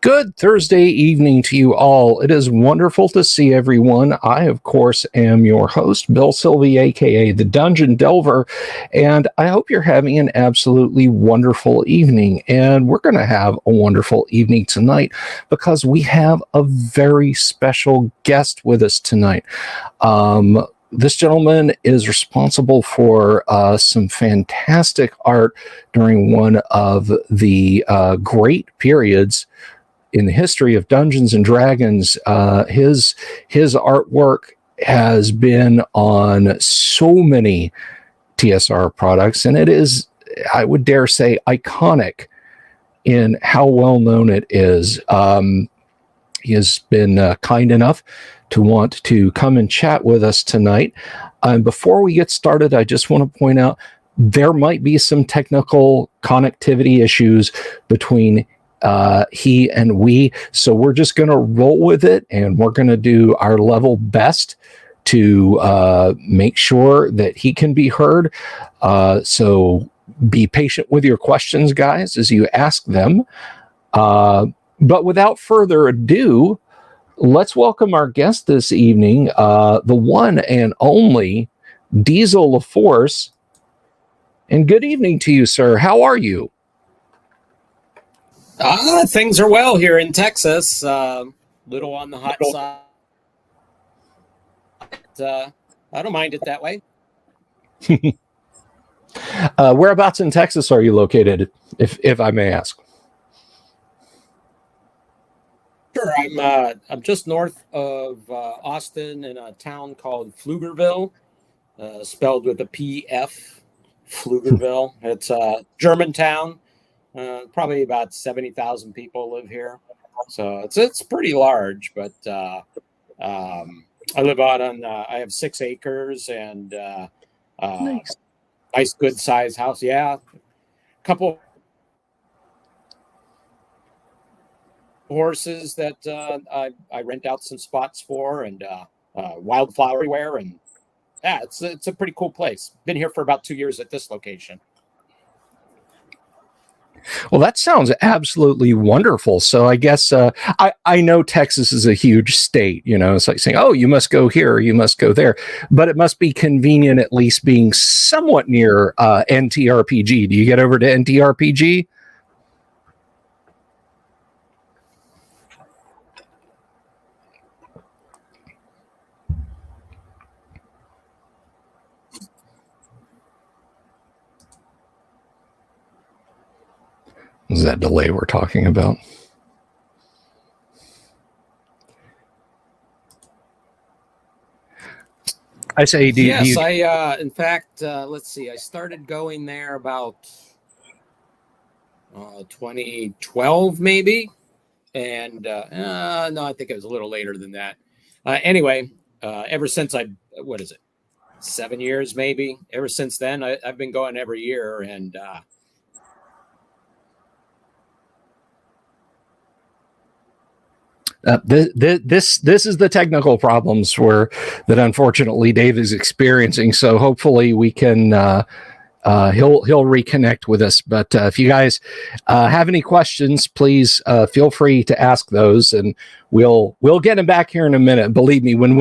Good Thursday evening to you all. It is wonderful to see everyone. I, of course, am your host, Bill Sylvie, aka the Dungeon Delver, and I hope you're having an absolutely wonderful evening. And we're going to have a wonderful evening tonight because we have a very special guest with us tonight. This gentleman is responsible for some fantastic art during one of the great periods in the history of Dungeons and Dragons. His artwork has been on so many TSR products, and it is, I would dare say, iconic in how well known it is. He has been kind enough to want to come and chat with us tonight. Before we get started, I just want to point out there might be some technical connectivity issues between he and we, so we're just going to roll with it, and we're going to do our level best to make sure that he can be heard. So be patient with your questions, guys, as you ask them. But without further ado, let's welcome our guest this evening, the one and only Diesel LaForce. And good evening to you, sir. How are you? Things are well here in Texas. Little on the hot side. I don't mind it that way. Whereabouts in Texas are you located, if I may ask? Sure, I'm just north of Austin in a town called Pflugerville, spelled with a P-F, Pflugerville. It's a German town. Probably about 70,000 people live here, so it's pretty large. But I live out on. I have 6 acres and nice, good sized house. Yeah, a couple horses that I rent out some spots for, and wildflower everywhere, and yeah, it's a pretty cool place. Been here for about 2 years at this location. Well, that sounds absolutely wonderful. So I guess I know Texas is a huge state. You know, it's like saying, oh, you must go here, or you must go there. But it must be convenient, at least being somewhat near NTRPG. Do you get over to NTRPG? Is that delay we're talking about? I say, yes. In fact, let's see. I started going there about 2012, maybe, and no, I think it was a little later than that. Anyway, ever since 7 years, maybe. Ever since then, I've been going every year, and this is the technical problems that unfortunately Dave is experiencing. So hopefully we can he'll reconnect with us. But if you guys have any questions, please feel free to ask those, and we'll get him back here in a minute. Believe me, when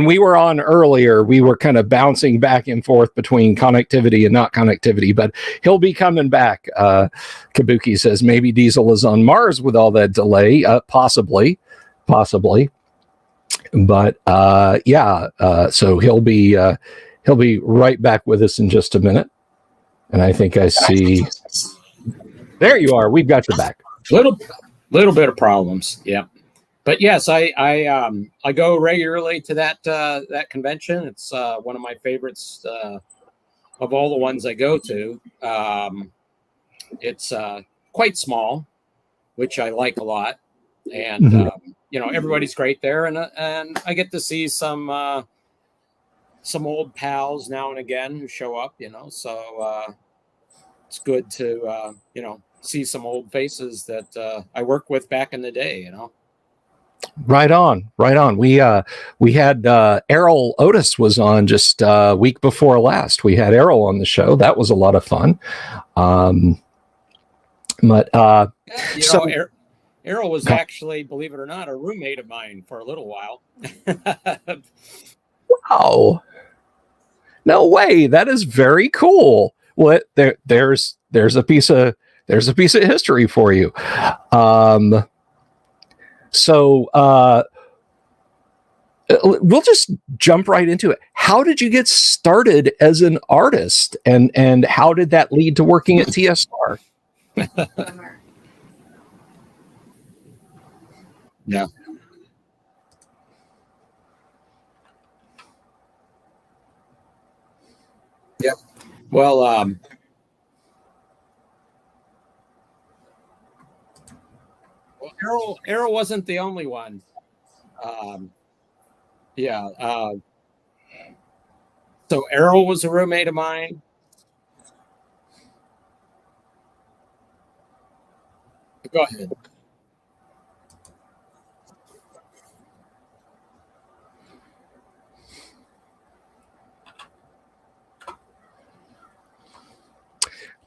we were on earlier, we were kind of bouncing back and forth between connectivity and not connectivity, but he'll be coming back. Kabuki says maybe Diesel is on Mars with all that delay. Possibly, but so he'll be right back with us in just a minute. And I think I see. There you are. We've got your back. Little bit of problems, yeah. But yes, I go regularly to that convention. It's one of my favorites of all the ones I go to. It's quite small, which I like a lot, and everybody's great there, and I get to see some old pals now and again who show up, so it's good to see some old faces that I worked with back in the day. Right on. We had Errol Otis was on just a week before last. We had Errol on the show. That was a lot of fun. Errol was actually, believe it or not, a roommate of mine for a little while. Oh, no way! That is very cool. Well, there's a piece of history for you. So we'll just jump right into it. How did you get started as an artist, and how did that lead to working at TSR? Yeah. Yep. Well, Errol wasn't the only one. Yeah. So Errol was a roommate of mine. Go ahead.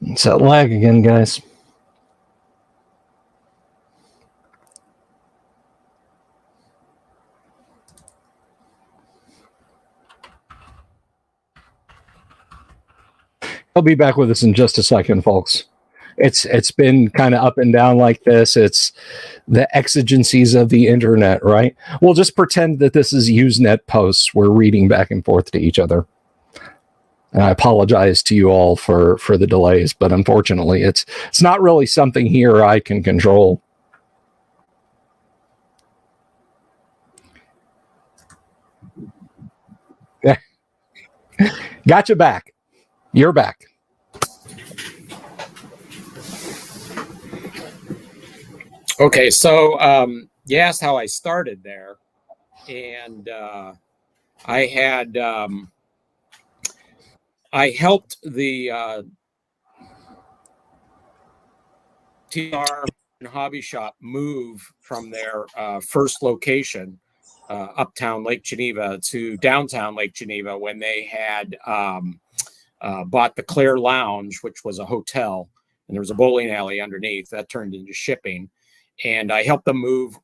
It's that lag again, guys. He'll be back with us in just a second, folks. It's been kind of up and down like this. It's the exigencies of the internet, right? We'll just pretend that this is Usenet posts. We're reading back and forth to each other. And I apologize to you all for the delays, but unfortunately, it's not really something here I can control. Gotcha back. You're back. Okay, so you asked how I started there, and I had I helped the TSR hobby shop move from their first location, uptown Lake Geneva, to downtown Lake Geneva when they had bought the Claire Lounge, which was a hotel, and there was a bowling alley underneath that turned into shipping. And I helped them move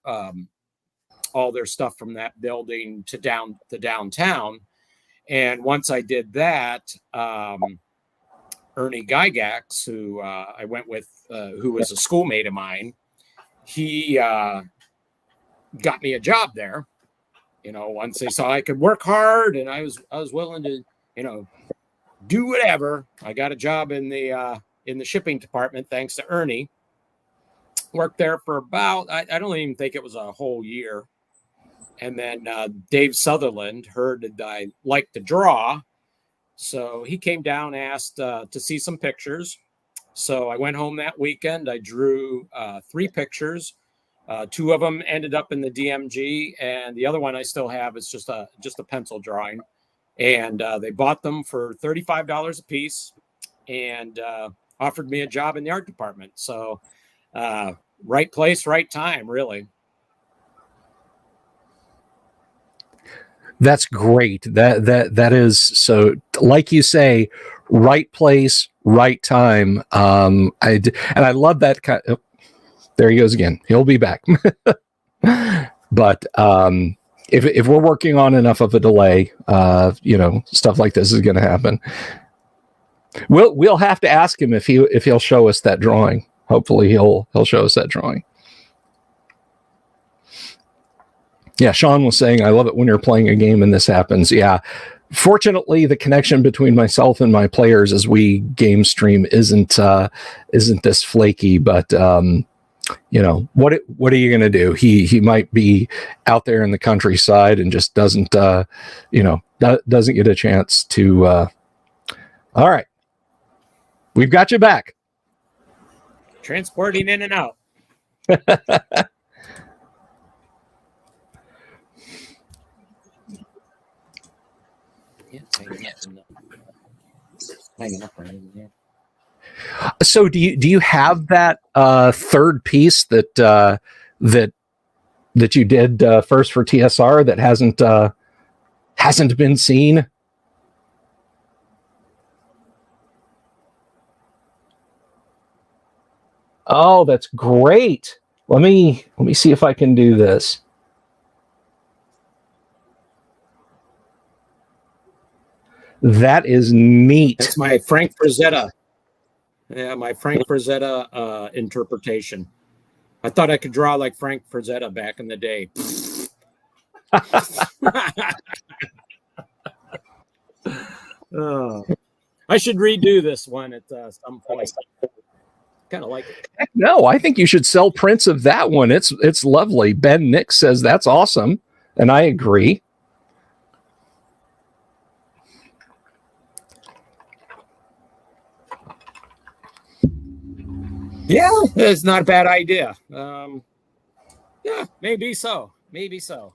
all their stuff from that building to downtown. And once I did that, Ernie Gygax, who I went with, who was a schoolmate of mine, he got me a job there. You know, once they saw I could work hard and I was willing to, you know, do whatever. I got a job in the shipping department thanks to Ernie. Worked there for about, I don't even think it was a whole year. And then Dave Sutherland heard that I liked to draw. So he came down, asked to see some pictures. So I went home that weekend. I drew 3 pictures. 2 of them ended up in the DMG, and the other one I still have is just a pencil drawing. And they bought them for $35 a piece and offered me a job in the art department. So right place, right time, really. That's great. That is, so like you say, right place, right time. And I love that kind of, there he goes again. He'll be back. But if we're working on enough of a delay, you know, stuff like this is going to happen. We'll have to ask him if he'll show us that drawing. Hopefully he'll show us that drawing. Yeah, Sean was saying, I love it when you're playing a game and this happens. Yeah. Fortunately, the connection between myself and my players as we game stream isn't this flaky, but you know, what are you going to do? He might be out there in the countryside and just doesn't you know, doesn't get a chance to all right. We've got you back. Transporting in and out. So do you have that third piece that you did first for TSR that hasn't been seen? Oh, that's great. Let me see if I can do this. That is neat. That's my Frank Frazetta. Yeah, my Frank Frazetta interpretation. I thought I could draw like Frank Frazetta back in the day. I should redo this one at some point. Kind of like it. No, I think you should sell prints of that one. It's lovely. Ben Nick says that's awesome, and I agree. Yeah, it's not a bad idea. Yeah, maybe so. Maybe so.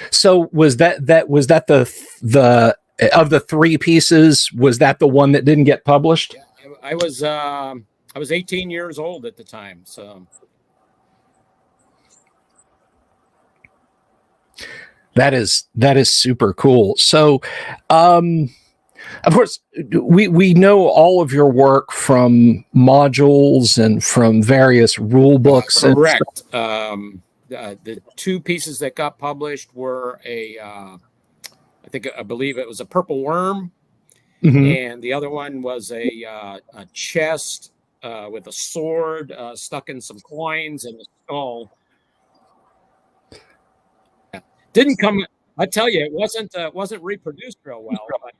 So was that the of the three pieces, was that the one that didn't get published? Yeah, I was 18 years old at the time, so that is super cool. So of course, we know all of your work from modules and from various rule books. Correct. The two pieces that got published were I believe it was a purple worm, and the other one was a chest with a sword stuck in some coins and a skull. Didn't come. I tell you, it wasn't reproduced real well. But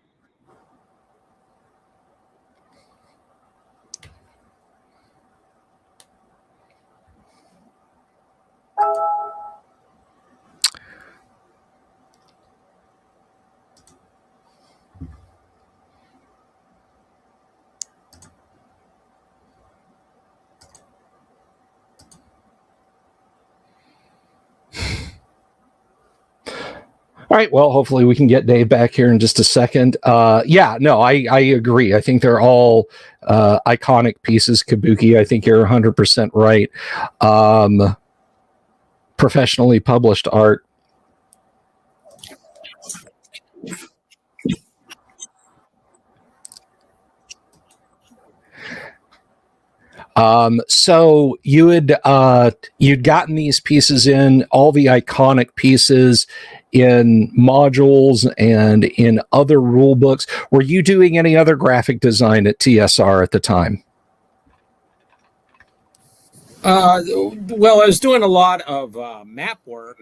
all right. Well, hopefully we can get Dave back here in just a second. Yeah, no, I agree. I think they're all iconic pieces, Kabuki. I think you're 100% right. Professionally published art. So you'd gotten these pieces in, all the iconic pieces in modules and in other rule books. Were you doing any other graphic design at TSR at the time? Well, I was doing a lot of map work.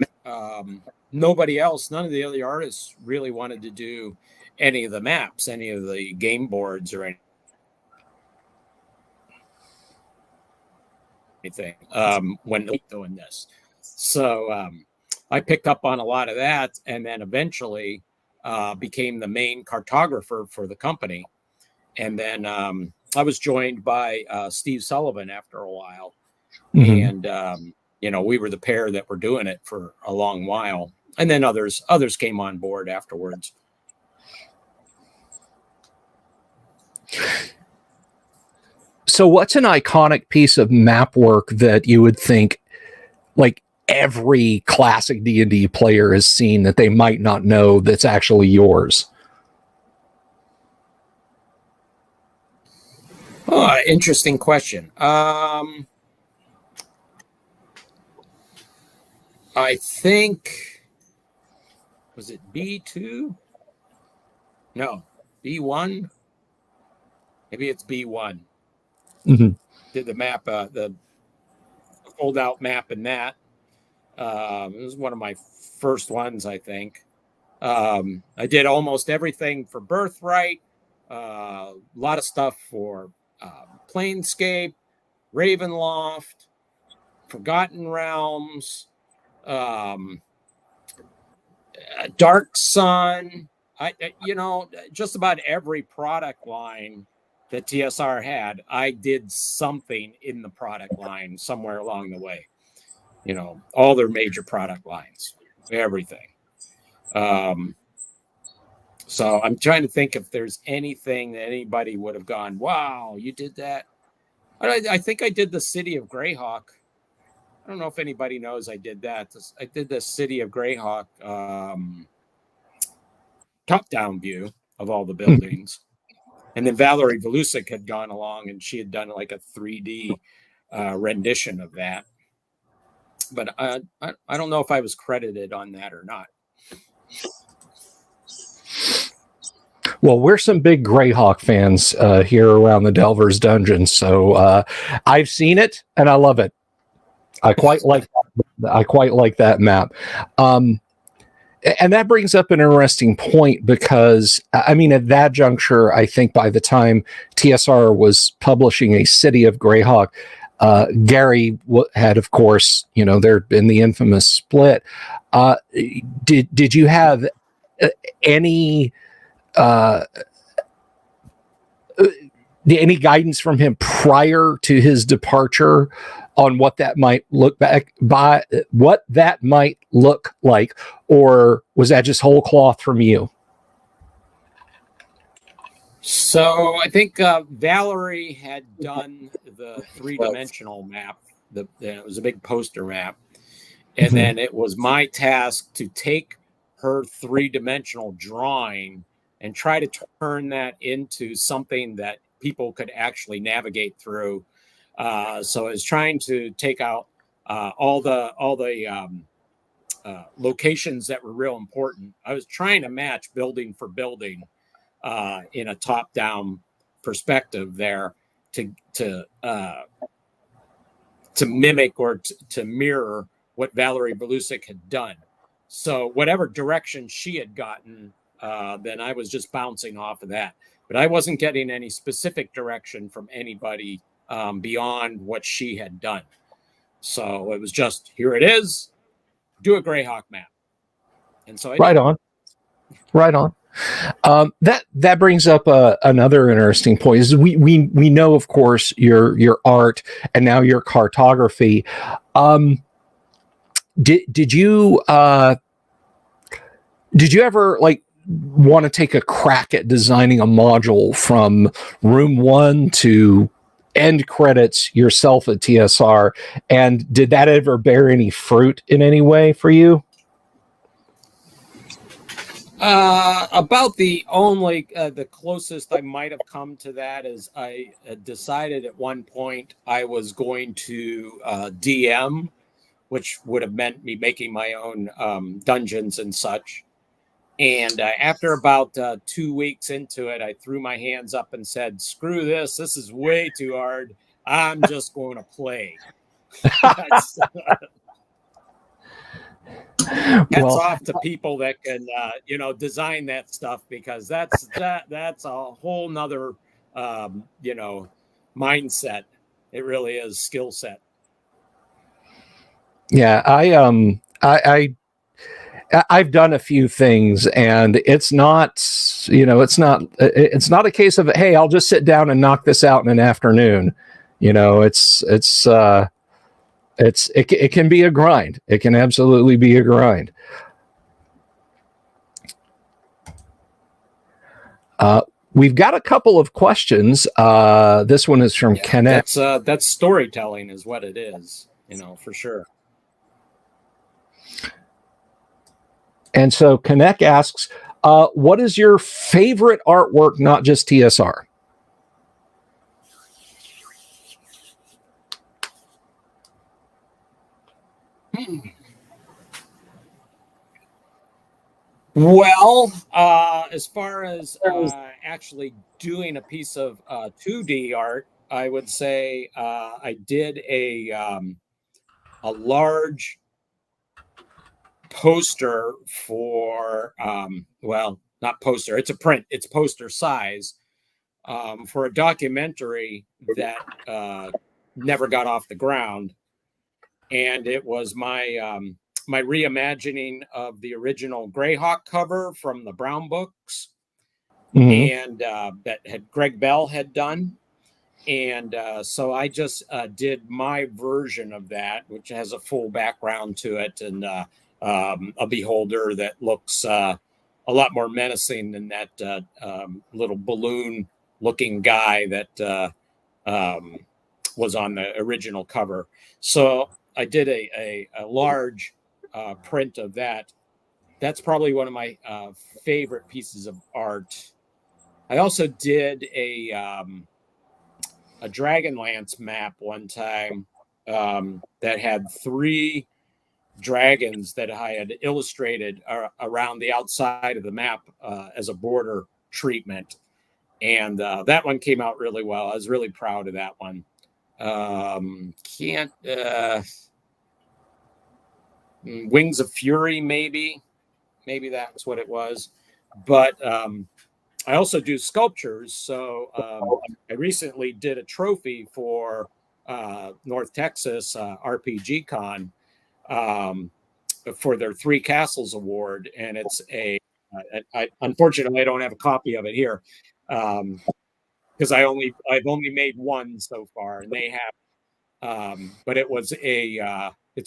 Nobody else, none of the other artists really wanted to do any of the maps, any of the game boards or anything when doing this. So I picked up on a lot of that, and then eventually became the main cartographer for the company. And then I was joined by Steve Sullivan after a while. And we were the pair that were doing it for a long while, and then others came on board afterwards. So what's an iconic piece of map work that you would think like every classic D&D player has seen that they might not know that's actually yours? Oh, interesting question. I think, was it B2? No, B1. Maybe it's B1. Did the map, the fold-out map in that. It was one of my first ones, I think. I did almost everything for Birthright. A lot of stuff for Planescape, Ravenloft, Forgotten Realms, Dark Sun. Just about every product line that TSR had, I did something in the product line somewhere along the way. All their major product lines, everything. So I'm trying to think if there's anything that anybody would have gone, wow, you did that. I think I did the City of Greyhawk. I don't know if anybody knows I did that. I did the City of Greyhawk top-down view of all the buildings. And then Valerie Valusik had gone along and she had done like a 3D rendition of that. But I don't know if I was credited on that or not. Well, we're some big Greyhawk fans here around the Delver's Dungeon, so I've seen it and I love it. I quite like that map. And that brings up an interesting point because, I mean, at that juncture, I think by the time TSR was publishing A City of Greyhawk, Gary had, of course, there'd been the infamous split. Did you have any guidance from him prior to his departure on what that might look like, or was that just whole cloth from you? So I think Valerie had done the 3-dimensional map. It was a big poster map, and then it was my task to take her 3-dimensional drawing and try to turn that into something that people could actually navigate through. So I was trying to take out all the locations that were real important. I was trying to match building for building in a top-down perspective there to mimic or to mirror what Valerie Belusic had done. So whatever direction she had gotten, then I was just bouncing off of that. But I wasn't getting any specific direction from anybody beyond what she had done. So it was just, here it is, do a Greyhawk map. And so I Right on. That brings up another interesting point. Is we know, of course, your art and now your cartography. Did you ever want to take a crack at designing a module from room 1 to end credits yourself at TSR? And did that ever bear any fruit in any way for you? About the only, the closest I might have come to that is I decided at one point I was going to DM, which would have meant me making my own dungeons and such. And after about 2 weeks into it, I threw my hands up and said, screw this. This is way too hard. I'm just going to play. Hats off to people that can, design that stuff, because that's a whole nother, mindset. It really is skill set. Yeah, I've done a few things, and it's not a case of, hey, I'll just sit down and knock this out in an afternoon. It can be a grind. It can absolutely be a grind. We've got a couple of questions. This one is from Kenneth. That's storytelling is what it is, for sure. And so Kenneth asks, what is your favorite artwork, not just TSR? Well, as far as actually doing a piece of 2D art, I would say I did a large poster for, not poster, it's a print, it's poster size, for a documentary that never got off the ground. And it was my my reimagining of the original Greyhawk cover from the Brown books, and that had Greg Bell had done. And so I just did my version of that, which has a full background to it, and a beholder that looks a lot more menacing than that little balloon-looking guy that was on the original cover. So I did a large print of that. That's probably one of my favorite pieces of art. I also did a Dragonlance map one time that had 3 dragons that I had illustrated around the outside of the map as a border treatment. And that one came out really well. I was really proud of that one. Wings of Fury, maybe that's what it was. But I also do sculptures. So I recently did a trophy for North Texas RPG Con for their 3 Castles Award. And it's unfortunately, I don't have a copy of it here because I've only made one so far, and they have. But it's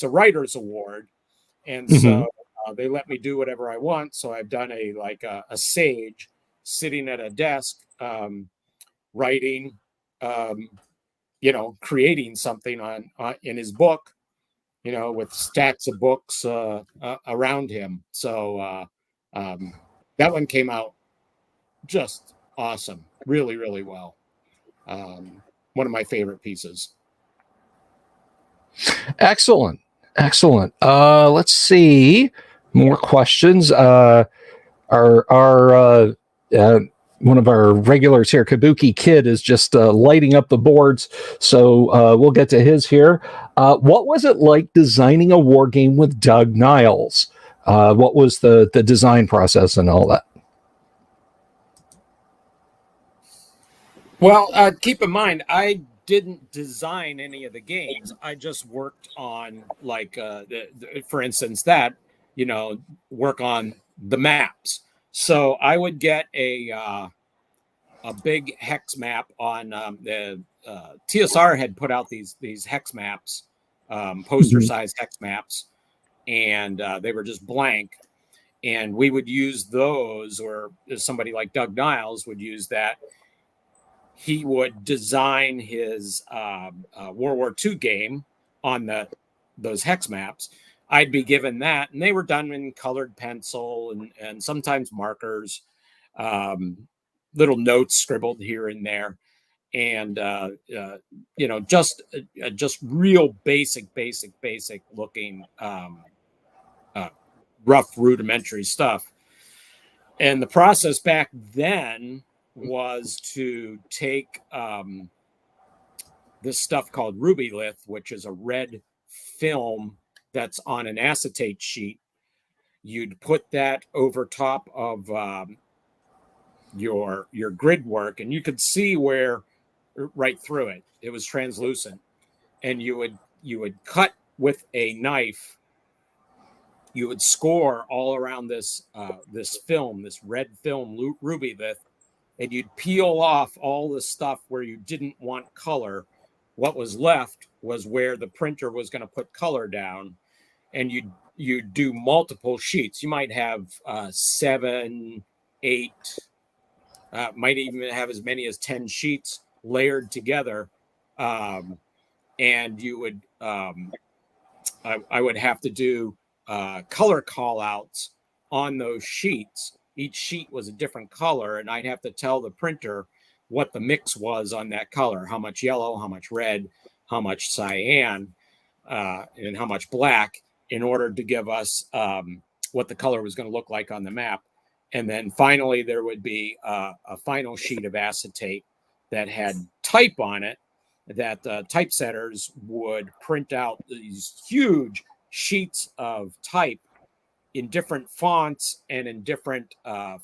a writer's award, and so they let me do whatever I want. So I've done a sage sitting at a desk, writing, creating something on in his book, with stacks of books around him. So that one came out just awesome, really, really well. One of my favorite pieces. Excellent. Let's see. More questions. One of our regulars here, Kabuki Kid, is just lighting up the boards. So we'll get to his here. What was it like designing a war game with Doug Niles? What was the design process and all that? Well, keep in mind, I didn't design any of the games. I just worked on for instance, work on the maps. So I would get a big hex map on the TSR had put out these hex maps, poster size hex maps, and they were just blank. And we would use those, or somebody like Doug Niles would use that. He would design his World War II game on those hex maps. I'd be given that, and they were done in colored pencil and sometimes markers, little notes scribbled here and there, and just real basic looking, rough rudimentary stuff. And the process back then was to take this stuff called ruby lith, which is a red film that's on an acetate sheet. You'd put that over top of your grid work, and you could see where right through it. It was translucent, and you would cut with a knife. You would score all around this film, this red film ruby lith, and you'd peel off all the stuff where you didn't want color. What was left was where the printer was going to put color down, and you'd do multiple sheets. You might have 7, 8, might even have as many as 10 sheets layered together, and you would I would have to do color call outs on those sheets. Each sheet was a different color, and I'd have to tell the printer what the mix was on that color, how much yellow, how much red, how much cyan, and how much black, in order to give us what the color was going to look like on the map. And then finally, there would be a final sheet of acetate that had type on it, that typesetters would print out these huge sheets of type in different fonts and in different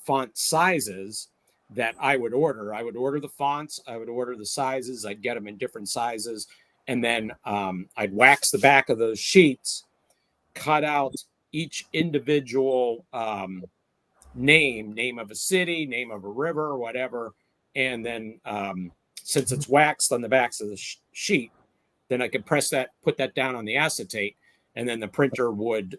font sizes that I would order. I would order the fonts, I would order the sizes, I'd get them in different sizes, and then I'd wax the back of those sheets, cut out each individual name of a city, name of a river, or whatever, and then since it's waxed on the backs of the sheet, then I could put that down on the acetate, and then the printer would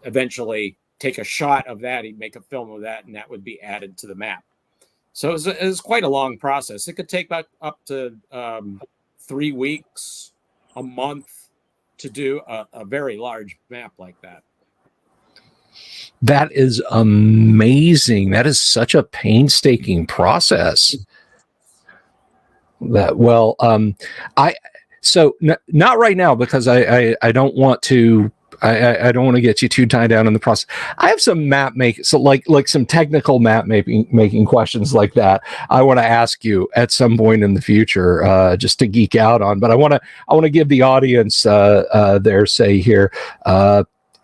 eventually take a shot of that. He'd make a film of that, and that would be added to the map. So it was quite a long process. It could take up to 3 weeks, a month to do a very large map like that. That is amazing. That is such a painstaking process. That well, I not right now because I don't want to. I don't want to get you too tied down in the process. I have some map making, so like some technical map making questions like that. I want to ask you at some point in the future, just to geek out on. But I want to give the audience their say here.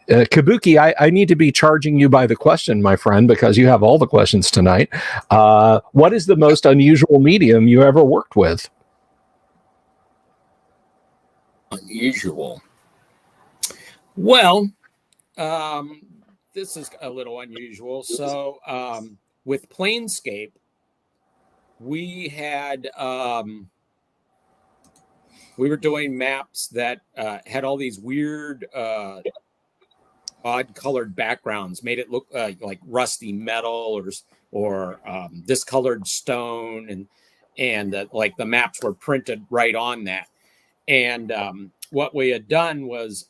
Kabuki, I need to be charging you by the question, my friend, because you have all the questions tonight. What is the most unusual medium you ever worked with? Unusual. Well, this is a little unusual. So, with Planescape, we had we were doing maps that had all these weird, odd colored backgrounds, made it look like rusty metal or discolored stone, and like the maps were printed right on that. And what we had done was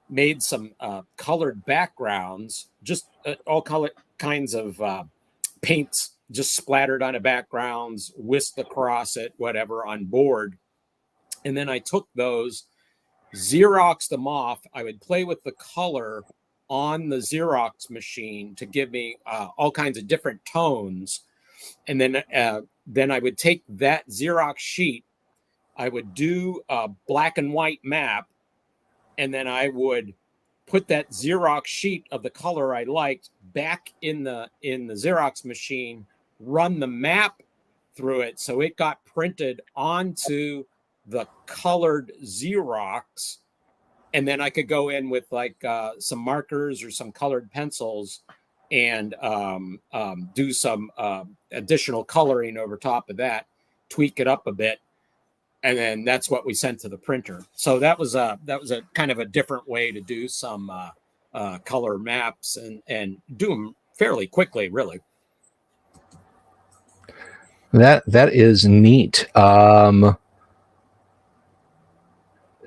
made some colored backgrounds, just all kinds of paints just splattered on the backgrounds, whisked across it, whatever, on board. And then I took those, Xeroxed them off. I would play with the color on the Xerox machine to give me all kinds of different tones. And then I would take that Xerox sheet, I would do a black and white map, and then I would put that Xerox sheet of the color I liked back in the Xerox machine, run the map through it so it got printed onto the colored Xerox, and then I could go in with like some markers or some colored pencils and do some additional coloring over top of that, tweak it up a bit. And then that's what we sent to the printer. So that was a kind of a different way to do some color maps and do them fairly quickly, really. That is neat.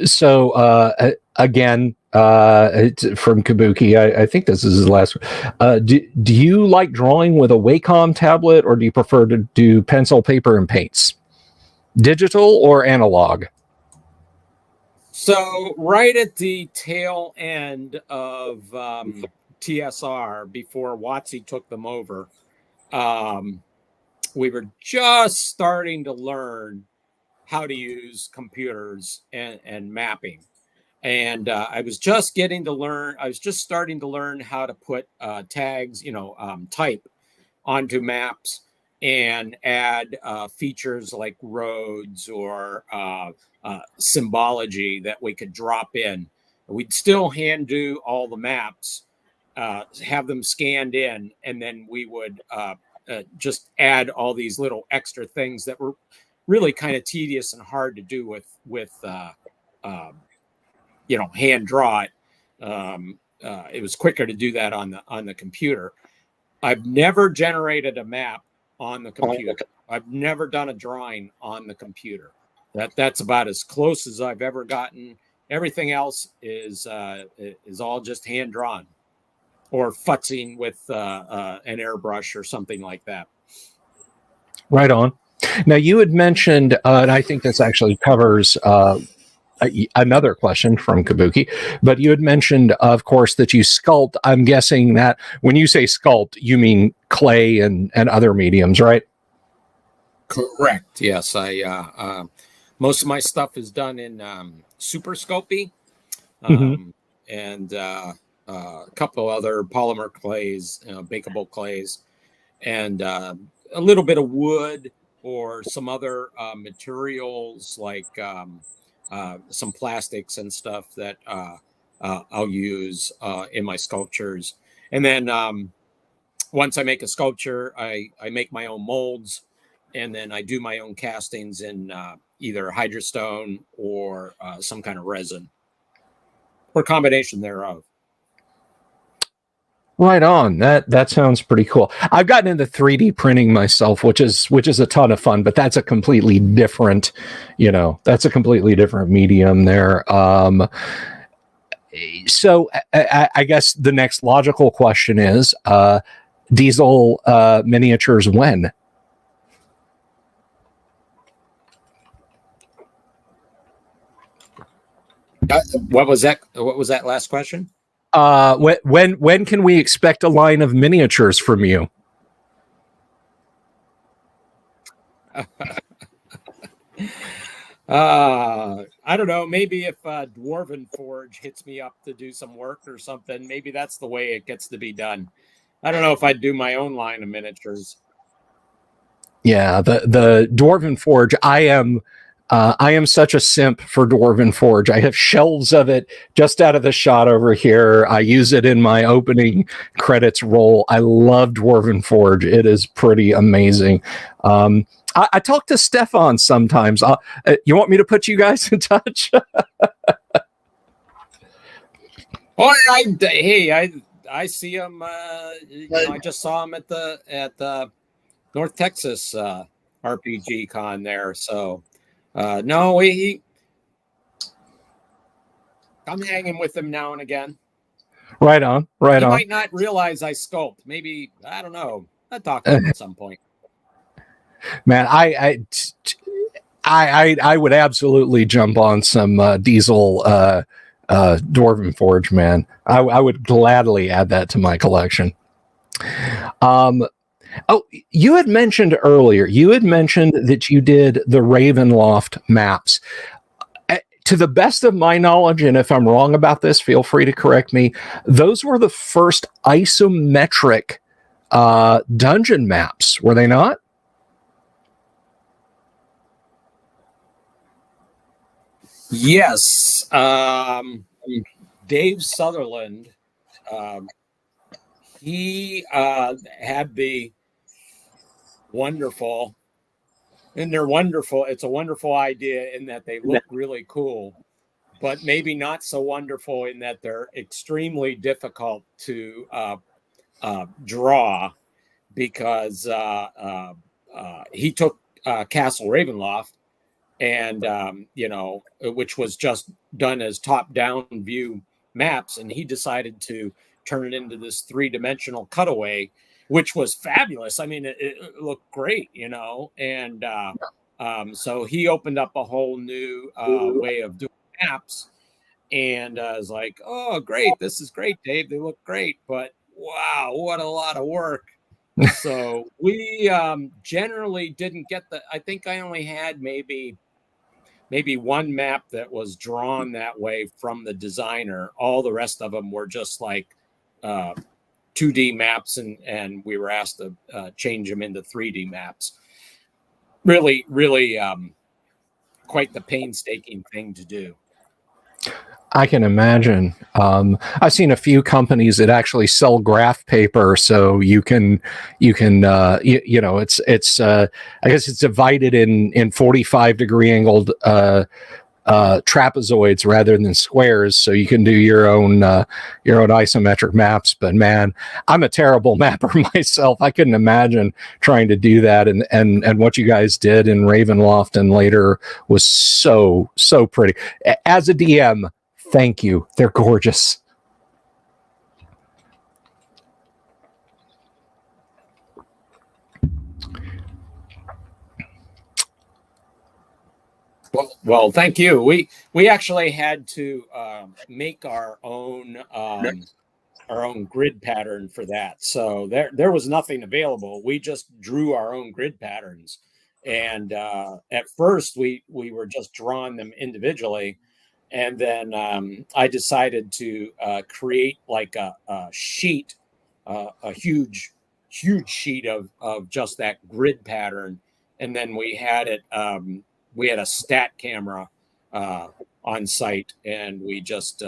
So again, from Kabuki, I think this is his last. Do you like drawing with a Wacom tablet, or do you prefer to do pencil, paper, and paints? Digital or analog? So right at the tail end of TSR, before WotC took them over, we were just starting to learn how to use computers and mapping. And I was just starting to learn how to put tags, type onto maps and add features like roads or symbology that we could drop in. We'd still hand do all the maps, have them scanned in, and then we would just add all these little extra things that were really kind of tedious and hard to do with hand draw it. It was quicker to do that on the computer. I've never generated a map on the computer. I've never done a drawing on the computer. That's about as close as I've ever gotten. Everything else is all just hand drawn or futzing with an airbrush or something like that. Right on. Now you had mentioned, and I think this actually covers another question from Kabuki, but you had mentioned, of course, that you sculpt. I'm guessing that when you say sculpt, you mean clay and other mediums, right? Correct. Yes. Most of my stuff is done in Super Sculpey, and a couple other polymer clays, bakeable clays, and a little bit of wood or some other materials like some plastics and stuff that I'll use in my sculptures. And then once I make a sculpture, I make my own molds, and then I do my own castings in either hydrostone or some kind of resin or combination thereof. Right on. That sounds pretty cool. I've gotten into 3D printing myself, which is a ton of fun, but that's a completely different, medium there. So I guess the next logical question is, Diesel miniatures when? What was that? What was that last question? When can we expect a line of miniatures from you? I don't know. Maybe if Dwarven Forge hits me up to do some work or something, maybe that's the way it gets to be done. I don't know if I'd do my own line of miniatures. Yeah, the Dwarven Forge. I am such a simp for Dwarven Forge. I have shelves of it just out of the shot over here. I use it in my opening credits roll. I love Dwarven Forge. It is pretty amazing. I talk to Stefan sometimes. You want me to put you guys in touch? Oh, I see him. I just saw him at the North Texas RPG con there. So no, I'm hanging with him now and again. Right on. He might not realize I sculpt. Maybe, I don't know. I'll talk to him at some point. Man, I would absolutely jump on some Diesel Dwarven Forge, man. I would gladly add that to my collection. Oh, you had mentioned earlier, that you did the Ravenloft maps. To the best of my knowledge, and if I'm wrong about this, feel free to correct me, those were the first isometric dungeon maps, were they not? Yes. Dave Sutherland, he had the wonderful, and they're wonderful. It's a wonderful idea in that they look really cool, but maybe not so wonderful in that they're extremely difficult to draw, because he took Castle Ravenloft, and which was just done as top-down view maps, and he decided to turn it into this three-dimensional cutaway, which was fabulous. I mean, it looked great, and so he opened up a whole new way of doing maps, and I was like, oh, great, this is great, Dave, they look great, but wow, what a lot of work. So we generally didn't get I think I only had maybe one map that was drawn that way from the designer. All the rest of them were just like 2D maps, and we were asked to change them into 3D maps. Really, really quite the painstaking thing to do. I can imagine. I've seen a few companies that actually sell graph paper, so you can, it's I guess it's divided in 45-degree angled trapezoids rather than squares, so you can do your own isometric maps. But man, I'm a terrible mapper myself. I couldn't imagine trying to do that, and what you guys did in Ravenloft and later was so pretty. As a DM, thank you. They're gorgeous. Well, thank you. We actually had to make our own grid pattern for that. So there was nothing available. We just drew our own grid patterns, and at first we were just drawing them individually, and then I decided to create like a sheet, a huge sheet of just that grid pattern, and then we had it. We had a stat camera on site, and we just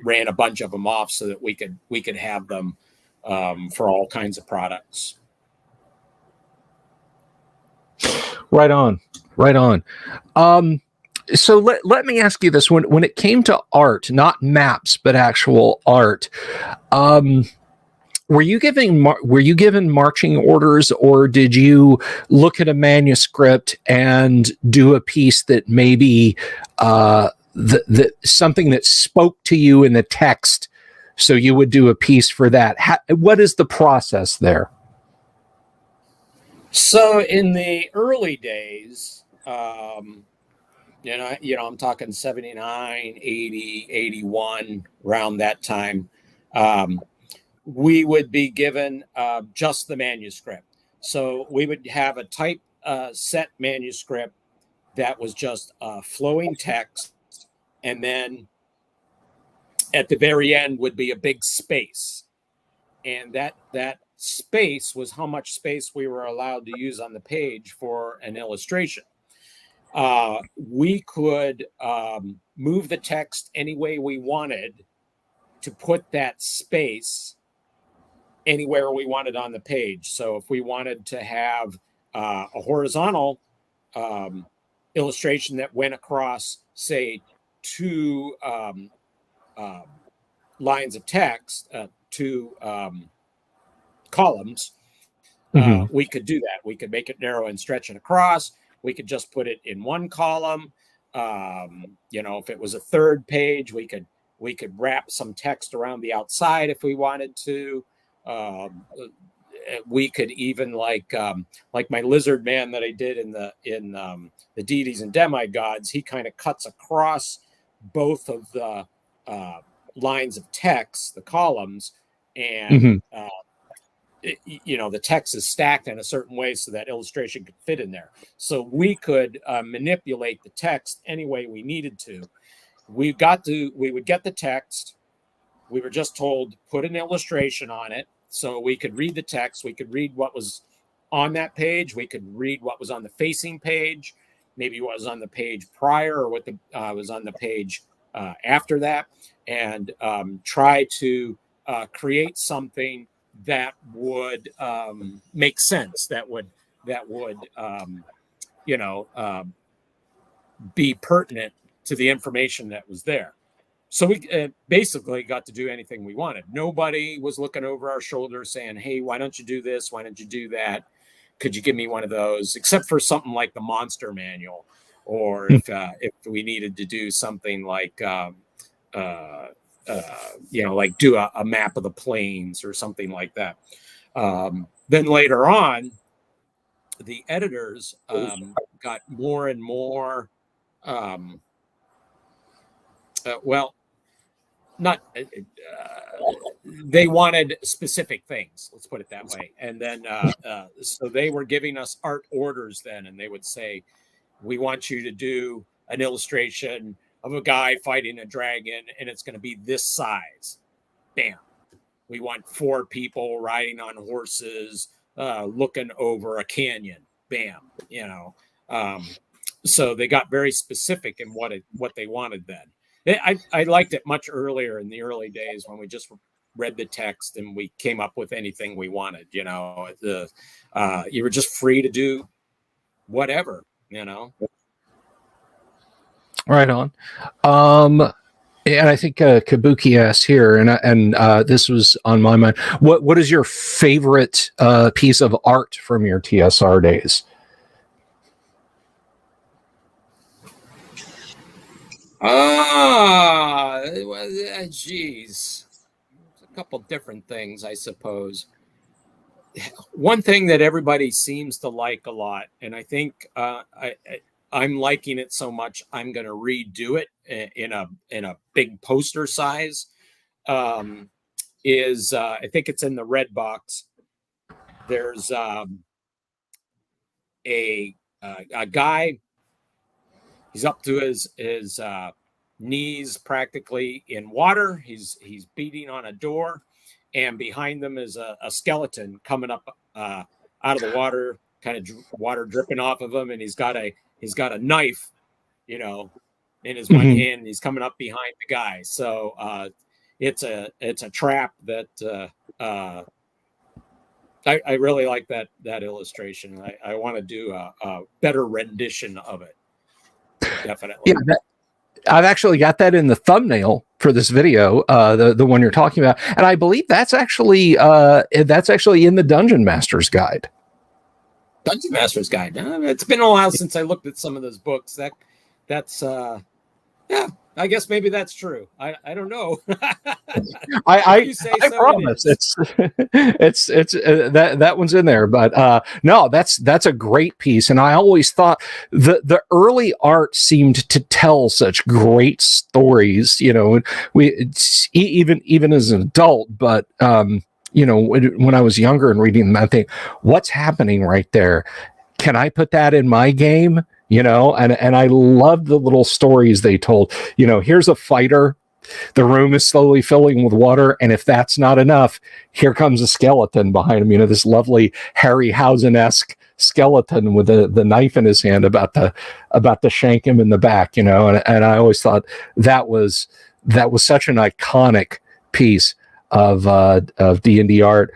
ran a bunch of them off so that we could have them for all kinds of products. Right on. So let me ask you this: when it came to art, not maps but actual art, were you given marching orders, or did you look at a manuscript and do a piece that maybe something that spoke to you in the text, so you would do a piece for that? What is the process there? So in the early days, I'm talking 79, 80, 81, around that time. We would be given just the manuscript. So we would have a type set manuscript that was just flowing text, and then at the very end would be a big space, and that space was how much space we were allowed to use on the page for an illustration. We could move the text any way we wanted to put that space anywhere we wanted on the page. So if we wanted to have a horizontal illustration that went across, say, two lines of text, two columns, we could do that. We could make it narrow and stretch it across. We could just put it in one column. If it was a third page, we could wrap some text around the outside if we wanted to. We could even like my lizard man that I did in the deities and demigods. He kind of cuts across both of the lines of text, the columns, and the text is stacked in a certain way so that illustration could fit in there. So we could manipulate the text any way we needed to. We would get the text. We were just told, put an illustration on it. So we could read the text. We could read what was on that page. We could read what was on the facing page, maybe what was on the page prior or what was on the page after that, and try to create something that would make sense, that would be pertinent to the information that was there. So we basically got to do anything we wanted. Nobody was looking over our shoulder saying, hey, why don't you do this? Why don't you do that? Could you give me one of those? Except for something like the monster manual, or if we needed to do something like, like do a map of the plains or something like that. Then later on, the editors got more and more, they wanted specific things, let's put it that way. And then, so they were giving us art orders then, and they would say, we want you to do an illustration of a guy fighting a dragon, and it's going to be this size. Bam. We want 4 people riding on horses, looking over a canyon. Bam. So they got very specific in what they wanted then. I liked it much earlier in the early days when we just read the text and we came up with anything we wanted. You were just free to do whatever. Right on. And I think Kabuki asked here, and this was on my mind. What is your favorite piece of art from your TSR days? Geez, a couple different things, I suppose. One thing that everybody seems to like a lot, and I think I'm liking it so much, I'm going to redo it in a big poster size. Is I think it's in the red box. There's a guy. He's up to his knees practically in water. He's beating on a door, and behind them is a skeleton coming up out of the water, kind of water dripping off of him, and he's got a knife, in his one hand. And he's coming up behind the guy. So it's a trap that I really like that illustration. I want to do a better rendition of it. Definitely. Yeah, I've actually got that in the thumbnail for this video, the one you're talking about, and I believe that's actually in the Dungeon Master's Guide. Dungeon Master's Guide. It's been a while since I looked at some of those books. That's Yeah, I guess maybe that's true. I don't know. If I you say I so, it promise is. it's that one's in there, but no, that's a great piece, and I always thought the early art seemed to tell such great stories. You know, even as an adult, but you know, when I was younger and reading them, I think, what's happening right there? Can I put that in my game? You know, and I loved the little stories they told. You know, here's a fighter, the room is slowly filling with water, and if that's not enough, here comes a skeleton behind him. You know, this lovely Harryhausen-esque skeleton with the knife in his hand, about to shank him in the back. You know, and I always thought that was such an iconic piece of D&D art.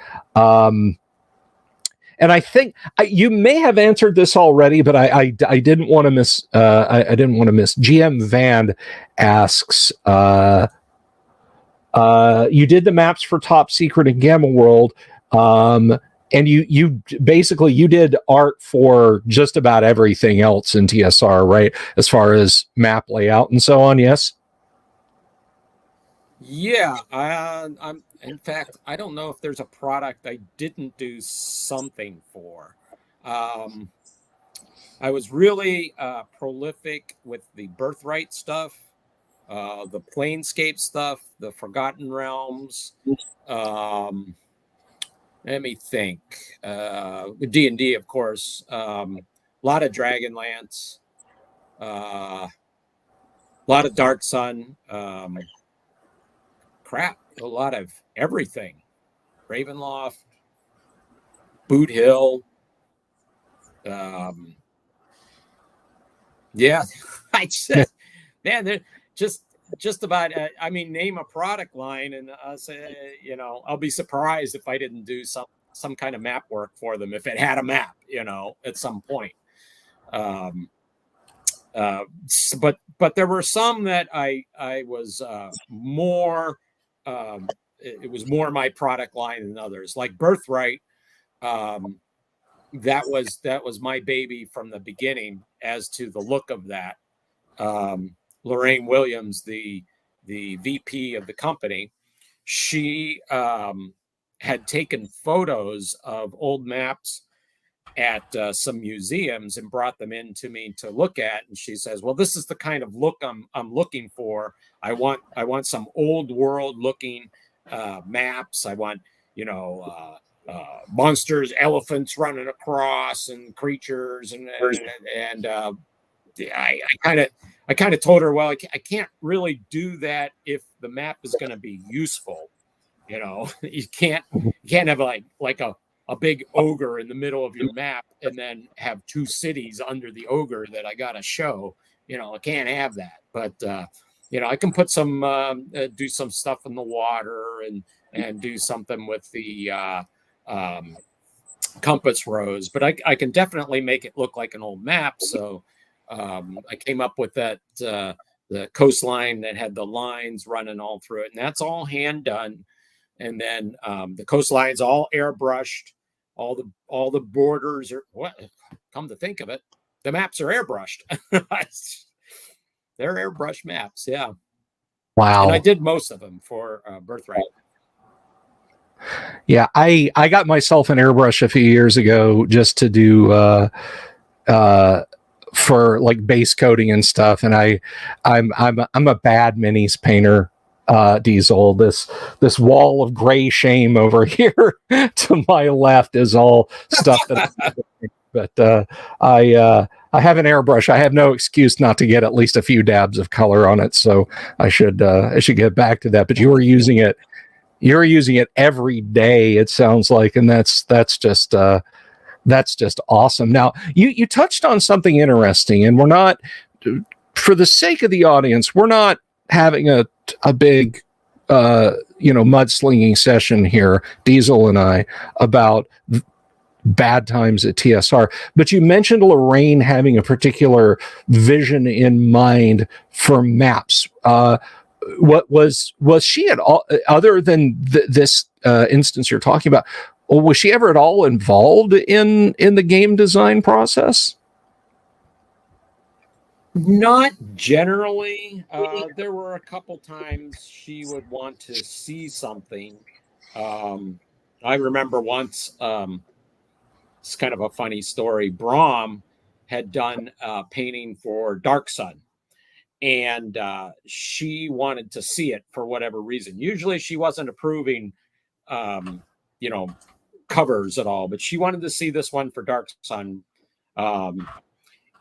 And I think you may have answered this already, but I didn't want to miss. I didn't want to miss. GM Van asks, you did the maps for Top Secret and Gamma World, and you basically you did art for just about everything else in TSR, right? As far as map layout and so on. Yes. Yeah, I'm. In fact, I don't know if there's a product I didn't do something for. Um, I was really prolific with the Birthright stuff, the Planescape stuff, the Forgotten Realms. Um, Let me think. D&D, of course. A lot of Dragonlance. A lot of Dark Sun. Crap, a lot of everything. Ravenloft, Boot Hill. Yeah, I just, man, they're just about. I mean, name a product line, and I'll say, you know, I'll be surprised if I didn't do some kind of map work for them if it had a map, you know, at some point. But there were some that I was more. It was more my product line than others, like Birthright. That was my baby from the beginning as to the look of that. Lorraine Williams, the VP of the company, she had taken photos of old maps at some museums and brought them in to me to look at. And she says, "Well, this is the kind of look I'm looking for. I want some old world looking maps. I want, you know, monsters, elephants running across, and creatures, and I kind of told her, well, I can't really do that if the map is going to be useful. You know, you can't have like a big ogre in the middle of your map and then have two cities under the ogre that I got to show. You know, I can't have that. But you know, I can put some do some stuff in the water and do something with the compass rose. But I can definitely make it look like an old map. So I came up with that the coastline that had the lines running all through it, and that's all hand done. And then the coastline's all airbrushed. All the borders are what? Come to think of it, the maps are airbrushed. They're airbrush maps, yeah. Wow. And I did most of them for Birthright. Yeah, I got myself an airbrush a few years ago just to do for like base coating and stuff, and I'm a bad minis painter. Diesel, this wall of gray shame over here to my left is all stuff that but I have an airbrush. I have no excuse not to get at least a few dabs of color on it, so I should get back to that. But you're using it every day, it sounds like, and that's just awesome. Now you touched on something interesting, and we're not, for the sake of the audience, we're not having a big mudslinging session here, Diesel and I, about bad times at TSR. But you mentioned Lorraine having a particular vision in mind for maps. What was she at all, other than this instance you're talking about? Or was she ever at all involved in the game design process? Not generally. There were a couple times she would want to see something. Um, I remember once, it's kind of a funny story. Brahm had done painting for Dark Sun, and she wanted to see it for whatever reason. Usually she wasn't approving, um, you know, covers at all, but she wanted to see this one for Dark Sun. Um,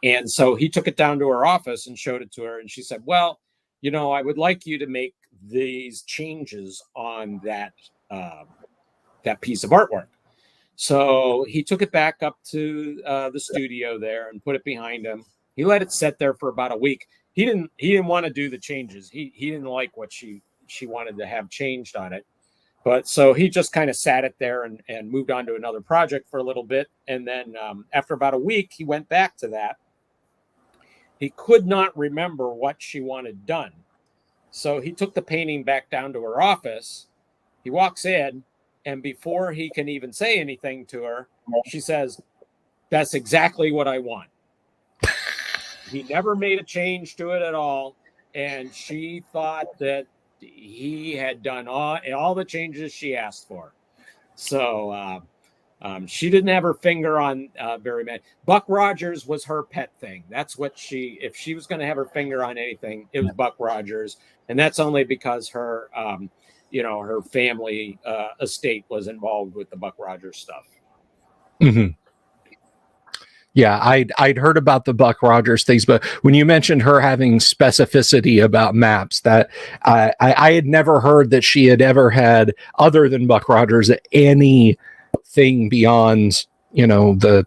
and so he took it down to her office and showed it to her. And she said, well, I would like you to make these changes on that piece of artwork. So he took it back up to the studio there and put it behind him. He let it sit there for about a week. He didn't want to do the changes. He didn't like what she wanted to have changed on it. But so he just kind of sat it there and moved on to another project for a little bit. And then after about a week, he went back to that. He could not remember what she wanted done. So he took the painting back down to her office. He walks in, and before he can even say anything to her, she says, that's exactly what I want. He never made a change to it at all. And she thought that he had done all the changes she asked for. So she didn't have her finger on very many. Buck Rogers was her pet thing. That's what if she was going to have her finger on anything, it was Buck Rogers. And that's only because her, her family estate was involved with the Buck Rogers stuff. Mm-hmm. Yeah, I'd heard about the Buck Rogers things, but when you mentioned her having specificity about maps, that I had never heard that she had ever had, other than Buck Rogers, anything beyond the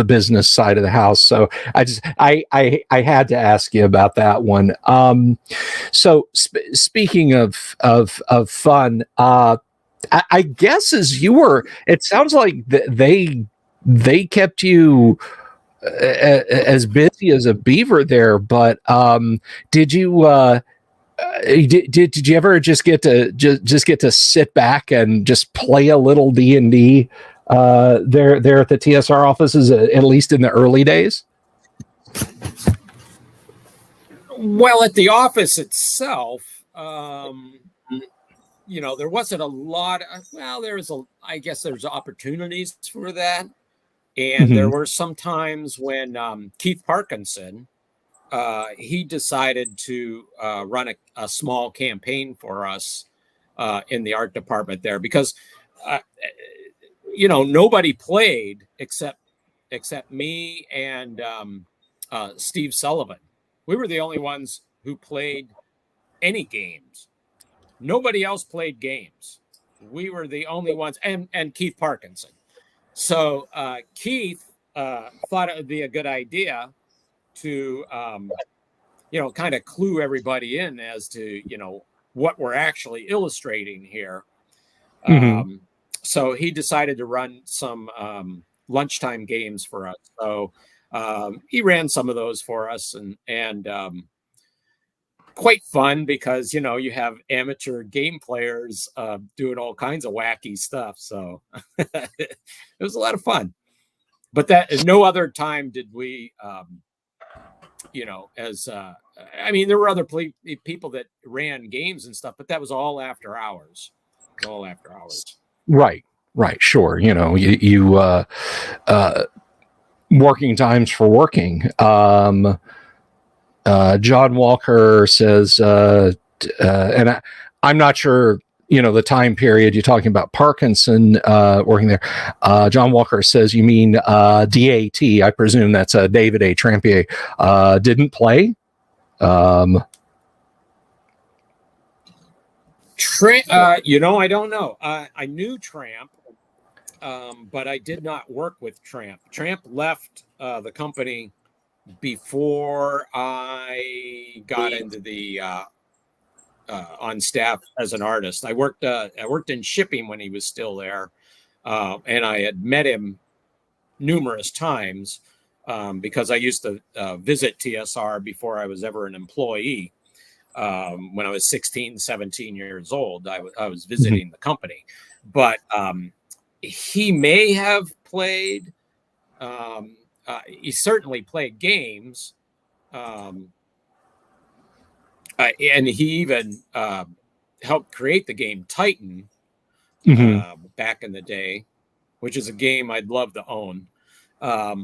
business side of the house. So I had to ask you about that one. So speaking of fun, I guess as you were, it sounds like they kept you as busy as a beaver there, but did you did you ever just get to sit back and just play a little D&D there at the TSR offices, at least in the early days? Well, at the office itself, there wasn't a lot. I guess there's opportunities for that. And there were some times when Keith Parkinson, he decided to run a small campaign for us in the art department there, because, nobody played except me and Steve Sullivan. We were the only ones who played any games. Nobody else played games. We were the only ones, and Keith Parkinson. So Keith thought it would be a good idea to, kind of clue everybody in as to, what we're actually illustrating here. So he decided to run some lunchtime games for us. So he ran some of those for us, and quite fun, because you have amateur game players doing all kinds of wacky stuff. So it was a lot of fun. But that no other time did we there were other people that ran games and stuff, but that was all after hours. Right, sure. Working times for working. John Walker says, and I'm not sure, the time period you're talking about Parkinson working there. John Walker says, you mean DAT? I presume that's David A. Trampier. Didn't play. I don't know. I knew Tramp, but I did not work with Tramp. Tramp left the company before I got into the on staff as an artist. I worked in shipping when he was still there, and I had met him numerous times because I used to visit TSR before I was ever an employee. When I was 16, 17 years old, I was visiting the company, but he may have played. He certainly played games, and he even helped create the game Titan back in the day, which is a game I'd love to own. But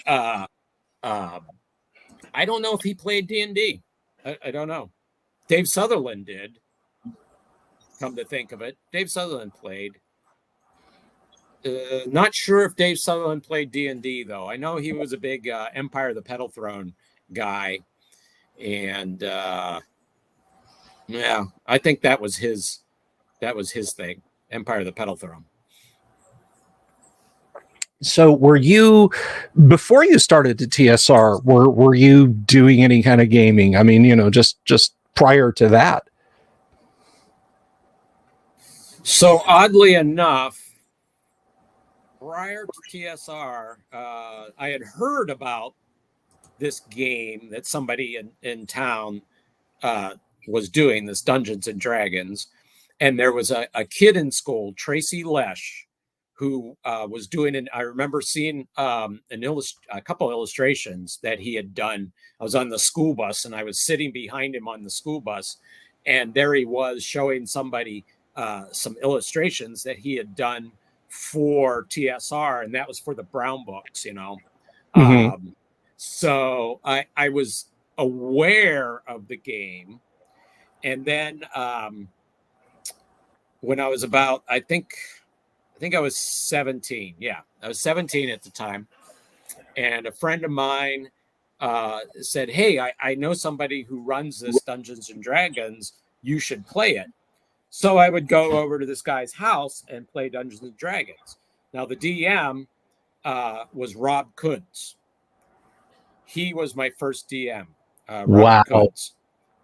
I don't know if he played D&D. I don't know. Dave Sutherland did. Come to think of it, Dave Sutherland played. Not sure if Dave Sutherland played D&D though. I know he was a big Empire of the Petal Throne guy, and yeah, I think that was his thing, Empire of the Petal Throne. So were you, before you started to TSR, were you doing any kind of gaming? I mean, just prior to that. So oddly enough, prior to TSR, I had heard about this game that somebody in town was doing, this Dungeons and Dragons. And there was a kid in school, Tracy Lesh, who was doing it. I remember seeing a couple of illustrations that he had done. I was on the school bus and I was sitting behind him on the school bus. And there he was showing somebody some illustrations that he had done for TSR. And that was for the Brown books, So I was aware of the game. And then when I was about, I think I was 17. Yeah, I was 17 at the time. And a friend of mine said, hey, I know somebody who runs this Dungeons and Dragons. You should play it. So I would go over to this guy's house and play Dungeons and Dragons. Now, the DM was Rob Kuntz. He was my first DM. Wow. Kuntz.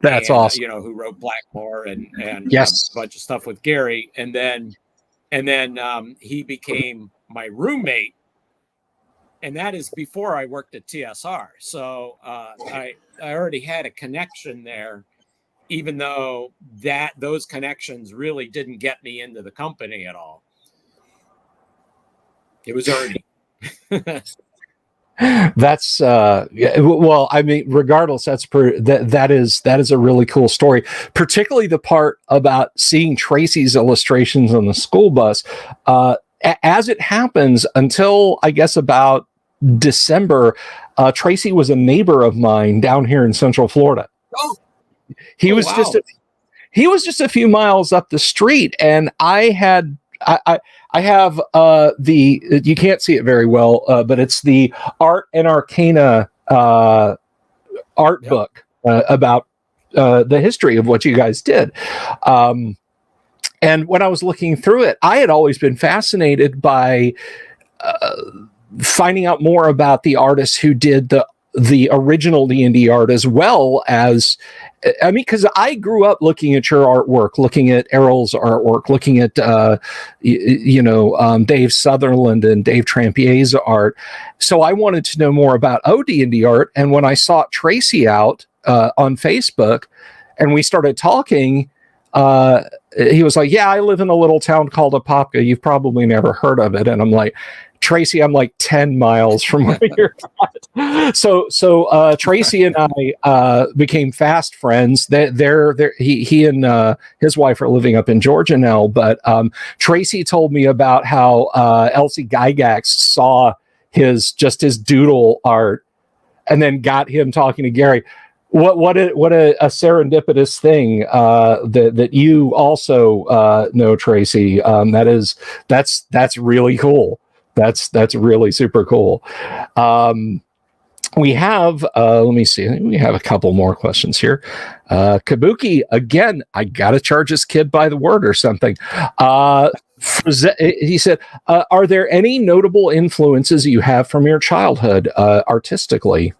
That's awesome. Who wrote Blackmore and yes. a bunch of stuff with Gary. And then he became my roommate. And that is before I worked at TSR. So I already had a connection there, even though those connections really didn't get me into the company at all. It was Ernie. That's well, I mean, regardless, that is a really cool story, particularly the part about seeing Tracy's illustrations on the school bus. As it happens, until I guess about December, Tracy was a neighbor of mine down here in Central Florida. He was just a few miles up the street, and I have you can't see it very well, but it's the Art and Arcana art book about the history of what you guys did. And when I was looking through it, I had always been fascinated by finding out more about the artists who did the original D&D art, as well as, I mean, because I grew up looking at your artwork, looking at Errol's artwork, looking at Dave Sutherland and Dave Trampier's art. So I wanted to know more about OD&D art. And when I sought Tracy out on Facebook and we started talking, he was like, yeah, I live in a little town called Apopka. You've probably never heard of it. And I'm like, Tracy, I'm like 10 miles from where you're at. So Tracy and I became fast friends. He and his wife are living up in Georgia now. But Tracy told me about how Elsie Gygax saw his doodle art and then got him talking to Gary. What a serendipitous thing that you also know, Tracy. That's really cool. That's really super cool. We have, let me see. We have a couple more questions here. Kabuki, again, I got to charge this kid by the word or something. He said, are there any notable influences you have from your childhood artistically?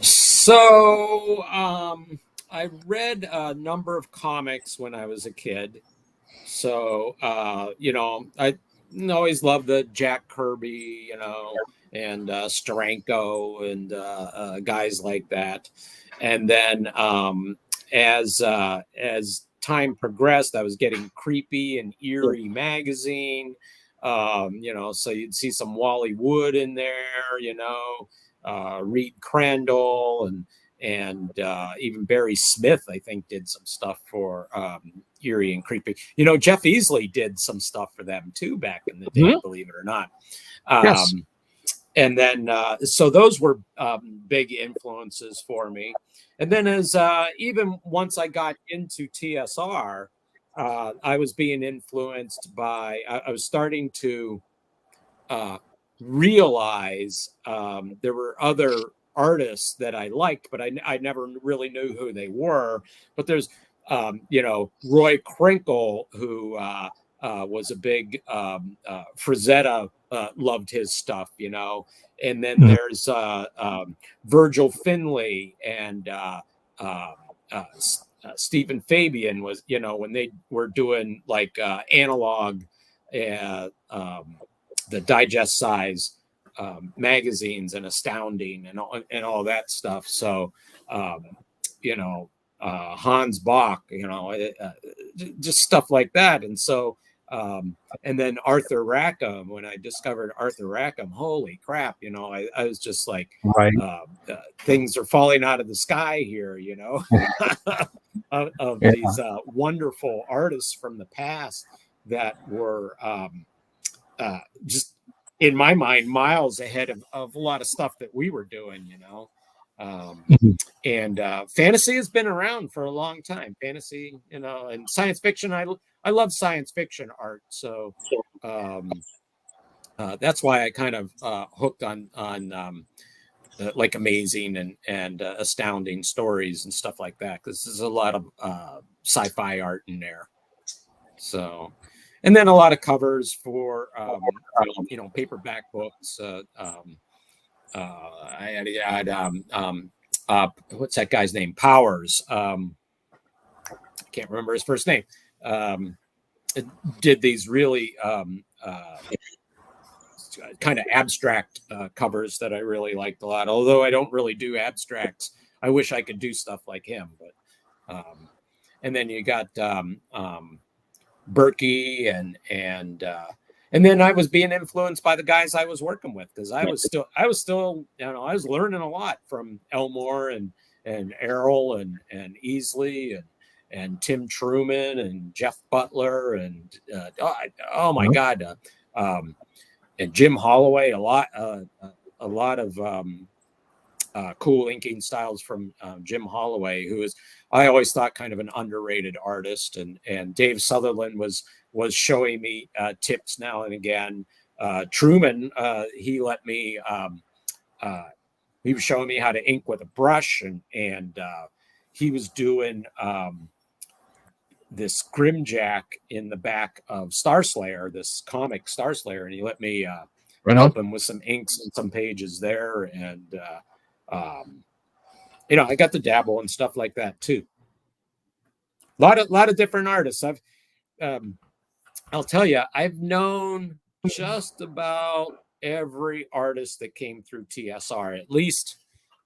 So, I read a number of comics when I was a kid. So, I always loved the Jack Kirby, and Steranko and guys like that. And then as time progressed, I was getting creepy and eerie magazine. So you'd see some Wally Wood in there, Reed Crandall and even Barry Smith, I think, did some stuff for eerie and creepy. Jeff Easley did some stuff for them too back in the day, believe it or not. Yes. And then, so those were big influences for me. And then even once I got into TSR, I was being influenced by, I was starting to realize there were other artists that I liked, but I never really knew who they were. But there's, Roy Krinkle, who was a big Frazetta, loved his stuff, and then there's Virgil Finlay and Stephen Fabian was, when they were doing like analog, the digest size magazines and Astounding and all that stuff. So, Hans Bach, just stuff like that. And so, and then Arthur Rackham, when I discovered Arthur Rackham, holy crap, I was just like, right. Things are falling out of the sky here, of these wonderful artists from the past that were just, in my mind, miles ahead of a lot of stuff that we were doing, and fantasy has been around for a long time. Fantasy, and science fiction. I love science fiction art, so that's why I kind of hooked on like amazing and astounding stories and stuff like that, because there's a lot of sci-fi art in there. So, and then a lot of covers for paperback books. I had what's that guy's name? Powers. I can't remember his first name. Did these really kind of abstract covers that I really liked a lot. Although I don't really do abstracts, I wish I could do stuff like him. But and then you got Berkey and then I was being influenced by the guys I was working with, because I was still I was learning a lot from Elmore and Errol and Easley and Tim Truman and Jeff Butler and oh my God, and Jim Holloway, a lot of cool inking styles from Jim Holloway, who is, I always thought, kind of an underrated artist, and Dave Sutherland was showing me tips now and again. Truman, he let me he was showing me how to ink with a brush, and he was doing this Grimjack in the back of Star Slayer, this comic Star Slayer, and he let me help him with some inks and some pages there, and I got to dabble and stuff like that too. A lot of different artists. I'll tell you, I've known just about every artist that came through TSR, at least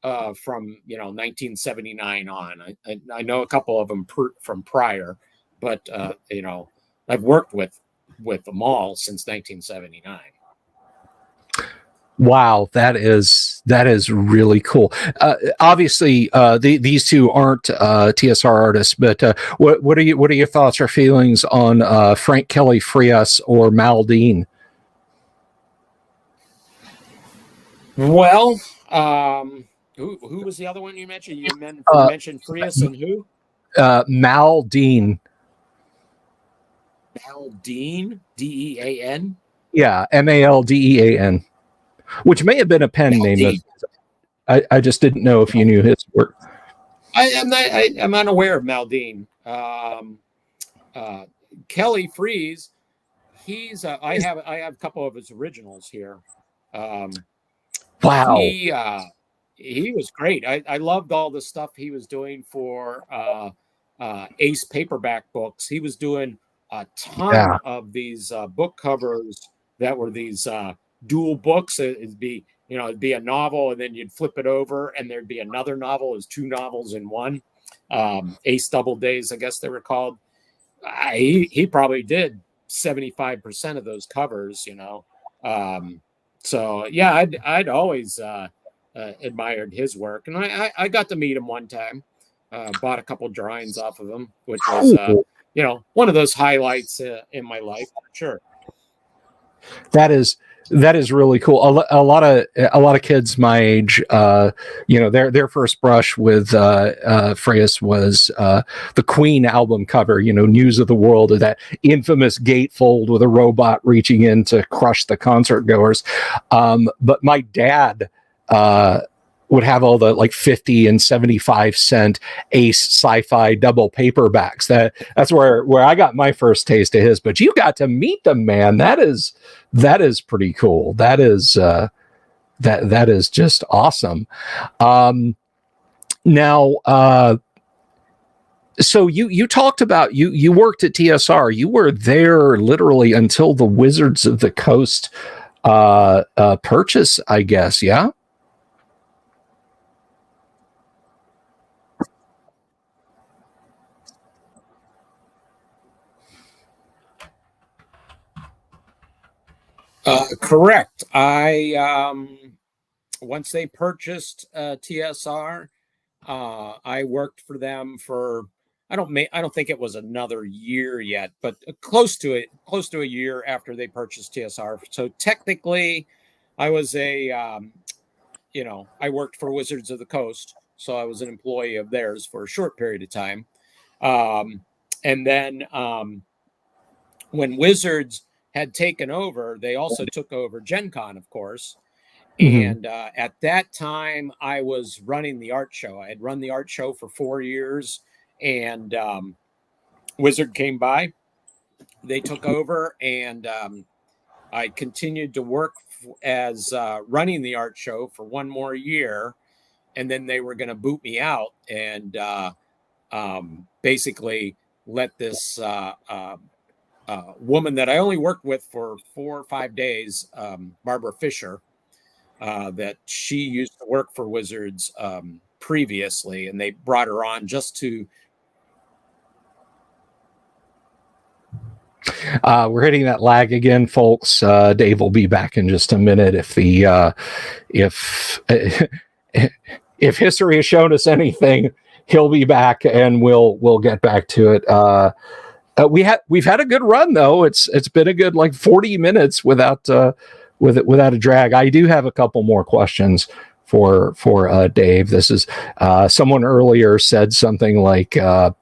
from 1979 on. I know a couple of them from prior, but I've worked with them all since 1979. Wow, that is really cool. Obviously, these two aren't TSR artists, but what are your thoughts or feelings on Frank Kelly Frias or Mal Dean? Well, who was the other one you mentioned? You mentioned Frias and who? Mal Dean. Mal Dean, Dean. Yeah, Maldean. Which may have been a pen name. I just didn't know if you knew his work. I'm unaware of Maldine. Kelly Freeze, he's I have a couple of his originals here. Wow. He was great. I loved all the stuff he was doing for Ace paperback books. He was doing a ton of these book covers that were these dual books. It'd be a novel, and then you'd flip it over and there'd be another novel. As two novels in one. Ace Double Days, I guess they were called. He probably did 75% of those covers, you know. So yeah, I'd always admired his work, and I got to meet him one time. Bought a couple drawings off of him, which was you know, one of those highlights in my life, sure. That is really cool. A lot of kids my age, you know, their first brush with Freyas was the Queen album cover, you know, News of the World, or that infamous gatefold with a robot reaching in to crush the concert goers. But my dad would have all the like 50 and 75-cent Ace sci-fi double paperbacks. That's where I got my first taste of his. But you got to meet the man. That is pretty cool. That is that is just awesome. Now, so you talked about you worked at TSR. You were there literally until the Wizards of the Coast purchase, I guess. Yeah. Correct. Once they purchased TSR, I worked for them for I don't think it was another year yet, but close to a year after they purchased TSR. So technically, I was you know, I worked for Wizards of the Coast, so I was an employee of theirs for a short period of time, and then when Wizards had taken over, they also took over Gen Con, of course. And at that time, I was running the art show. I had run the art show for 4 years, and Wizard came by. They took over, and I continued to work as running the art show for 1 more year, and then they were going to boot me out and basically let this woman that I only worked with for 4 or 5 days, Barbara Fisher, that she used to work for Wizards previously, and they brought her on just to. We're hitting that lag again, folks. Dave will be back in just a minute. If the if history has shown us anything, he'll be back, and we'll get back to it. We've had a good run though. It's been a good like 40 minutes without a drag. I do have a couple more questions for Dave. This is someone earlier said something like I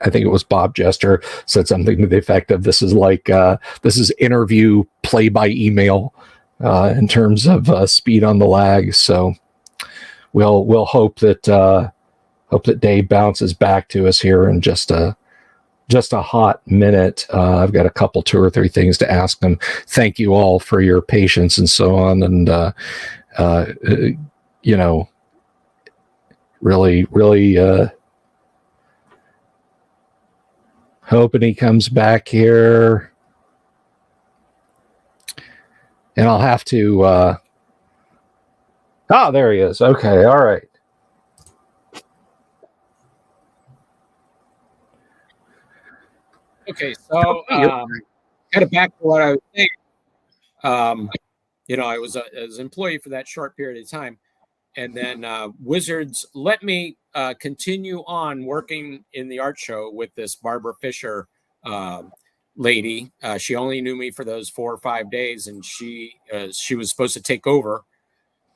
think it was Bob Jester said something to the effect of this is interview play by email in terms of speed on the lag. So we'll hope that Dave bounces back to us here in just a hot minute. I've got a couple, 2 or 3 things to ask him. Thank you all for your patience and so on. And, you know, really, hoping he comes back here. And I'll have to, there he is. Okay. All right. Okay, so kind of back to what I was saying. You know, I was an employee for that short period of time, and then Wizards let me continue on working in the art show with this Barbara Fisher lady. She only knew me for those 4 or 5 days, and she was supposed to take over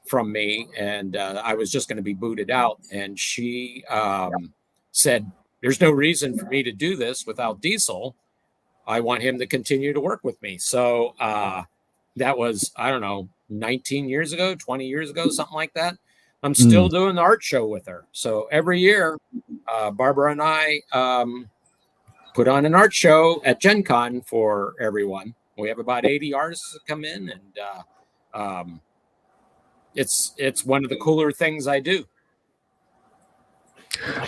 from me, and I was just going to be booted out. And she said, "There's no reason for me to do this without Diesel. I want him to continue to work with me." So that was, I don't know, 19 years ago, 20 years ago, something like that. I'm still doing the art show with her. So every year, Barbara and I put on an art show at Gen Con for everyone. We have about 80 artists that come in, and it's one of the cooler things I do.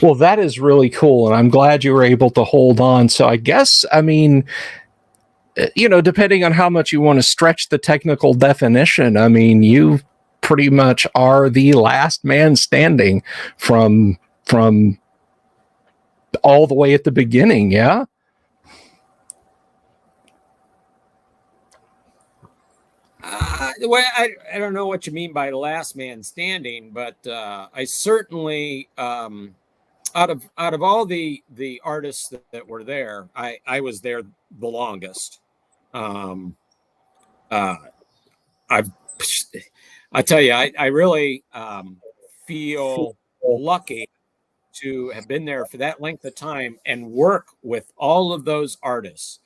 Well, that is really cool, and I'm glad you were able to hold on. So I guess, I mean, you know, depending on how much you want to stretch the technical definition, I mean, you pretty much are the last man standing from from all the way at the beginning. Yeah. Well, I don't know what you mean by last man standing, but I certainly out of all the artists that were there, I was there the longest. I've I tell you, I really feel lucky to have been there for that length of time and work with all of those artists.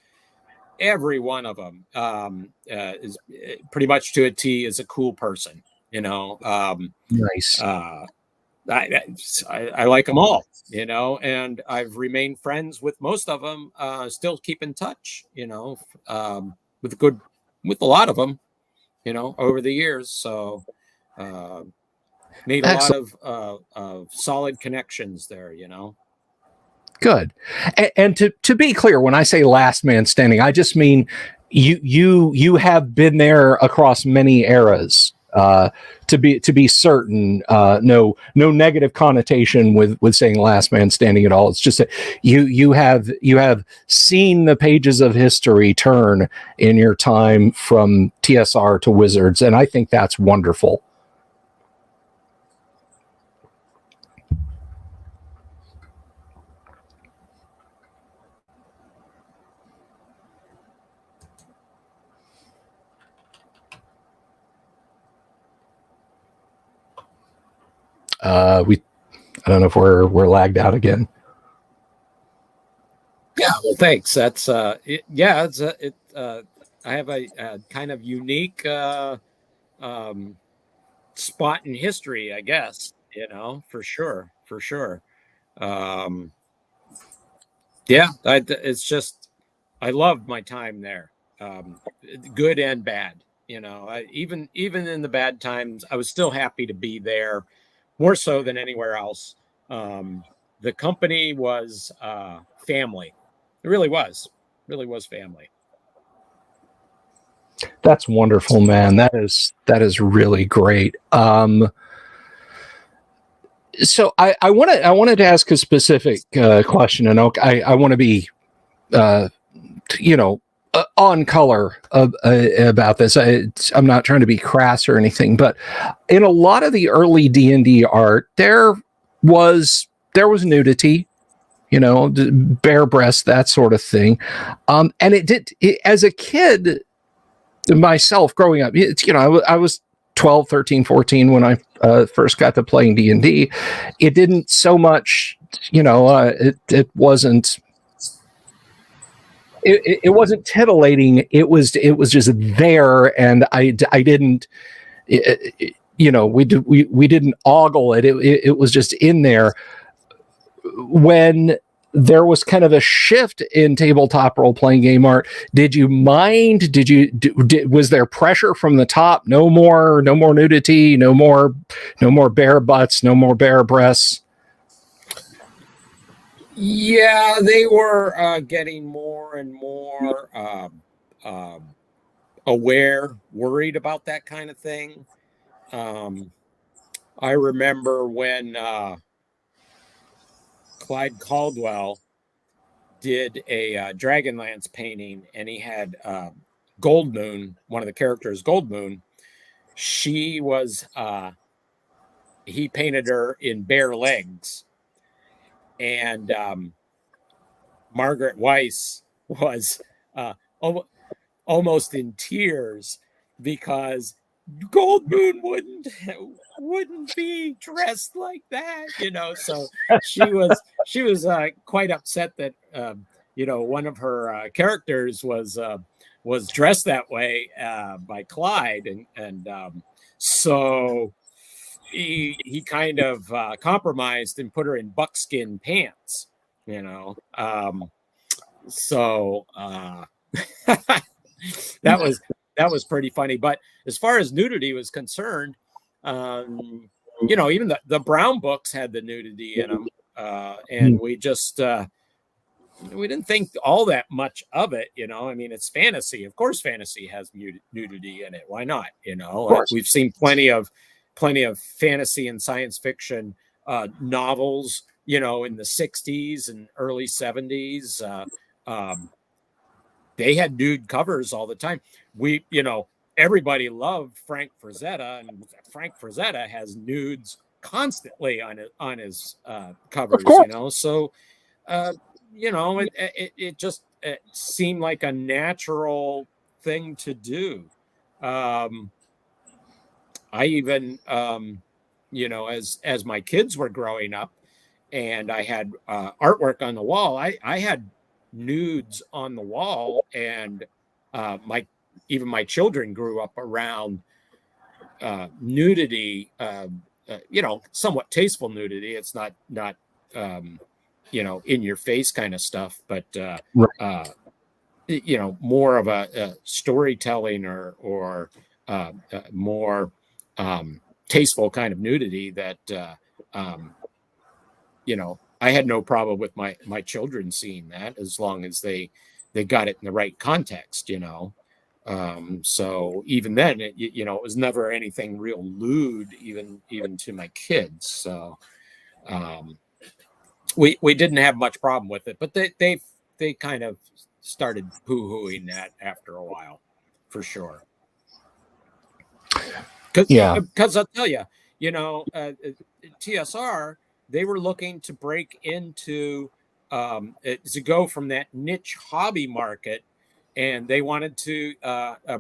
Every one of them is pretty much to a T is a cool person, you know. Nice. I like them all, you know, and I've remained friends with most of them. Still keep in touch, you know, with a lot of them, you know, over the years. So made a Excellent. lot of solid connections there, you know. Good. And to be clear, when I say last man standing, I just mean you have been there across many eras. To be certain, no negative connotation with saying last man standing at all. It's just that you have seen the pages of history turn in your time from TSR to Wizards, and I think that's wonderful. I don't know if we're lagged out again. Yeah, well, thanks. That's yeah. I have a kind of unique spot in history, I guess. You know, for sure. Um, yeah, it's just I loved my time there, good and bad. You know, even in the bad times, I was still happy to be there, more so than anywhere else. The company was family. It really was family. That's wonderful, man. That is really great. So I wanted to ask a specific question, and I want to be, you know, on color about this. I'm not trying to be crass or anything, but in a lot of the early D&D art, there was nudity, you know, bare breast, that sort of thing, and as a kid myself growing up, you know, I was 12, 13, 14 when I first got to playing D&D. It didn't so much, you know, it wasn't titillating. It was just there, and I didn't, you know, we didn't ogle it. It was just in there. When there was kind of a shift in tabletop role-playing game art, did you mind? Was there pressure from the top? No more nudity, no more bare butts, no more bare breasts. Yeah, they were getting more and more aware, worried about that kind of thing. I remember when Clyde Caldwell did a Dragonlance painting, and he had Gold Moon, one of the characters, Gold Moon. She was, he painted her in bare legs. And Margaret Weiss was almost in tears because Gold Moon wouldn't be dressed like that, you know. So she was quite upset that you know, one of her characters was dressed that way by Clyde, and so he kind of compromised and put her in buckskin pants, you know. So that was pretty funny. But as far as nudity was concerned, you know, even the Brown books had the nudity in them, and we just we didn't think all that much of it, you know. I mean, it's fantasy. Of course, fantasy has nudity in it. Why not? You know, we've seen plenty of fantasy and science fiction novels you know, in the 60s and early 70s, they had nude covers all the time. You know, everybody loved Frank Frazetta, and Frank Frazetta has nudes constantly on his Of covers, you course. know. So, you know, it just seemed like a natural thing to do. Um, I even, you know, as my kids were growing up, and I had artwork on the wall, I had nudes on the wall, and my even my children grew up around nudity, you know, somewhat tasteful nudity. It's not you know, in your face kind of stuff, but Right. you know, more of a storytelling or more tasteful kind of nudity that you know, I had no problem with my children seeing that, as long as they got it in the right context, you know. So even then, you know, it was never anything real lewd, even to my kids. So um, we didn't have much problem with it, but they kind of started poo-hooing that after a while, for sure. Yeah. Because I'll tell you, you know, TSR, they were looking to break into to go from that niche hobby market, and they wanted to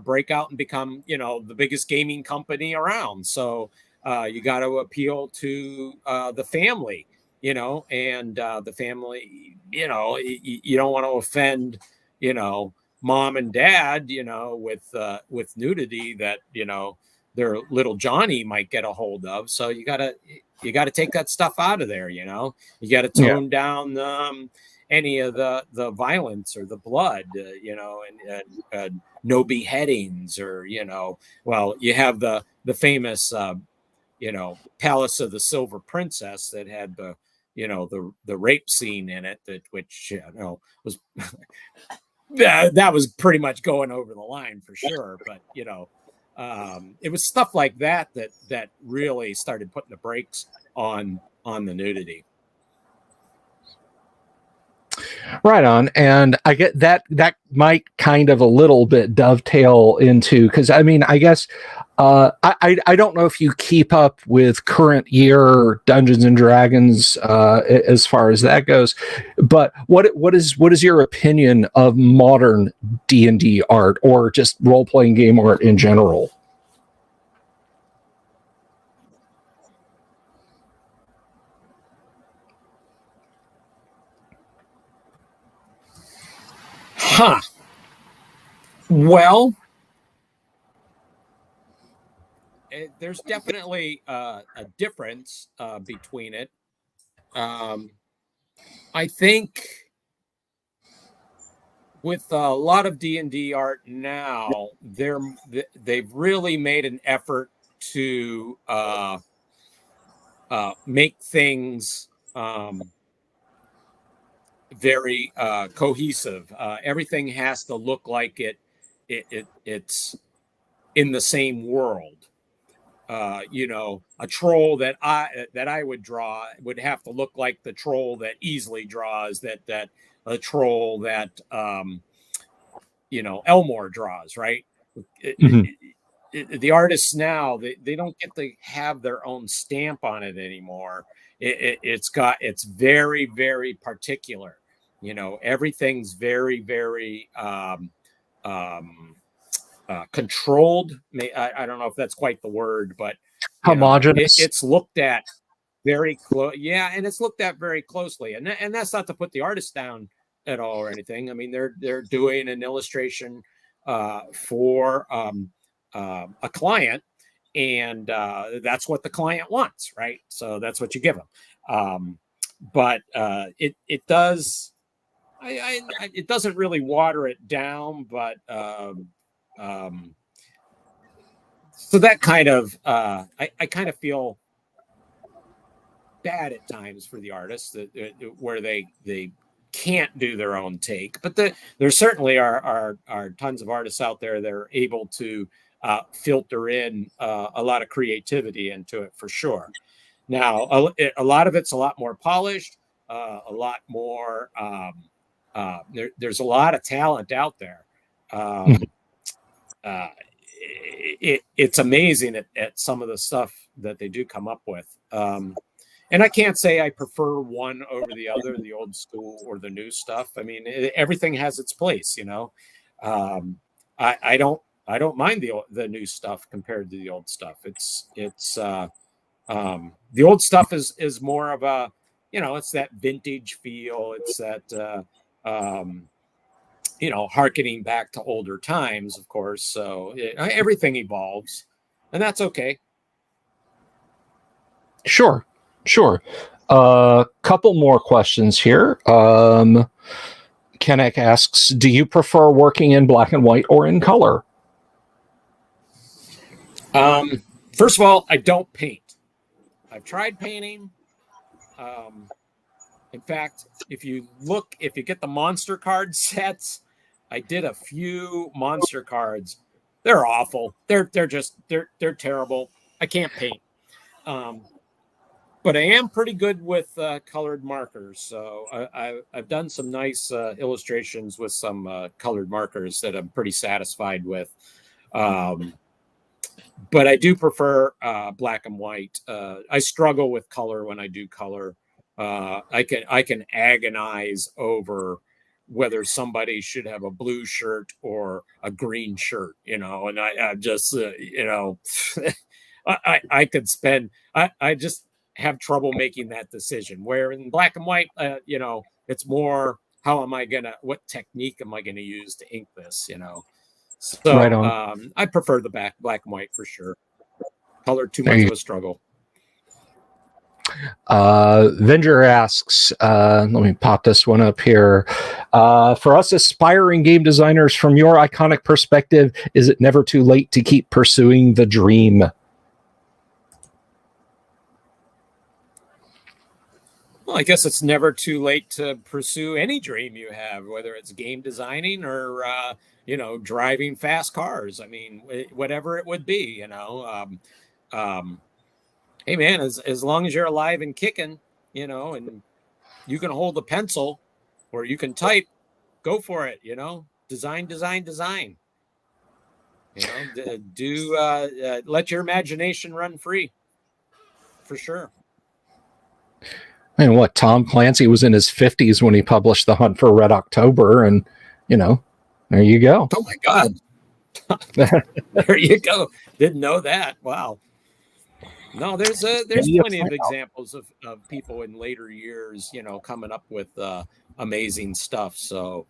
break out and become, you know, the biggest gaming company around. So you got to appeal to the family, you know, and the family, you know, you don't want to offend, you know, mom and dad, you know, with nudity that, you know, their little Johnny might get a hold of. So you gotta take that stuff out of there. You know, you got to Yeah. tone down any of the violence or the blood. You know, and no beheadings, or, you know, well, you have the famous you know, Palace of the Silver Princess that had the, you know, the rape scene in it, that which, you know, was that was pretty much going over the line for sure. But, you know, it was stuff like that really started putting the brakes on the nudity. Right on. And I get that might kind of a little bit dovetail into, because I mean, I guess I don't know if you keep up with current year Dungeons and Dragons as far as that goes, but what is your opinion of modern D&D art, or just role playing game art in general? Huh. Well, there's definitely a difference between it. Um, I think with a lot of D&D art now, they've really made an effort to make things very cohesive. Everything has to look like it's in the same world. You know, a troll that I would draw would have to look like the troll that Easily draws, that a troll that you know, Elmore draws, right? Mhm. The artists now, they don't get to have their own stamp on it anymore. It's very, very particular. You know, everything's very, very um, controlled. I don't know if that's quite the word, but, you know, Homogeneous. it's looked at very close. Yeah, and it's looked at very closely, and that's not to put the artist down at all or anything. I mean, they're doing an illustration for a client, and that's what the client wants, right? So that's what you give them. But it does. It doesn't really water it down, but so that kind of I kind of feel bad at times for the artists where they can't do their own take, but there certainly are tons of artists out there that are able to filter in a lot of creativity into it, for sure. Now, a lot of it's a lot more polished, a lot more. There's a lot of talent out there. Uh, it's amazing at some of the stuff that they do come up with. And I can't say I prefer one over the other, the old school or the new stuff. I mean, everything has its place, you know. I don't mind the new stuff compared to the old stuff. The old stuff is more of a, you know, it's that vintage feel. It's that you know, harkening back to older times, of course. So everything evolves, and that's okay. Sure, sure. Couple more questions here. Kenneck asks, do you prefer working in black and white or in color? First of all, I don't paint. I've tried painting. In fact, if you get the monster card sets, I did a few monster cards. They're awful. They're terrible. I can't paint. But I am pretty good with colored markers. So I've done some nice illustrations with some colored markers that I'm pretty satisfied with. But I do prefer black and white. I struggle with color when I do color. I can agonize over whether somebody should have a blue shirt or a green shirt, you know, and I just, you know, I could spend, I just have trouble making that decision. Where in black and white, you know, it's more, what technique am I going to use to ink this, you know? So Right on. I prefer the black and white for sure. Color too much of a struggle. Venger asks, let me pop this one up here. For us aspiring game designers, from your iconic perspective, is it never too late to keep pursuing the dream? Well, I guess it's never too late to pursue any dream you have, whether it's game designing or, you know, driving fast cars. I mean, whatever it would be, you know. Hey, man, as long as you're alive and kicking, you know, and you can hold a pencil or you can type, go for it, you know. Design. You know, let your imagination run free, for sure. And what, Tom Clancy was in his 50s when he published The Hunt for Red October, and, you know, there you go. Oh, my God. There you go. Didn't know that. Wow. No, there's plenty of examples of people in later years, you know, coming up with amazing stuff. So,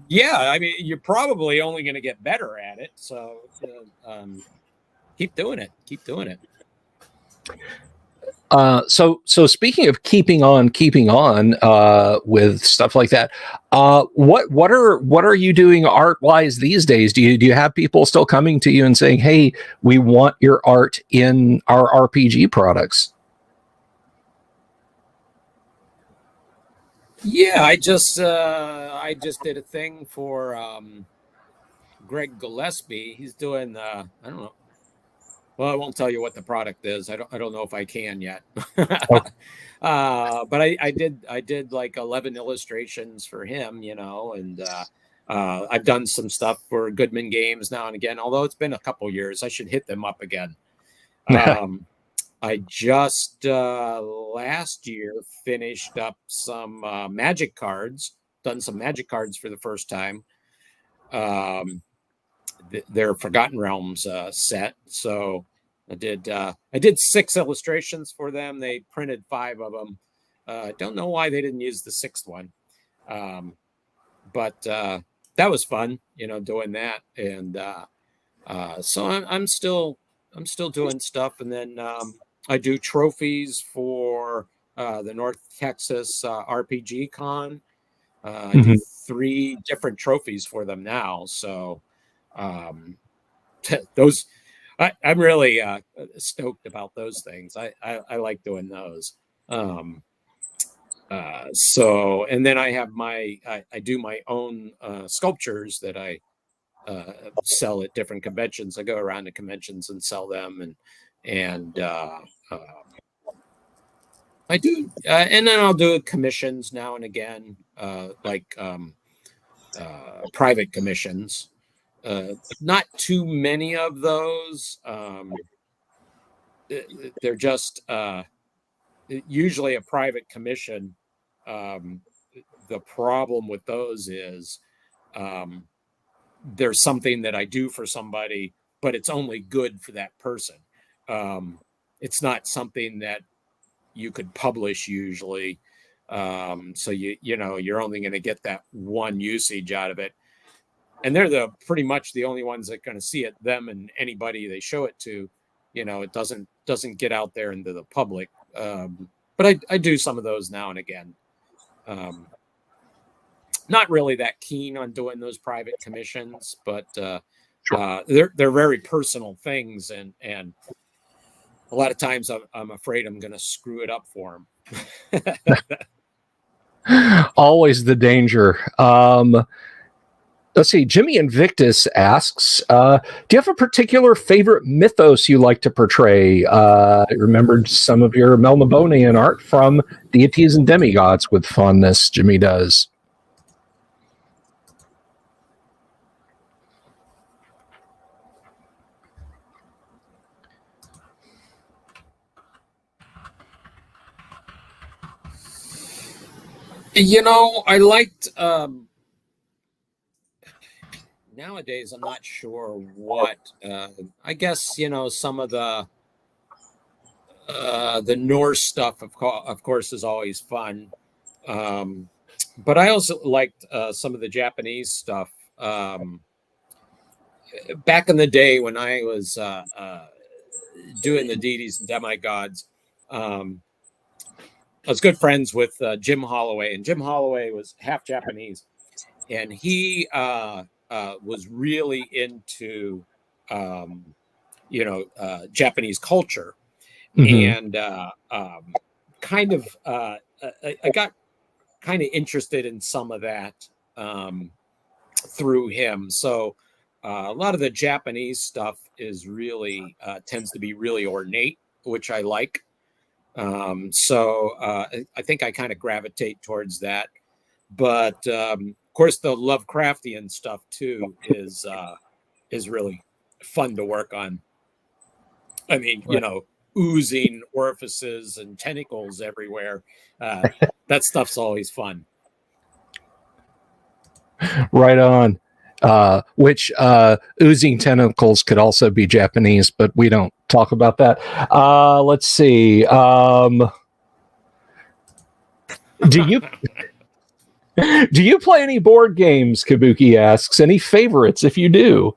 yeah, I mean, you're probably only going to get better at it. So, keep doing it. Keep doing it. So speaking of keeping on with stuff like that, what are you doing art wise these days? Do you have people still coming to you and saying, "Hey, we want your art in our RPG products"? Yeah, I just did a thing for Greg Gillespie. He's doing I don't know. Well, I won't tell you what the product is. I don't know if I can yet. But I did like 11 illustrations for him, you know, and I've done some stuff for Goodman Games now and again. Although it's been a couple years, I should hit them up again. I just last year finished up some Magic cards. Done some Magic cards for the first time. Their Forgotten Realms set. So I did 6 illustrations for them. They printed 5 of them. Don't know why they didn't use the 6th one, but that was fun, you know, doing that. And so I'm still doing stuff. And then I do trophies for the North Texas RPG Con. I do 3 different trophies for them now. So those I'm really stoked about those things. I like doing those. So, and then I have I do my own sculptures that I sell at different conventions. I go around to conventions and sell them, and I do, and then I'll do commissions now and again, like private commissions. Not too many of those. They're just usually a private commission. The problem with those is there's something that I do for somebody, but it's only good for that person. It's not something that you could publish usually. So you're only going to get that one usage out of it. And they're pretty much the only ones that are going to see it, them and anybody they show it to. It doesn't get out there into the public. But I do some of those now and again. Not really that keen on doing those private commissions, but Sure. they're very personal things, and a lot of times I'm afraid I'm going to screw it up for them. Always the danger. Let's see. Jimmy Invictus asks, do you have a particular favorite mythos you like to portray? I remembered some of your Melnibonian art from Deities and Demigods with fondness. Jimmy does. I liked nowadays I'm not sure what I guess some of the Norse stuff of course is always fun, but I also liked some of the Japanese stuff back in the day when I was doing the deities and demigods. I was good friends with Jim Holloway, and Jim Holloway was half Japanese, and he was really into Japanese culture, and kind of I got kind of interested in some of that through him. So a lot of the Japanese stuff is really tends to be really ornate, which I like. So I think I kind of gravitate towards that. But of course, the Lovecraftian stuff too is really fun to work on. I mean, right. Oozing orifices and tentacles everywhere. That stuff's always fun. Right on. Which oozing tentacles could also be Japanese, but we don't talk about that. Let's see. Do you play any board games? Kabuki asks. Any favorites if you do?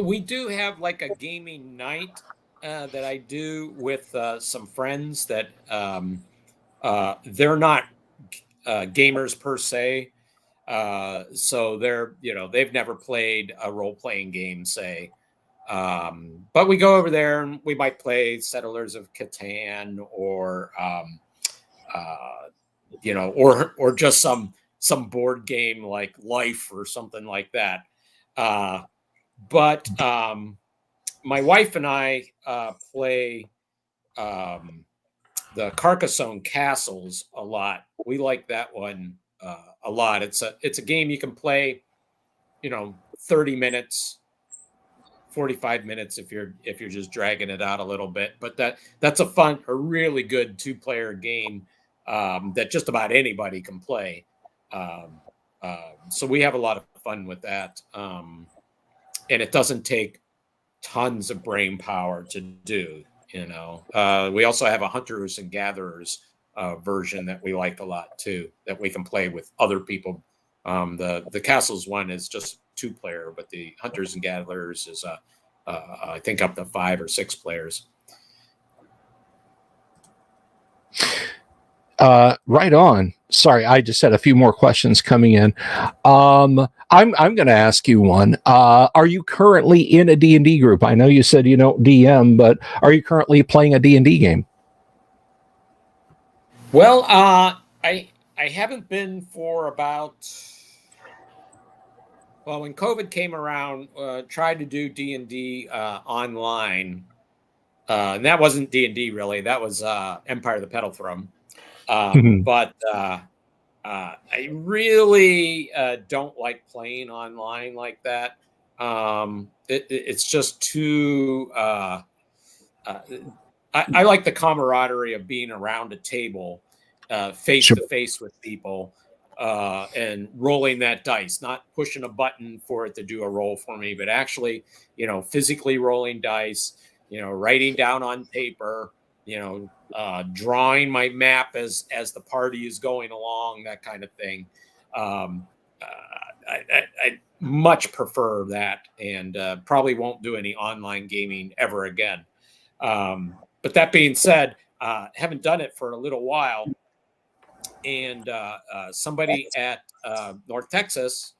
We do have like a gaming night that I do with some friends that they're not gamers per se. So they've never played a role-playing game, say. But we go over there and we might play Settlers of Catan or or just some board game like Life or something like that. But my wife and I play the Carcassonne Castles a lot. We like that one a lot. It's a game you can play, 30 minutes, 45 minutes if you're just dragging it out a little bit. But that's a really good 2-player game that just about anybody can play. So we have a lot of fun with that. And it doesn't take tons of brain power to do. We also have a Hunters and Gatherers version that we like a lot too, that we can play with other people. The Castles one is just 2-player, but the Hunters and Gatherers is I think up to 5 or 6 players. Right on. Sorry, I just had a few more questions coming in. I'm going to ask you one. Are you currently in a D&D group? I know you said you don't DM, but are you currently playing a D&D game? Well, I haven't been for about Well, when COVID came around, tried to do D&D online. And that wasn't D&D really. That was Empire of the Petal Throne. But I really don't like playing online like that. It's just too. I like the camaraderie of being around a table, face to face with people, and rolling that dice, not pushing a button for it to do a roll for me, but actually, physically rolling dice, writing down on paper, drawing my map as the party is going along, that kind of thing. I much prefer that, and probably won't do any online gaming ever again. But that being said, haven't done it for a little while. And somebody at North Texas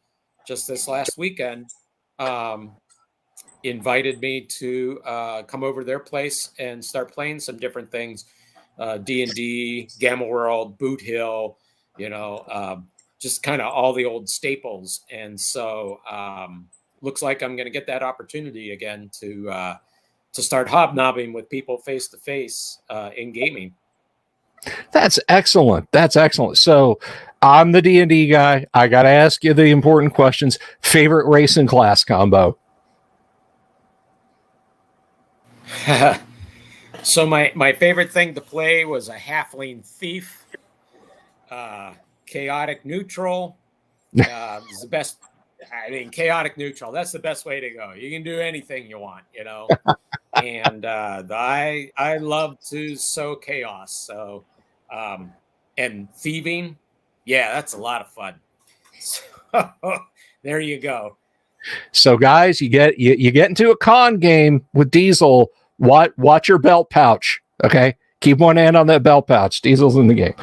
just this last weekend invited me to come over to their place and start playing some different things. D&D, Gamma World, Boot Hill, just kind of all the old staples. And so looks like I'm going to get that opportunity again to start hobnobbing with people face to face in gaming. That's excellent. That's excellent. So I'm the D&D guy. I got to ask you the important questions. Favorite race and class combo? So my favorite thing to play was a halfling thief, chaotic neutral. Is the best. I mean, chaotic neutral. That's the best way to go. You can do anything you want, And I love to sow chaos. So, and thieving, yeah, that's a lot of fun. So, there you go. So, guys, you get into a con game with Diesel. Watch your belt pouch. Okay, keep one hand on that belt pouch. Diesel's in the game.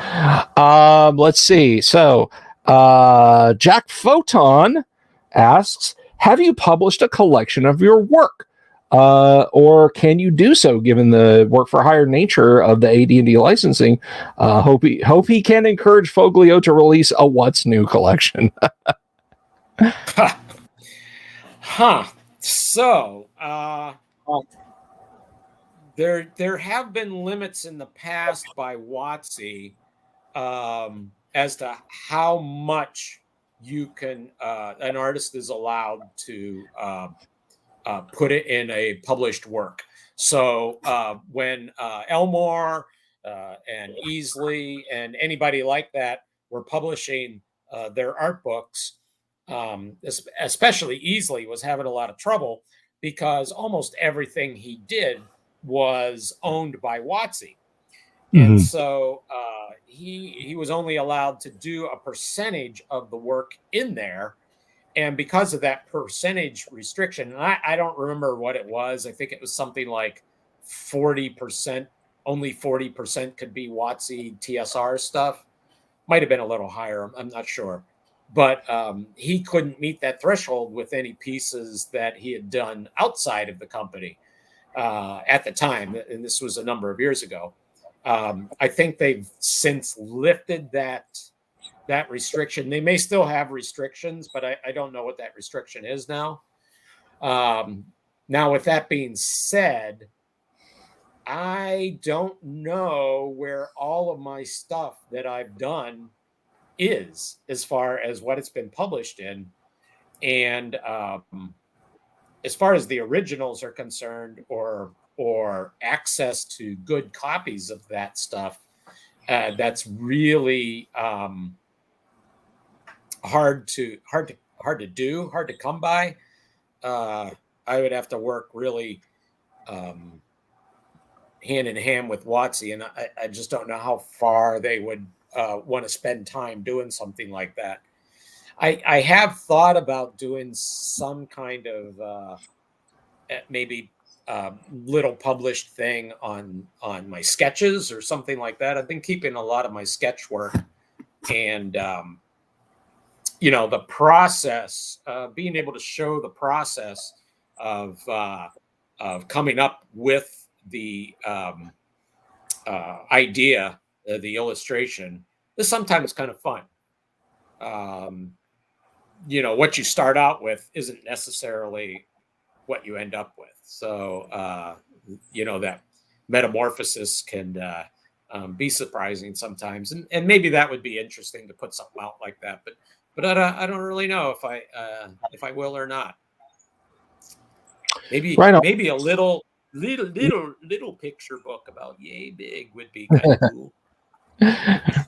Let's see. So, Jack Photon asks, have you published a collection of your work? Or can you do so given the work for hire nature of the AD&D licensing? Hope he can encourage Foglio to release a What's New collection. So there have been limits in the past by WotC as to how much you can an artist is allowed to put it in a published work. So when Elmore and Easley and anybody like that were publishing their art books, especially Easley was having a lot of trouble because almost everything he did was owned by WotC. And so he was only allowed to do a percentage of the work in there. And because of that percentage restriction, and I don't remember what it was. I think it was something like 40%, only 40% could be WotC TSR stuff. Might have been a little higher. I'm not sure. But he couldn't meet that threshold with any pieces that he had done outside of the company at the time. And this was a number of years ago. I think they've since lifted that restriction. They may still have restrictions, but I don't know what that restriction is now. Now, with that being said, I don't know where all of my stuff that I've done is as far as what it's been published in. And as far as the originals are concerned, or access to good copies of that stuff, that's really hard to come by. I would have to work really hand in hand with WotC, and I just don't know how far they would want to spend time doing something like that. I have thought about doing some kind of maybe little published thing on my sketches or something like that. I've been keeping a lot of my sketch work, and the process, being able to show the process of coming up with the idea, the illustration, is sometimes kind of fun. what you start out with isn't necessarily what you end up with. So, that metamorphosis can be surprising sometimes, and maybe that would be interesting to put something out like that. But I don't really know if I will or not. Maybe Right on. maybe a little picture book about Yay Big would be kind of cool.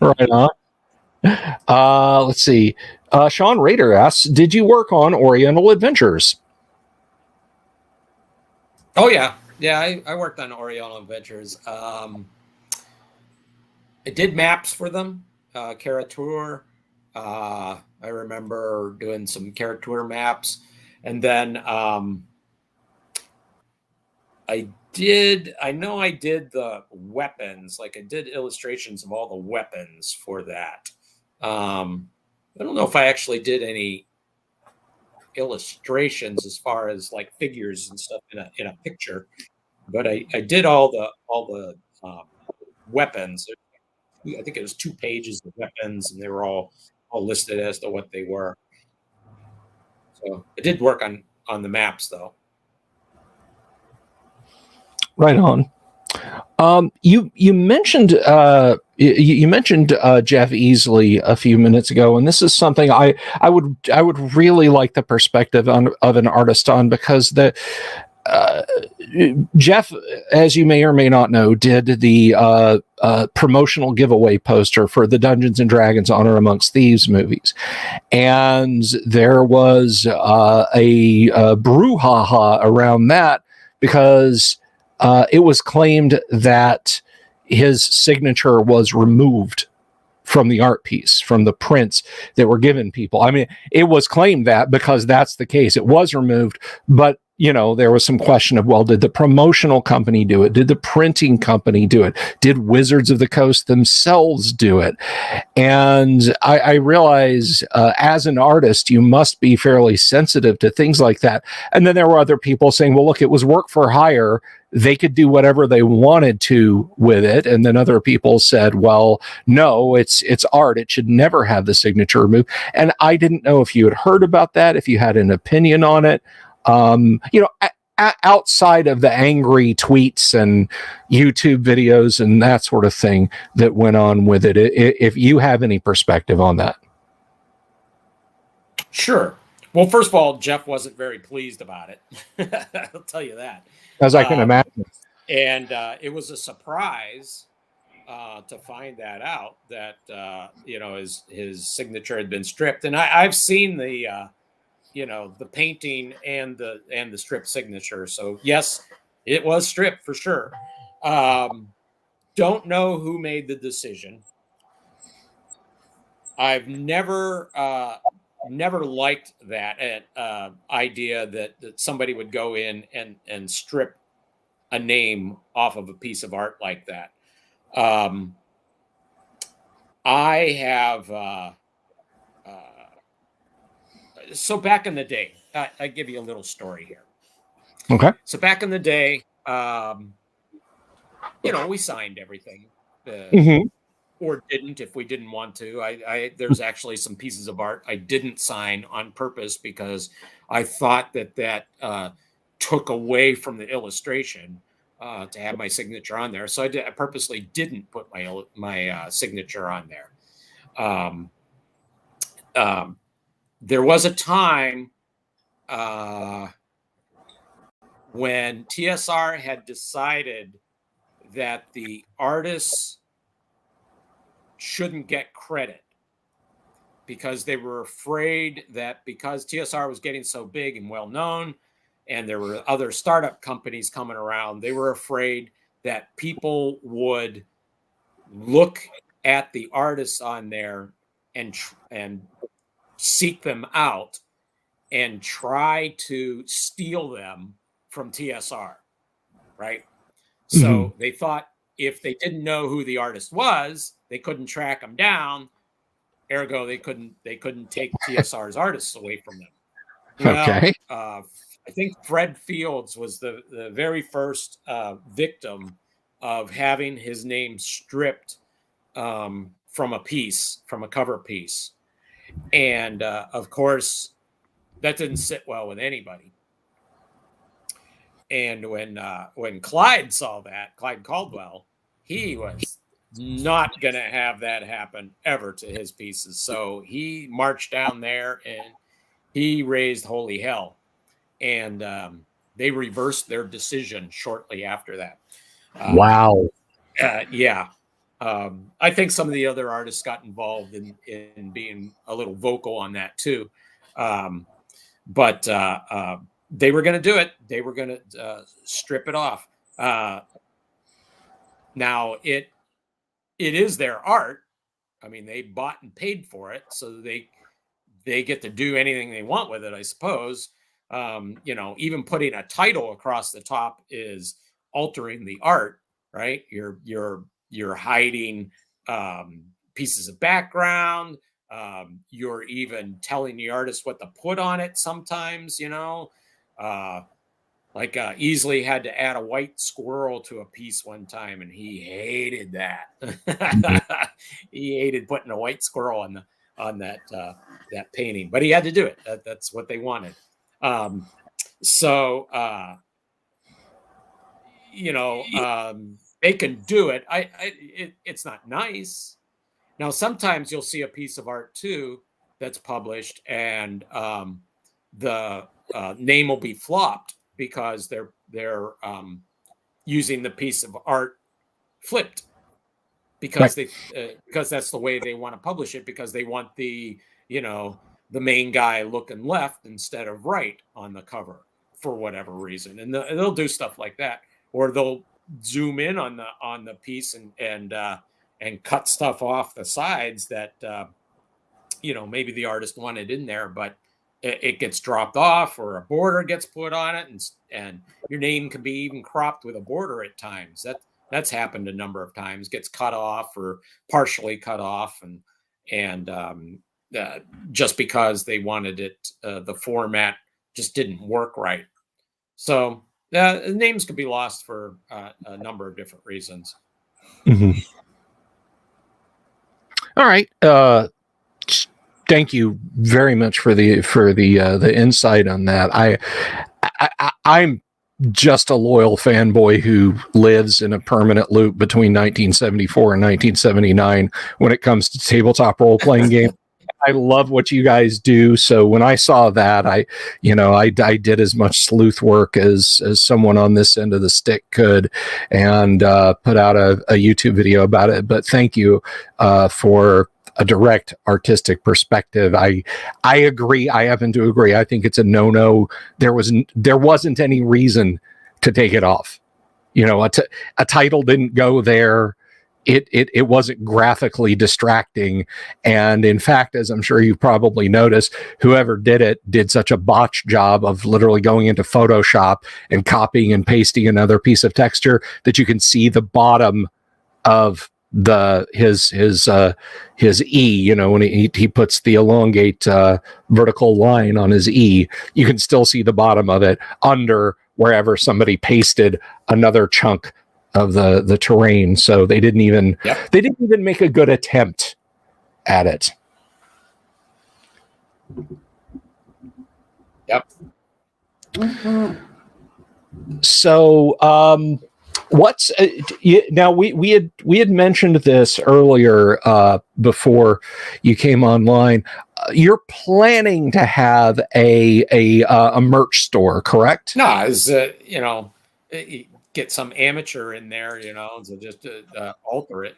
Right on. Let's see. Sean Rader asks, did you work on Oriental Adventures? Oh, yeah. Yeah, I worked on Oriental Adventures. I did maps for them, Caratur. I remember doing some Caratur maps. And then I know I did the weapons, like I did illustrations of all the weapons for that. I don't know if I actually did any illustrations as far as like figures and stuff in a picture, but I did all the weapons. I think it was 2 pages of weapons, and they were all listed as to what they were. So I did work on the maps though. Right on. You mentioned Jeff Easley a few minutes ago, and this is something I would really like the perspective of an artist on, because Jeff, as you may or may not know, did the promotional giveaway poster for the Dungeons and Dragons Honor Amongst Thieves movies, and there was a brouhaha around that because it was claimed that his signature was removed from the art piece, from the prints that were given people. I mean, it was claimed that because that's the case. It was removed, but there was some question of, well, did the promotional company do it? Did the printing company do it? Did Wizards of the Coast themselves do it? And I realize as an artist, you must be fairly sensitive to things like that. And then there were other people saying, well, look, it was work for hire. They could do whatever they wanted to with it. And then other people said, well, no, it's art. It should never have the signature removed. And I didn't know if you had heard about that, if you had an opinion on it. Outside of the angry tweets and YouTube videos and that sort of thing that went on with it, if you have any perspective on that. Sure. Well, first of all, Jeff wasn't very pleased about it. I'll tell you that. As I can imagine. And it was a surprise to find that out, that his signature had been stripped. And I've seen the painting and the strip signature. So yes, it was stripped for sure. Don't know who made the decision. I've never liked that idea that somebody would go in and strip a name off of a piece of art like that. I have so back in the day, I give you a little story here. Okay. So back in the day, we signed everything, or didn't if we didn't want to. There's actually some pieces of art I didn't sign on purpose because I thought that took away from the illustration to have my signature on there. So I purposely didn't put my signature on there. There was a time when TSR had decided that the artists shouldn't get credit because they were afraid that because TSR was getting so big and well known, and there were other startup companies coming around, they were afraid that people would look at the artists on there and seek them out and try to steal them from TSR, right? So they thought if they didn't know who the artist was, they couldn't track them down. Ergo, they couldn't take TSR's artists away from them. Okay. Well, I think Fred Fields was the very first victim of having his name stripped from a cover piece. And of course, that didn't sit well with anybody. And when Clyde saw that, Clyde Caldwell, he was not going to have that happen ever to his pieces. So he marched down there and he raised holy hell. And they reversed their decision shortly after that. Wow. Yeah. I think some of the other artists got involved in being a little vocal on that too. But they were going to do it. They were going to strip it off. Now it is their art. I mean, they bought and paid for it, so they get to do anything they want with it, I suppose. Even putting a title across the top is altering the art, right? You're hiding pieces of background. You're even telling the artist what to put on it sometimes, like Easley had to add a white squirrel to a piece one time, and he hated that. He hated putting a white squirrel on that painting, but he had to do it. That's what they wanted. They can do it. It's not nice. Now, sometimes you'll see a piece of art too that's published, and the name will be flopped because they're using the piece of art flipped because because that's the way they want to publish it, because they want the main guy looking left instead of right on the cover for whatever reason, and they'll do stuff like that, or they'll zoom in on the piece and cut stuff off the sides that maybe the artist wanted in there, but it gets dropped off, or a border gets put on it, and your name can be even cropped with a border at times. That's happened a number of times. Gets cut off or partially cut off, and just because they wanted it, the format just didn't work right. So names could be lost for a number of different reasons. Mm-hmm. All right. Thank you very much for the insight on that. I'm just a loyal fanboy who lives in a permanent loop between 1974 and 1979 when it comes to tabletop role-playing games. I love what you guys do. So when I saw that, I did as much sleuth work as someone on this end of the stick could, and put out a YouTube video about it. But thank you for a direct artistic perspective. I agree. I happen to agree. I think it's a no-no. There wasn't any reason to take it off. A title didn't go there. It wasn't graphically distracting. And in fact, as I'm sure you've probably noticed, whoever did it did such a botched job of literally going into Photoshop and copying and pasting another piece of texture that you can see the bottom of his E, when he puts the elongate vertical line on his E, you can still see the bottom of it under wherever somebody pasted another chunk of the terrain. So they didn't even make a good attempt at it. Yep. So what's now we had mentioned this earlier before you came online. You're planning to have a merch store, correct? No, it's get some amateur in there, to just alter it.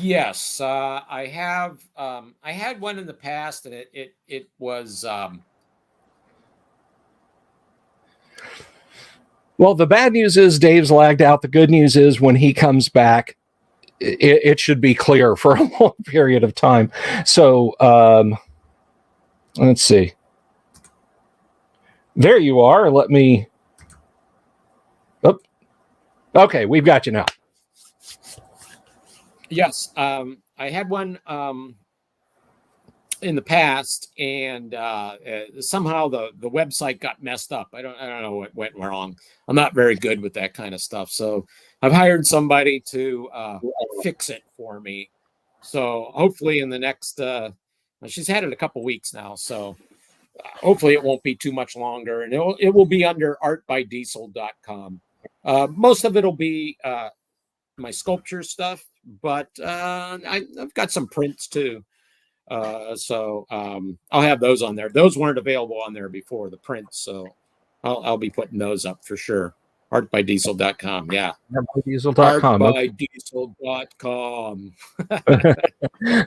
Yes, I have. I had one in the past, and it was. Well, the bad news is Dave's lagged out. The good news is when he comes back, it should be clear for a long period of time. So let's see. There you are. Let me. Oh, okay, we've got you now. Yes, I had one in the past, and somehow the website got messed up. I don't know what went wrong. I'm not very good with that kind of stuff, so I've hired somebody to fix it for me. So hopefully in the next she's had it a couple weeks now, so hopefully it won't be too much longer, and it will be under artbydiesel.com. Most of it'll be my sculpture stuff, but I've got some prints too. So I'll have those on there. Those weren't available on there before, the prints, so I'll be putting those up for sure. Artbydiesel.com, yeah. Artbydiesel.com. Artbydiesel.com.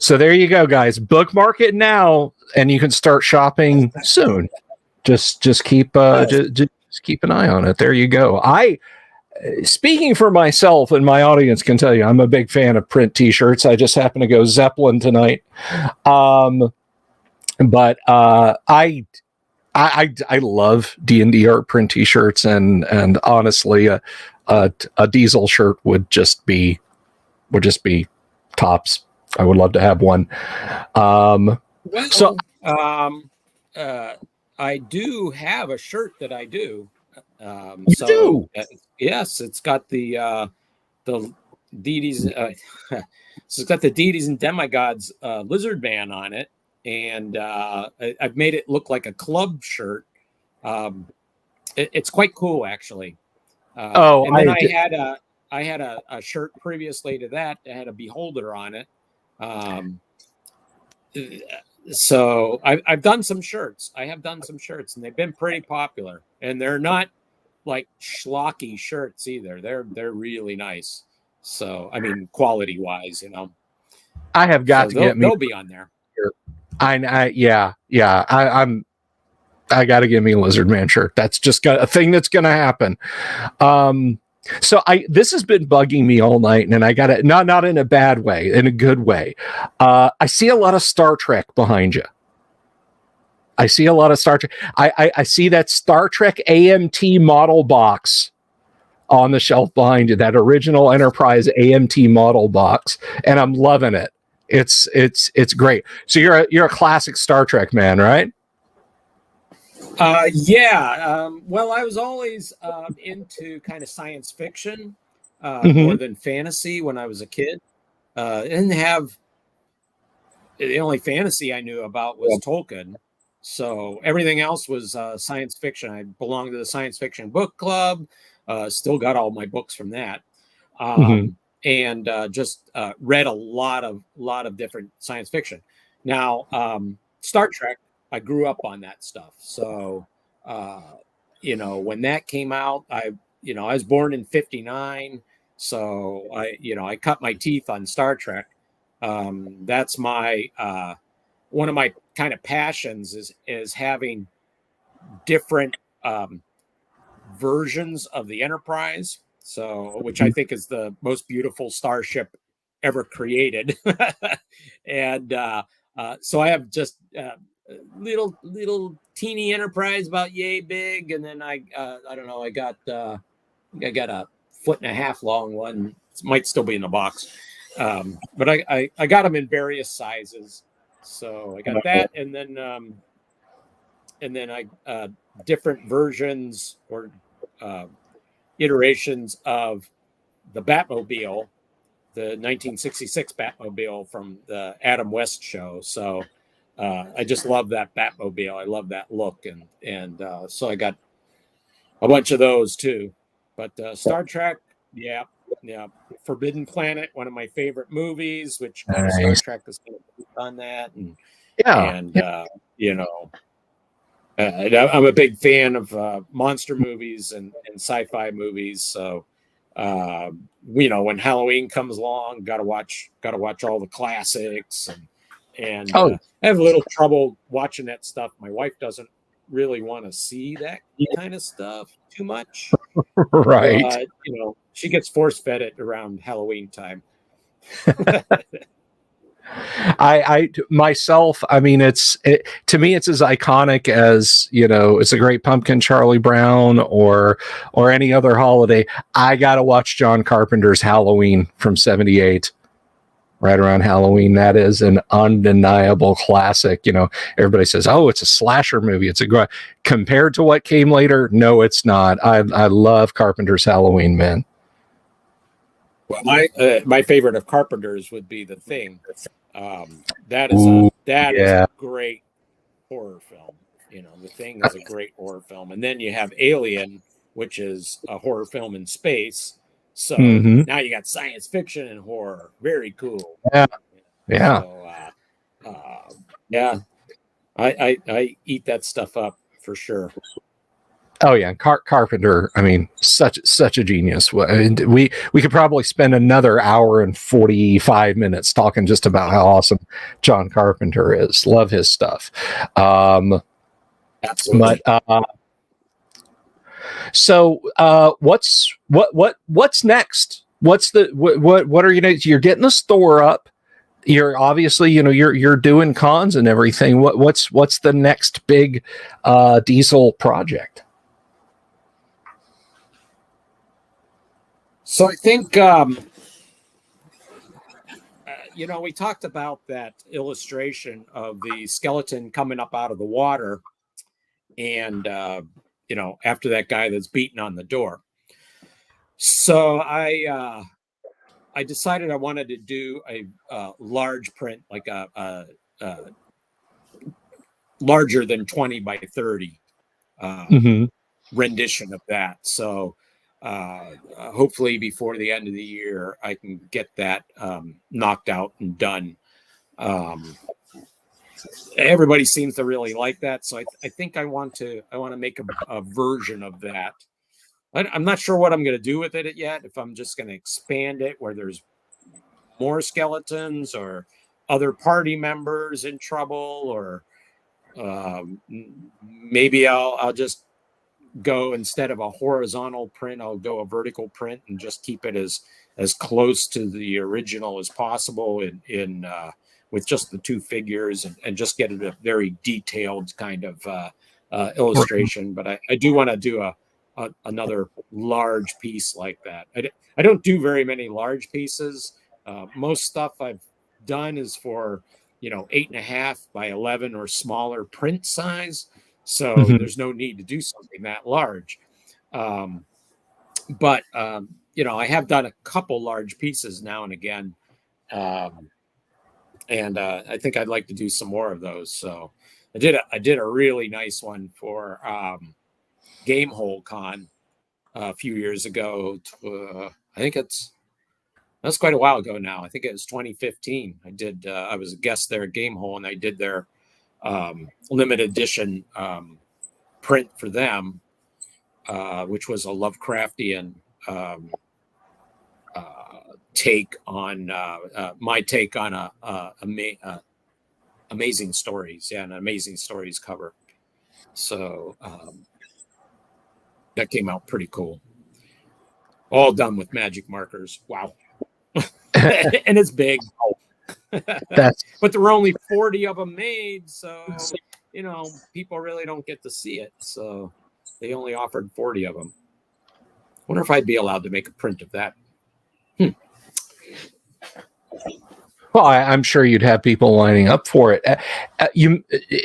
So there you go, guys. Bookmark it now, and you can start shopping soon. Just keep just keep an eye on it. There you go. Speaking for myself, and my audience can tell you, I'm a big fan of print T-shirts. I just happen to go Zeppelin tonight, but I love D&D art print T-shirts, and honestly, a Diesel shirt would just be tops. I would love to have one. I do have a shirt that I do. Yes, it's got the deities. So it's got the deities and demigods lizard man on it, and I've made it look like a club shirt. It's quite cool, actually. And then I had a shirt previously to that had a beholder on it. So I've done some shirts. I have done some shirts, and they've been pretty popular. And they're not like schlocky shirts either. They're really nice. So I mean, quality wise, you know. I have got to get me. They'll be on there. I got to get me a Lizard Man shirt. That's just a thing that's going to happen. So this has been bugging me all night, and I got it not in a bad way, in a good way. I see a lot of Star Trek behind you. I see a lot of Star Trek. I see that Star Trek AMT model box on the shelf behind you, that original Enterprise AMT model box, and I'm loving it. It's great. So you're a classic Star Trek man, right? Yeah. Well, I was always into kind of science fiction more than fantasy when I was a kid. I didn't have the only fantasy I knew about was Tolkien. So everything else was science fiction. I belonged to the science fiction book club. Still got all my books from that, and just read a lot of different science fiction. Now, Star Trek, I grew up on that stuff. So, when that came out, I was born in '59. So I cut my teeth on Star Trek. That's my one of my kind of passions is having different versions of the Enterprise. So, which I think is the most beautiful starship ever created. And so I have just little teeny Enterprise about yay big, and then I don't know, I got a 1.5 foot long one. It might still be in the box, but I got them in various sizes. So I got that, and then I different versions or iterations of the Batmobile, the 1966 Batmobile from the Adam West show. So I just love that Batmobile. I love that look, and so I got a bunch of those too. But Star Trek, yeah. Forbidden Planet, one of my favorite movies, which Star Trek is kind of on that, and I'm a big fan of monster movies and sci-fi movies. So when Halloween comes along, gotta watch all the classics, and I have a little trouble watching that stuff. My wife doesn't really want to see that kind of stuff too much, right? She gets force fed it around Halloween time. I myself, I mean, to me, it's as iconic as, it's a Great Pumpkin, Charlie Brown, or any other holiday. I got to watch John Carpenter's Halloween from '78. right around Halloween. That is an undeniable classic. You know, everybody says, "Oh, it's a slasher movie." It's a compared to what came later. No, it's not. I love Carpenter's Halloween, man. Well, my favorite of Carpenter's would be The Thing. That is a great horror film. You know, The Thing is a great horror film, and then you have Alien, which is a horror film in space. So now you got science fiction and horror. Very cool. Yeah. So, yeah, I eat that stuff up for sure. Oh yeah, Carpenter. I mean, such a genius. We could probably spend another hour and 45 minutes talking just about how awesome John Carpenter is. Love his stuff. Absolutely. But so what's next? What are you next? You're getting the store up. You're obviously, you know, you're doing cons and everything. What's the next big diesel project? So I think, you know, we talked about that illustration of the skeleton coming up out of the water and, you know, after that guy that's beaten on the door. So I decided I wanted to do a large print, like a larger than 20 by 30 rendition of that. So hopefully before the end of the year, I can get that knocked out and done. Everybody seems to really like that, so I think I want to make a version of that. I'm not sure what I'm going to do with it yet. If I'm just going to expand it where there's more skeletons or other party members in trouble, or maybe I'll just go, instead of a horizontal print, I'll go a vertical print and just keep it as close to the original as possible in with just the two figures, and just get it a very detailed kind of illustration. But I do want to do another large piece like that. I don't do very many large pieces. Most stuff I've done is for, you know, 8.5 by 11 or smaller print size. So there's no need to do something that large. But you know, I have done a couple large pieces now and again. And I think I'd like to do some more of those. So I did a really nice one for Gamehole Con a few years ago. I think that's quite a while ago now. I think it was 2015. I was a guest there at Gamehole, and I did their limited edition print for them, which was a Lovecraftian take on my take on Amazing Stories. Yeah, an Amazing Stories cover. So that came out pretty cool. All done with magic markers. Wow. And it's big. But there were only 40 of them made, so you know, people really don't get to see it. So they only offered 40 of them. Wonder if I'd be allowed to make a print of that. Well, I'm sure you'd have people lining up for it.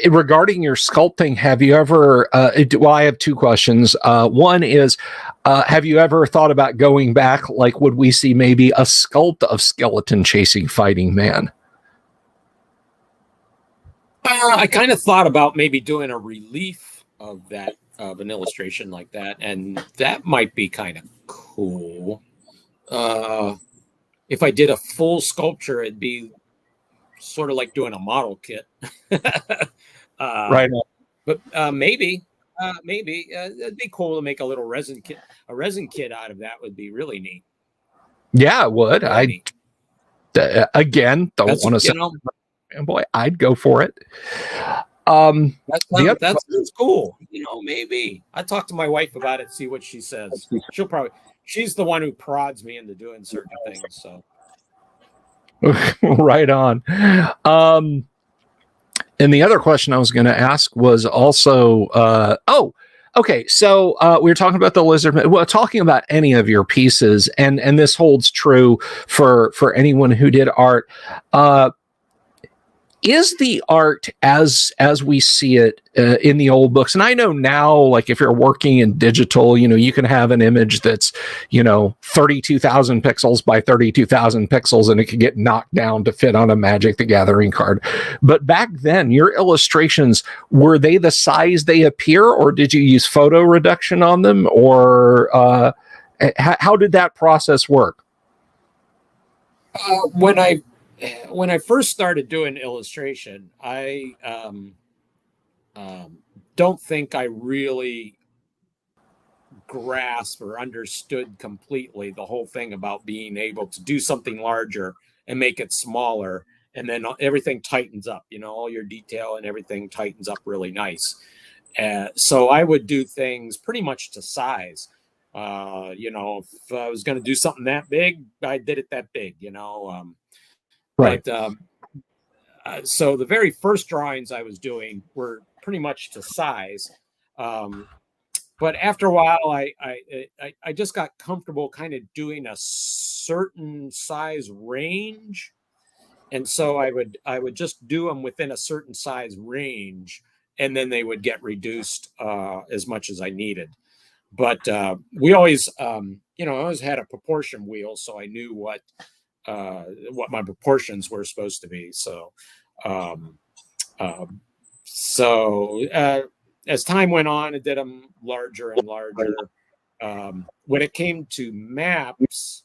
Regarding your sculpting, have you ever? Well, I have two questions. One is, have you ever thought about going back? Like, would we see maybe a sculpt of skeleton chasing fighting man? I kind of thought about maybe doing a relief of that, of an illustration like that, and that might be kind of cool. If I did a full sculpture, it'd be sort of like doing a model kit. Right. But maybe it'd be cool to make a little resin kit. A resin kit out of that would be really neat. Yeah, it would. Really again, don't want to say, boy, I'd go for it. That's cool. You know, maybe I talk to my wife about it, see what she says. She's the one who prods me into doing certain things. So right on. And the other question I was going to ask was also, Okay, so we were talking about the lizard. Well, talking about any of your pieces, and this holds true for anyone who did art. Uh, is the art as we see it in the old books? And I know now, like if you're working in digital, you can have an image that's 32,000 pixels by 32,000 pixels, and it can get knocked down to fit on a Magic the Gathering card. But back then, your illustrations, were they the size they appear, or did you use photo reduction on them, or how did that process work? When I first started doing illustration, I don't think I really grasped or understood completely the whole thing about being able to do something larger and make it smaller, and then everything tightens up. All your detail and everything tightens up really nice. So I would do things pretty much to size. If I was going to do something that big, I did it that big. Right. But so the very first drawings I was doing were pretty much to size. But after a while, I just got comfortable kind of doing a certain size range, and so I would just do them within a certain size range, and then they would get reduced as much as I needed. But we always, I always had a proportion wheel, so I knew what my proportions were supposed to be. So, um, as time went on, I did them larger and larger. When it came to maps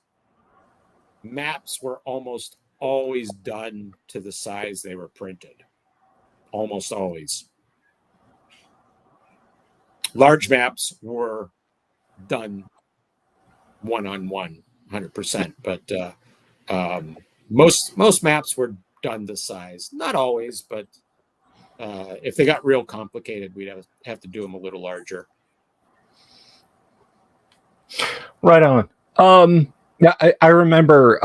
were almost always done to the size they were printed. Almost always. Large maps were done one-on-one, 100%. But most maps were done to size. Not always, but if they got real complicated, we'd have to do them a little larger. Right on. Yeah, I remember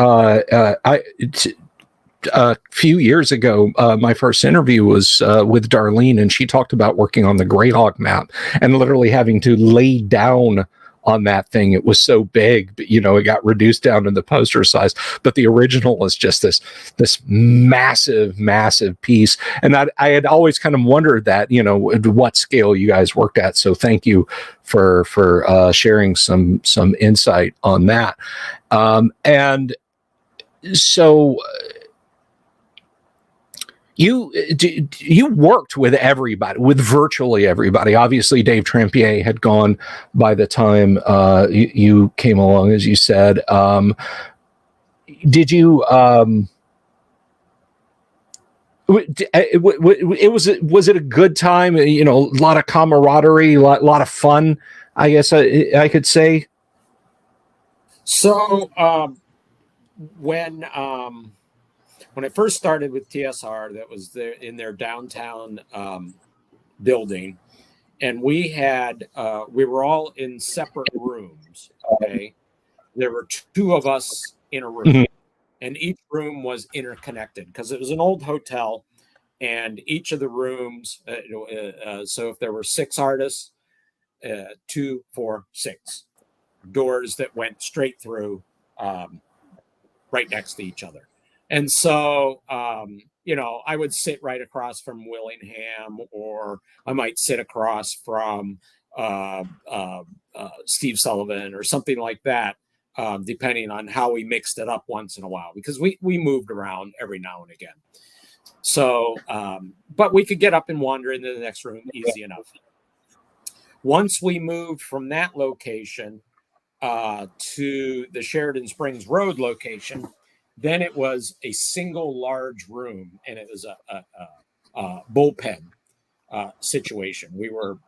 a few years ago, my first interview was with Darlene, and she talked about working on the Greyhawk map and literally having to lay down on that thing. It was so big, but it got reduced down to the poster size. But the original was just this massive piece. And I had always kind of wondered that, what scale you guys worked at. So thank you for sharing some insight on that. And so you worked with everybody, with virtually everybody. Obviously, Dave Trampier had gone by the time you came along, as you said. Did you? Was it a good time? A lot of camaraderie, a lot of fun. I guess I could say. So when I first started with TSR, that was there in their downtown building, and we were all in separate rooms. Okay, there were two of us in a room, mm-hmm. and each room was interconnected because it was an old hotel, and each of the rooms. So if there were 6 artists, 2, 4, 6 doors that went straight through, right next to each other. And so, I would sit right across from Willingham, or I might sit across from Steve Sullivan or something like that, depending on how we mixed it up once in a while, because we moved around every now and again. So, but we could get up and wander into the next room easy enough. Once we moved from that location to the Sheridan Springs Road location, then it was a single large room, and it was a bullpen situation. We were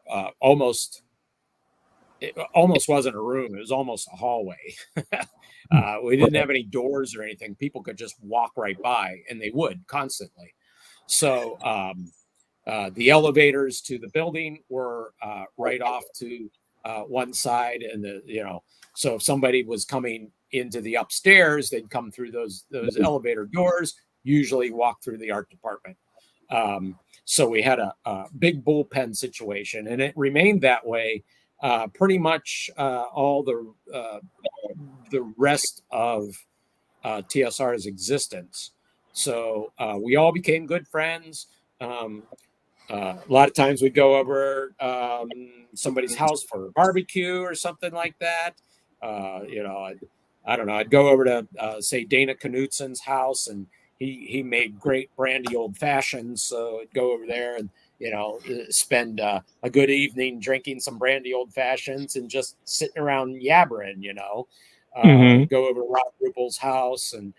it almost wasn't a room. It was almost a hallway. We didn't have any doors or anything. People could just walk right by, and they would constantly. So the elevators to the building were right off to one side, and so if somebody was coming into the upstairs, they'd come through those elevator doors, usually walk through the art department. So we had a big bullpen situation, and it remained that way pretty much all the rest of TSR's existence. So we all became good friends. A lot of times we'd go over somebody's house for a barbecue or something like that. I don't know. I'd go over to say Dana Knutsen's house, and he made great brandy old fashions. So I'd go over there and spend a good evening drinking some brandy old fashions and just sitting around yabbering. Go over to Rob Ruppel's house, and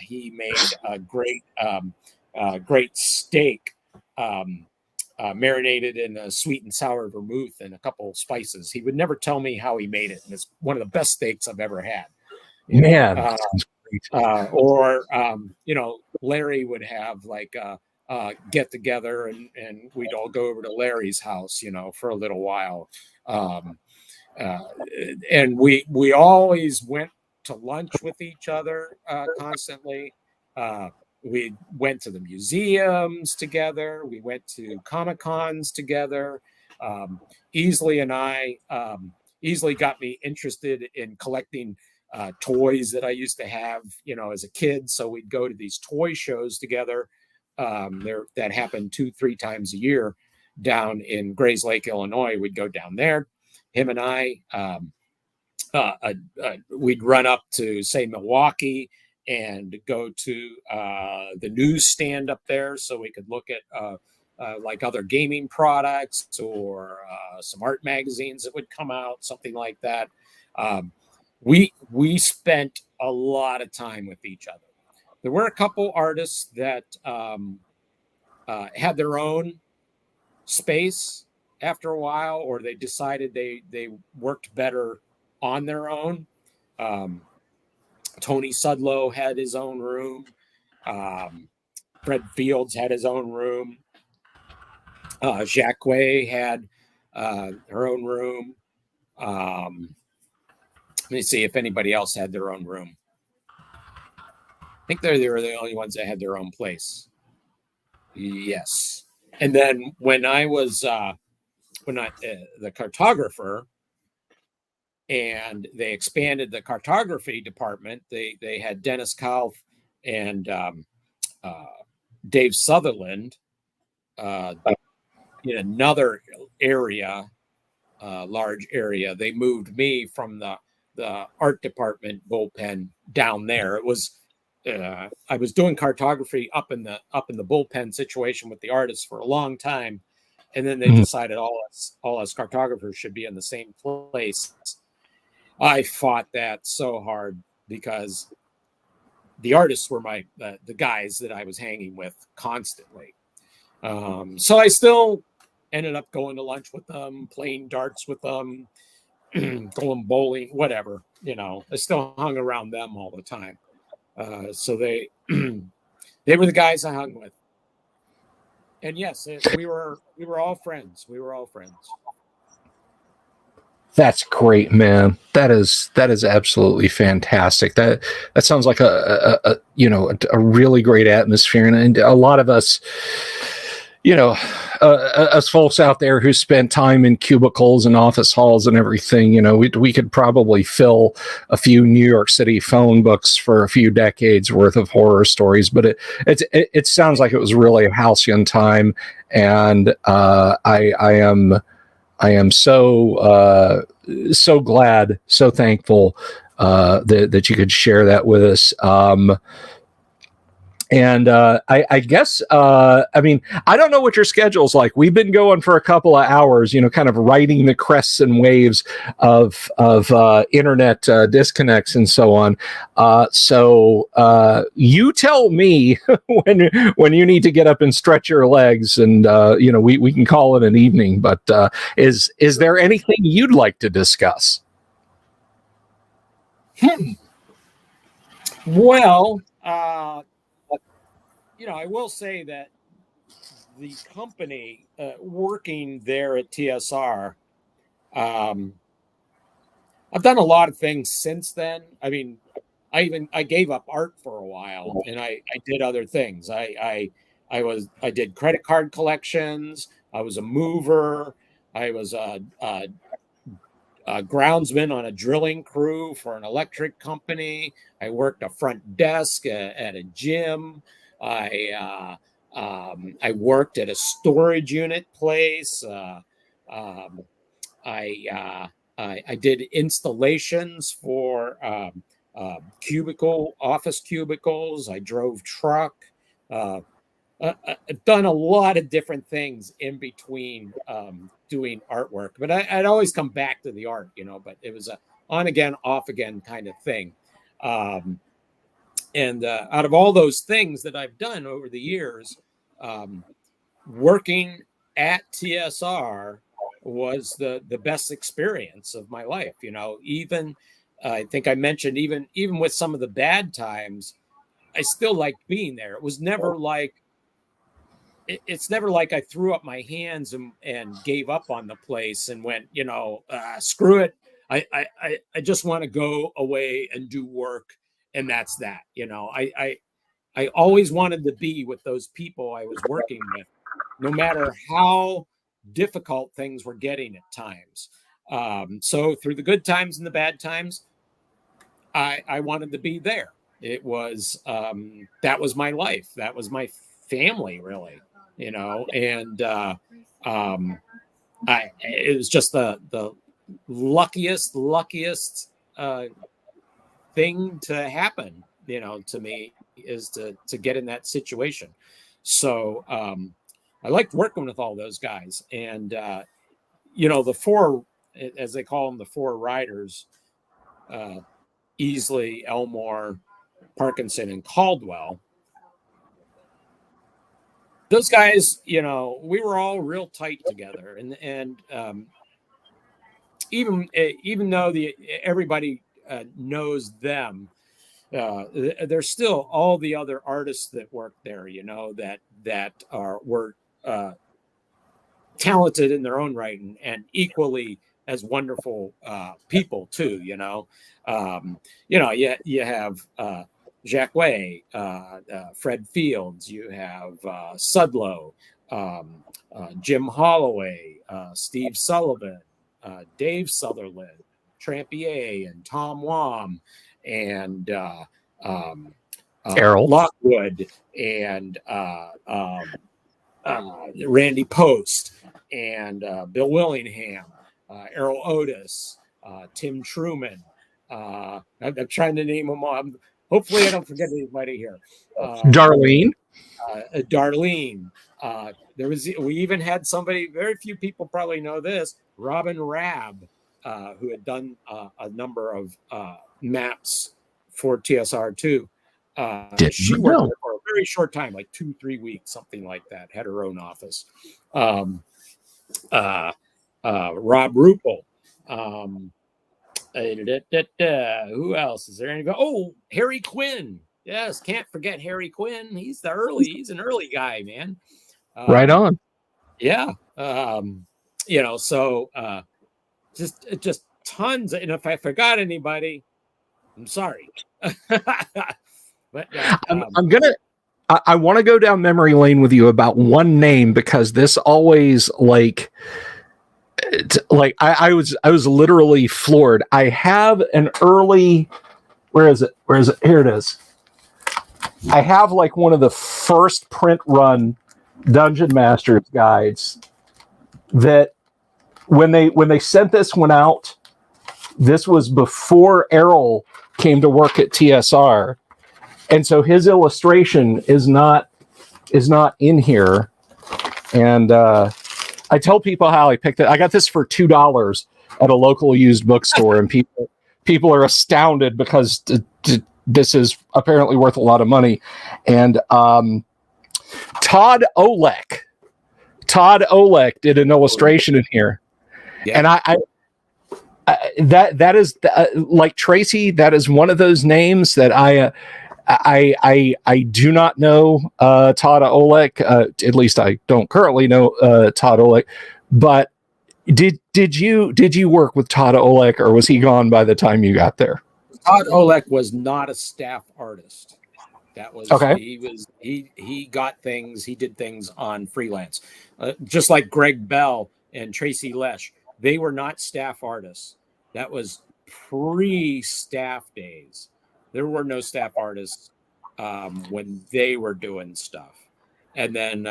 he made a great steak. Marinated in a sweet and sour vermouth and a couple of spices. He would never tell me how he made it, and it's one of the best steaks I've ever had. Larry would have like a get together, and we'd all go over to Larry's house, for a little while. And we always went to lunch with each other constantly. We went to the museums together. We went to Comic-Cons together. Easley and I, Easley got me interested in collecting toys that I used to have, as a kid. So we'd go to these toy shows together that happened 2-3 times a year down in Grays Lake, Illinois. We'd go down there. Him and I, we'd run up to, say, Milwaukee and go to the newsstand up there so we could look at like other gaming products or some art magazines that would come out, something like that. We spent a lot of time with each other. There were a couple artists that had their own space after a while, or they decided they worked better on their own. Tony Sudlow had his own room. Fred Fields had his own room. Jacques had her own room. Let me see if anybody else had their own room. I think they were the only ones that had their own place. Yes. And then when I was the cartographer, and they expanded the cartography department, they had Dennis Kauf and Dave Sutherland in another area, large area. They moved me from the art department bullpen down there. It was I was doing cartography up in the bullpen situation with the artists for a long time, and then they decided all us cartographers should be in the same place. I fought that so hard because the artists were the guys that I was hanging with constantly. So I still ended up going to lunch with them, playing darts with them, going bowling, whatever. I still hung around them all the time. So they were the guys I hung with. And yes, we were all friends. We were all friends. That's great, man. That is absolutely fantastic. That sounds like a really great atmosphere, and a lot of us, us folks out there who spent time in cubicles and office halls and everything, we could probably fill a few New York City phone books for a few decades worth of horror stories. But it sounds like it was really a halcyon time, and I am so glad, so thankful that you could share that with us. I guess, I mean, I don't know what your schedule's like. We've been going for a couple of hours, kind of riding the crests and waves of internet disconnects and so on. So you tell me when you need to get up and stretch your legs, and we can call it an evening. But is there anything you'd like to discuss? Well, I will say that the company working there at TSR, I've done a lot of things since then. I mean, I gave up art for a while, and I did other things. I I did credit card collections. I was a mover. I was a groundsman on a drilling crew for an electric company. I worked a front desk at a gym. I worked at a storage unit place. I did installations for office cubicles. I drove truck. I've done a lot of different things in between doing artwork, but I'd always come back to the art, but it was a on again, off again kind of thing. And out of all those things that I've done over the years, working at TSR was the best experience of my life. Even I think I mentioned even with some of the bad times, I still liked being there. It was never like it's never like I threw up my hands and gave up on the place and went, screw it. I just want to go away and do work, and that's that. I always wanted to be with those people I was working with, no matter how difficult things were getting at times. So through the good times and the bad times, I wanted to be there. It was that was my life. That was my family, really. And it was just the luckiest thing to happen, to me, is to get in that situation. So I liked working with all those guys, and the four, as they call them, the four riders, Easley, Elmore, Parkinson, and Caldwell. Those guys, we were all real tight together, and even though everybody knows them, there's still all the other artists that work there, that were talented in their own right, and equally as wonderful people too. You have Jacques Way, Fred Fields, you have Sudlow, Jim Holloway, Steve Sullivan, Dave Sutherland, Trampier, and Tom Wam, and Errol Lockwood, and Randy Post, and Bill Willingham, Errol Otis, Tim Truman. I'm trying to name them all. Hopefully I don't forget anybody here. Darlene. Darlene. We even had somebody, very few people probably know this, Robin Rabb, who had done a number of maps for TSR too. She worked there for a very short time, like 2-3 weeks, something like that, had her own office. Rob Ruppel. Who else is there? Anybody? Oh, Harry Quinn. Yes, can't forget Harry Quinn. He's an early guy, man. Right on. Yeah. So just tons. And if I forgot anybody, I'm sorry. But I want to go down memory lane with you about one name, because this always I was literally floored. I have an early, where is it? Here it is. I have one of the first print run Dungeon Masters guides that when they sent this one out, this was before Errol came to work at TSR. And so his illustration is not in here. And I tell people how I picked it. I got this for $2 at a local used bookstore, and people are astounded because this is apparently worth a lot of money. And Todd Olek did an illustration in here, yeah. And that is like Tracy. That is one of those names that I do not know Todd Olek. At least I don't currently know Todd Olek. But did you work with Todd Olek, or was he gone by the time you got there? Todd Olek was not a staff artist. That was Okay. he got things. He did things on freelance, just like Greg Bell and Tracy Lesh. They were not staff artists. That was pre-staff days. There were no staff artists when they were doing stuff. And then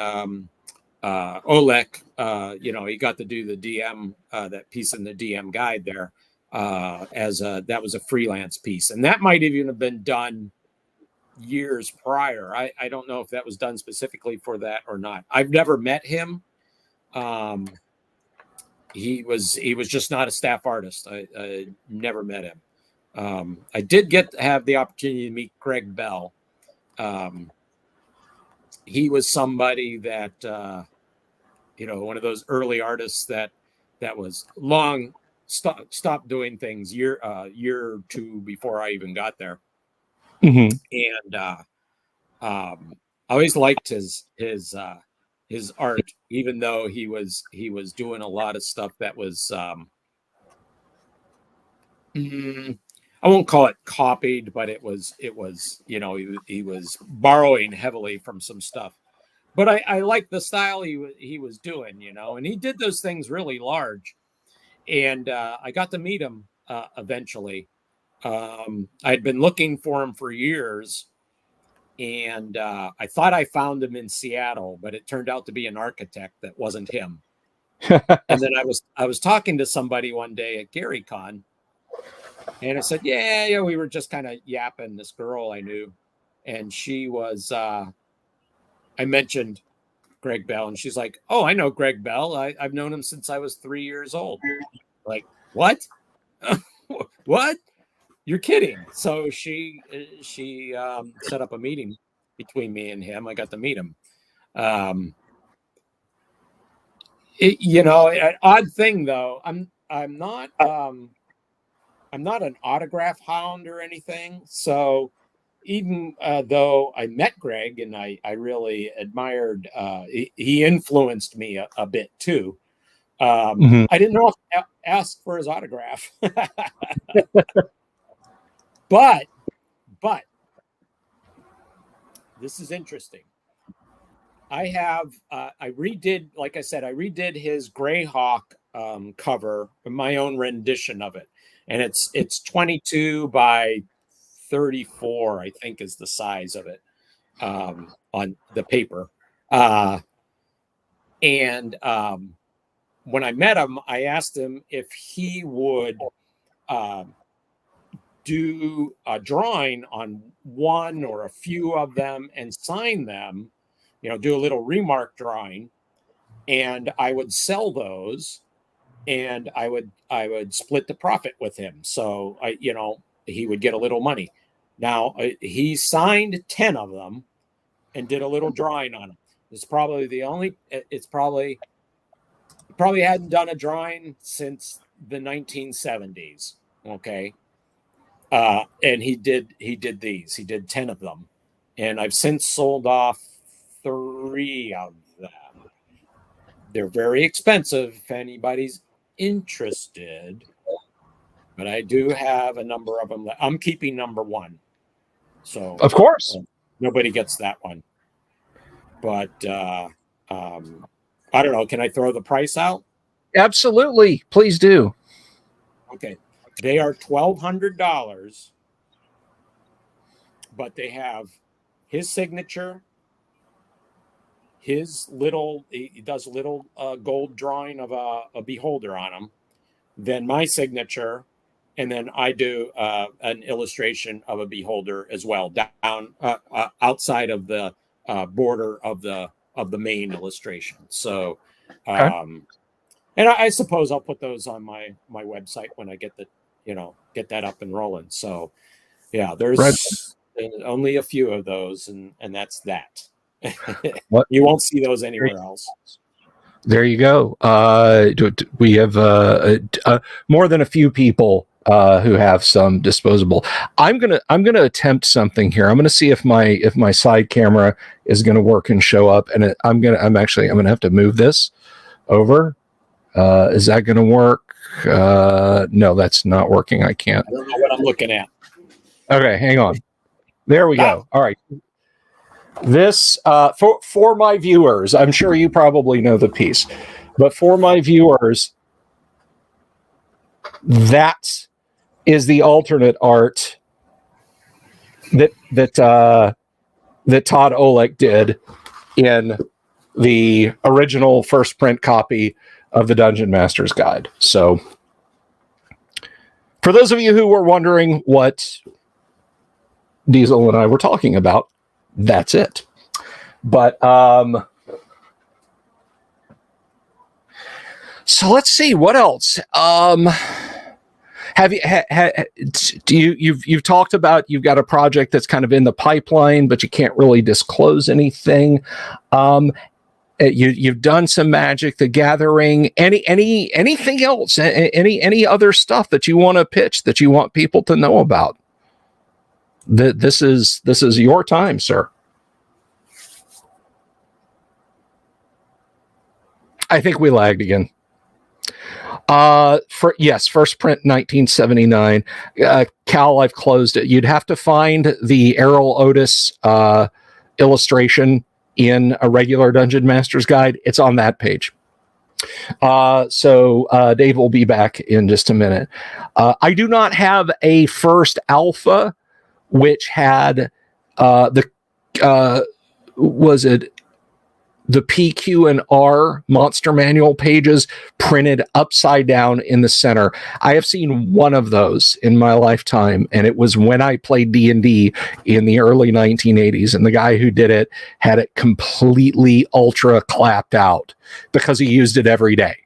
Oleg, he got to do the DM, that piece in the DM guide there, that was a freelance piece, and that might even have been done years prior. I don't know if that was done specifically for that or not. I've never met him. He was just not a staff artist. I never met him. I did get to have the opportunity to meet Greg Bell. He was somebody that one of those early artists that was long stopped doing things year or two before I even got there. Mm-hmm. And I always liked his art, even though he was doing a lot of stuff that was I won't call it copied, but it was he was borrowing heavily from some stuff. But I like the style he was doing, and he did those things really large. And I got to meet him eventually. I'd been looking for him for years, and I thought I found him in Seattle, but it turned out to be an architect that wasn't him. And then I was talking to somebody one day at GaryCon, and I said, yeah, we were just kind of yapping. This girl I knew, and she was. I mentioned Greg Bell, and she's like, "Oh, I know Greg Bell. I've known him since I was 3 years old." Like, what? What? You're kidding? So she set up a meeting between me and him. I got to meet him. An odd thing though. I'm not an autograph hound or anything. So even though I met Greg and I really admired, he influenced me a bit too. I didn't know if to ask for his autograph. But this is interesting. I have I redid his Greyhawk cover, my own rendition of it, and it's 22 by 34, I think, is the size of it on the paper. And when I met him, I asked him if he would do a drawing on one or a few of them and sign them, do a little remark drawing, and I would sell those, and I would split the profit with him. So he would get a little money. Now he signed 10 of them and did a little drawing on them. It's probably he probably hadn't done a drawing since the 1970s. Okay. And he did these. He did 10 of them, and I've since sold off 3 of them. They're very expensive if anybody's interested, but I do have a number of them. I'm keeping number 1, so of course nobody gets that one. But I don't know. Can I throw the price out? Absolutely, please do. Okay. They are $1,200, but they have his signature, he does a little gold drawing of a beholder on them, then my signature, and then I do an illustration of a beholder as well, down outside of the border of the main illustration. So, and I suppose I'll put those on my website when I get that up and rolling. So yeah, there's only a few of those, and that's that. You won't see those anywhere else. There you go. We have more than a few people who have some disposable. I'm gonna attempt something here. I'm gonna see if my side camera is gonna work and show up, and I'm gonna have to move this over. Is that gonna work? No, that's not working. I can't. I don't know what I'm looking at. Okay, hang on. There we go. All right. This for my viewers, I'm sure you probably know the piece, but for my viewers, that is the alternate art that Todd Olick did in the original first print copy of the Dungeon Master's Guide. So, for those of you who were wondering what Diesel and I were talking about, that's it. But so let's see what else. Have you've talked about you've got a project that's kind of in the pipeline, but you can't really disclose anything. You've done some Magic the Gathering. Anything else? Any other stuff that you want to pitch that you want people to know about? This is your time, sir. I think we lagged again. First print 1979. Cal, I've closed it. You'd have to find the Errol Otis illustration in a regular Dungeon Master's Guide. It's on that page. So Dave will be back in just a minute. I do not have a first alpha, which had the PQ and R monster manual pages printed upside down in the center. I have seen one of those in my lifetime, and it was when I played D&D in the early 1980s, and the guy who did it had it completely ultra clapped out because he used it every day.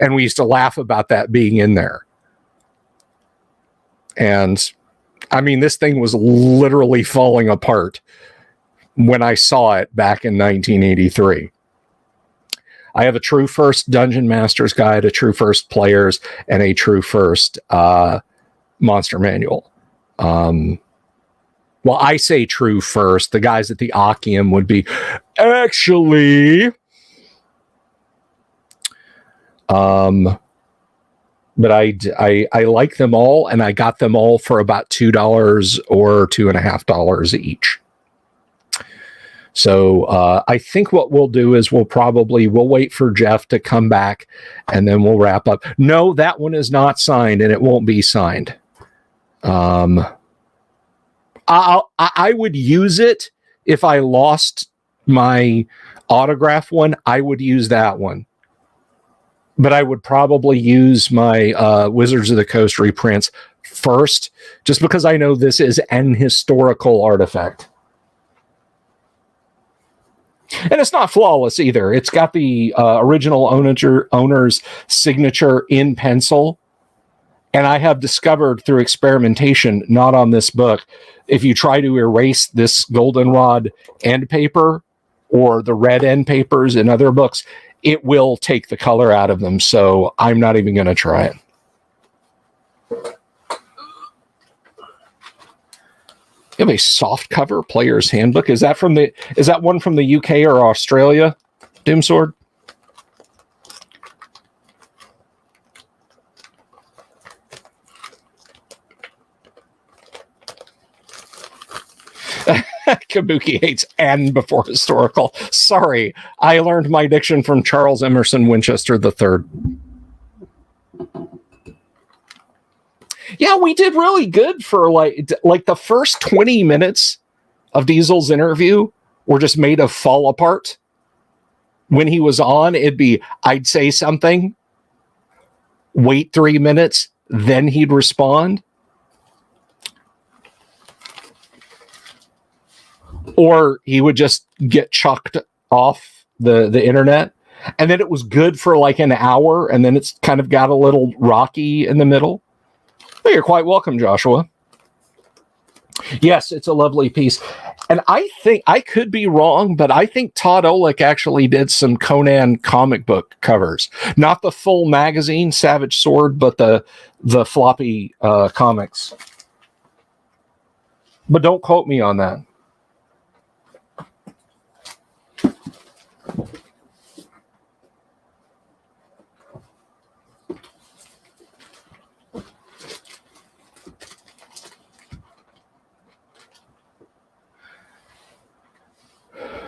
And we used to laugh about that being in there. And I mean, this thing was literally falling apart when I saw it back in 1983. I have a true first Dungeon Master's Guide, a true first Players, and a true first Monster Manual. Well, I say true first. The guys at the Akium would be actually. But I like them all, and I got them all for about $2 or $2.50 each. So I think what we'll do is we'll wait for Jeff to come back, and then we'll wrap up. No, that one is not signed, and it won't be signed. I would use it if I lost my autograph one. I would use that one, but I would probably use my Wizards of the Coast reprints first, just because I know this is an historical artifact. And it's not flawless either. It's got the original owner's signature in pencil. And I have discovered through experimentation, not on this book, if you try to erase this goldenrod end paper or the red end papers in other books, it will take the color out of them. So I'm not even going to try it. You have a soft cover player's handbook. Is that one from the UK or Australia, Doomsword? Kabuki hates and before historical. Sorry, I learned my diction from Charles Emerson Winchester III. Yeah, we did really good for like the first 20 minutes of Diesel's interview were just made of fall apart. When he was on, it'd be, I'd say something, wait 3 minutes, then he'd respond. Or he would just get chucked off the internet. And then it was good for like an hour, and then it's kind of got a little rocky in the middle. Well, you're quite welcome, Joshua. Yes, it's a lovely piece. And I think, I could be wrong, but I think Todd Olick actually did some Conan comic book covers. Not the full magazine, Savage Sword, but the floppy comics. But don't quote me on that.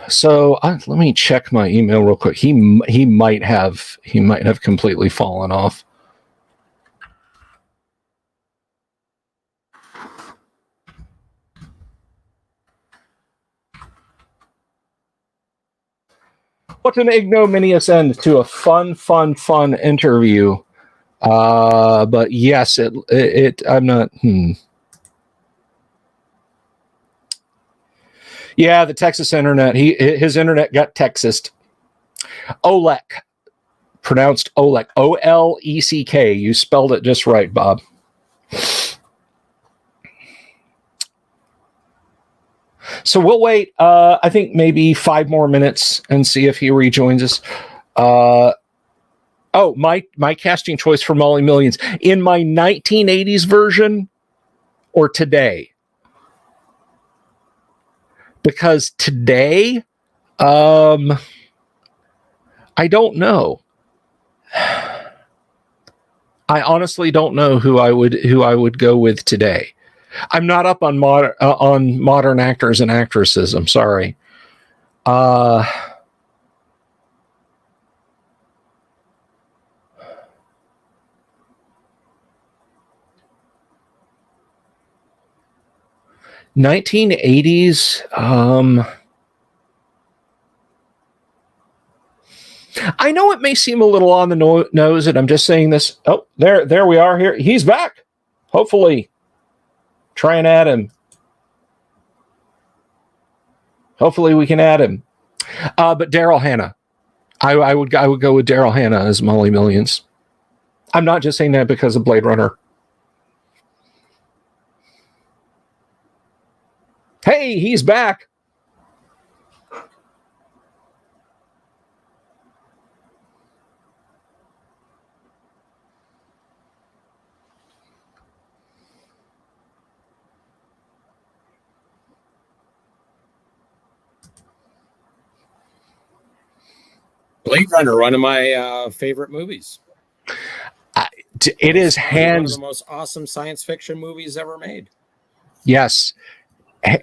So let me check my email real quick. He might have completely fallen off. What an ignominious end to a fun interview. But yes, I'm not. Yeah, the Texas internet. His internet got Texased. Olek, pronounced Olek, Oleck. You spelled it just right, Bob. So we'll wait. I think maybe 5 more minutes and see if he rejoins us. Oh, my casting choice for Molly Millions in my 1980s version or today. Because today, I don't know. I honestly don't know who I would go with today. I'm not up on modern actors and actresses. I'm sorry. 1980s. I know it may seem a little on the nose, and I'm just saying this. Oh, there we are here. He's back. Hopefully, try and add him. Hopefully, we can add him. But Daryl Hannah, I would go with Daryl Hannah as Molly Millions. I'm not just saying that because of Blade Runner. Hey, he's back. Blade Runner, one of my favorite movies. It is one of the most awesome science fiction movies ever made. Yes,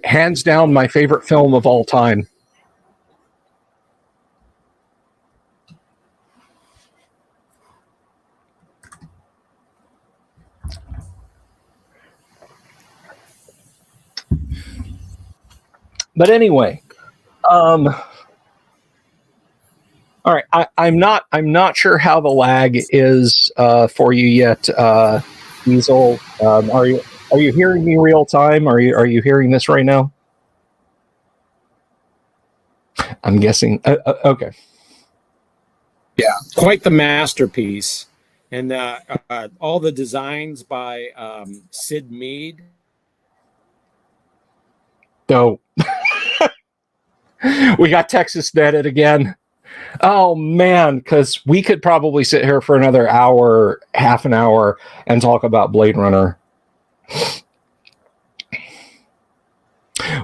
hands down, my favorite film of all time. But anyway, all right. I'm not sure how the lag is for you yet, Diesel. Are you hearing me real time? Are you hearing this right now? I'm guessing. Okay. Yeah, quite the masterpiece, and all the designs by Sid Mead. So we got Texas netted again. Oh man, because we could probably sit here for another hour, half an hour, and talk about Blade Runner.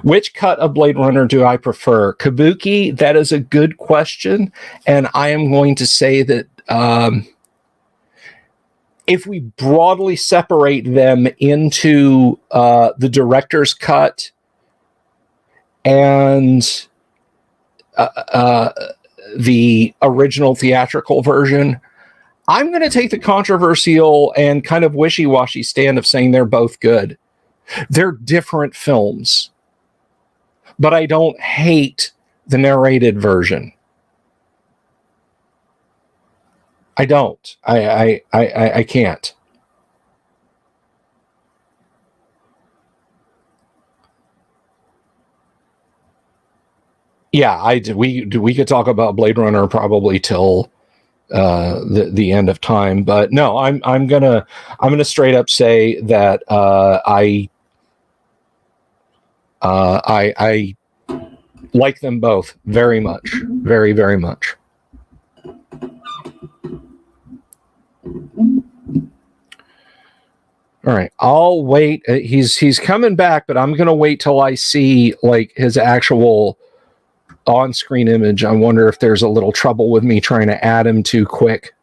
Which cut of Blade Runner do I prefer? Kabuki, that is a good question. And I am going to say that if we broadly separate them into the director's cut and the original theatrical version, I'm going to take the controversial and kind of wishy-washy stand of saying they're both good. They're different films, but I don't hate the narrated version. I don't. I can't. Yeah, we could talk about Blade Runner probably till the end of time, but no, I'm gonna straight up say that I like them both very much, very, very much. All right, I'll wait. He's coming back, but I'm gonna wait till I see like his actual on-screen image. I wonder if there's a little trouble with me trying to add him too quick.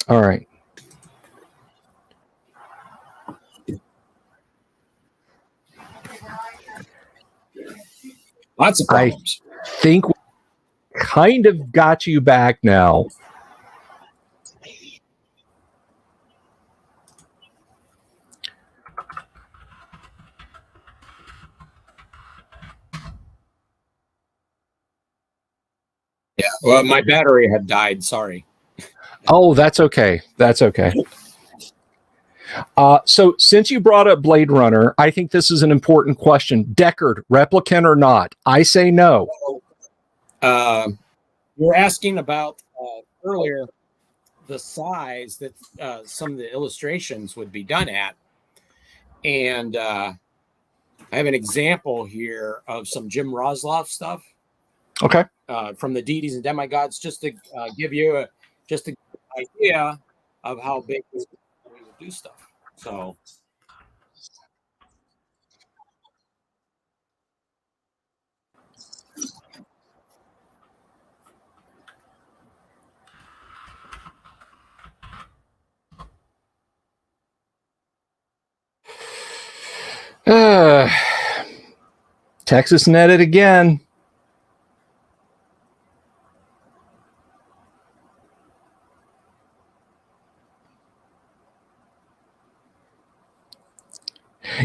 All right. Lots of problems. I think we kind of got you back now. Yeah. Well, my battery had died. Sorry. Oh, that's okay. That's okay. So since you brought up Blade Runner, I think this is an important question. Deckard, replicant or not? I say no. You were asking about earlier the size that some of the illustrations would be done at. And I have an example here of some Jim Rosloff stuff. Okay. From the deities and demigods, just to give you an idea of how big we would do stuff. So Texas netted again.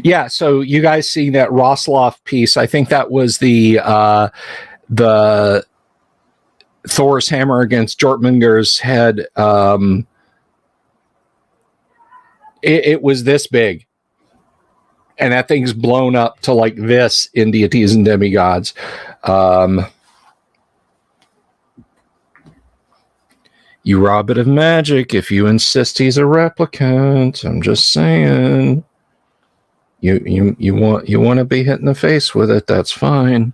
Yeah, so you guys see that Rosloff piece. I think that was the Thor's hammer against Jortmunger's head. It was this big. And that thing's blown up to like this in Deities and Demigods. You rob it of magic if you insist he's a replicant. I'm just saying. You want to be hit in the face with it, that's fine.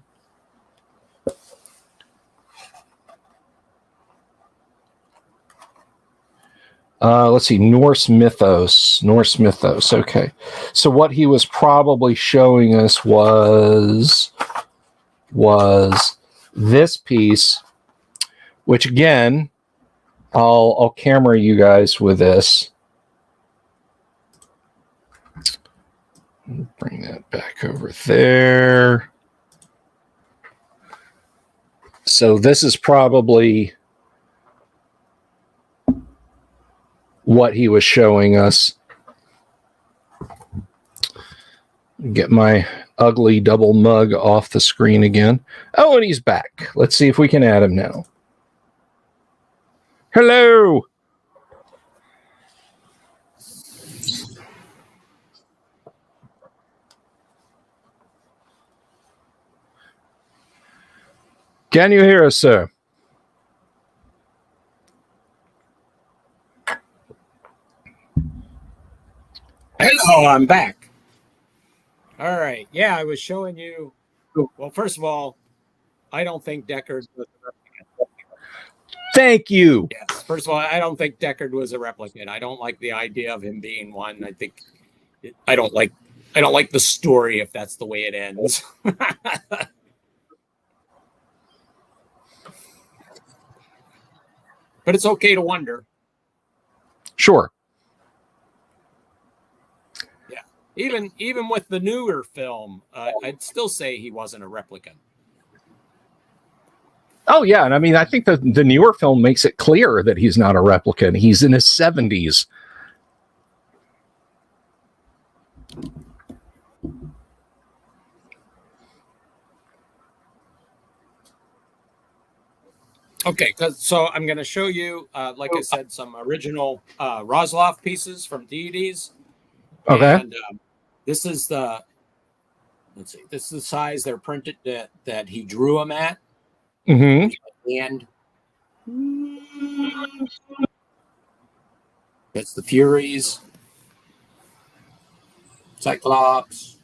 Let's see, Norse mythos. Okay. So what he was probably showing us was this piece, which again, I'll camera you guys with this. Bring that back over there. So this is probably what he was showing us. Get my ugly double mug off the screen again. Oh, and he's back. Let's see if we can add him now. Hello. Can you hear us, sir? hello, I'm back. All right. Yeah, I was showing you. Well, first of all, I don't think Deckard was a replicant. Thank you. Yes. First of all, I don't think Deckard was a replicant. I don't like the idea of him being one. I don't like the story if that's the way it ends. But it's okay to wonder. Sure. Yeah. Even with the newer film, I'd still say he wasn't a replicant. Oh, yeah. And I mean, I think the newer film makes it clear that he's not a replicant. He's in his 70s. Okay, so I'm going to show you, like I said, some original Rosloff pieces from Deities. Okay. And this is the, let's see, this is the size they're printed that he drew them at. Mm-hmm. And it's the Furies, Cyclops.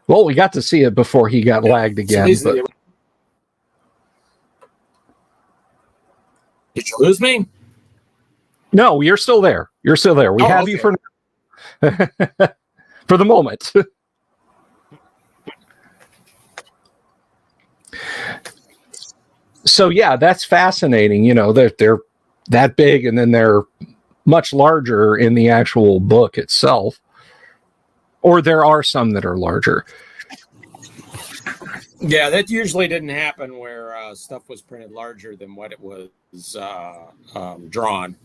Well, we got to see it before he got lagged again. So did you lose me? No, you're still there. You're still there. We have you for for the moment. So yeah, that's fascinating. You know, they're that big, and then they're much larger in the actual book itself. Or there are some that are larger. Yeah, that usually didn't happen where stuff was printed larger than what it was drawn.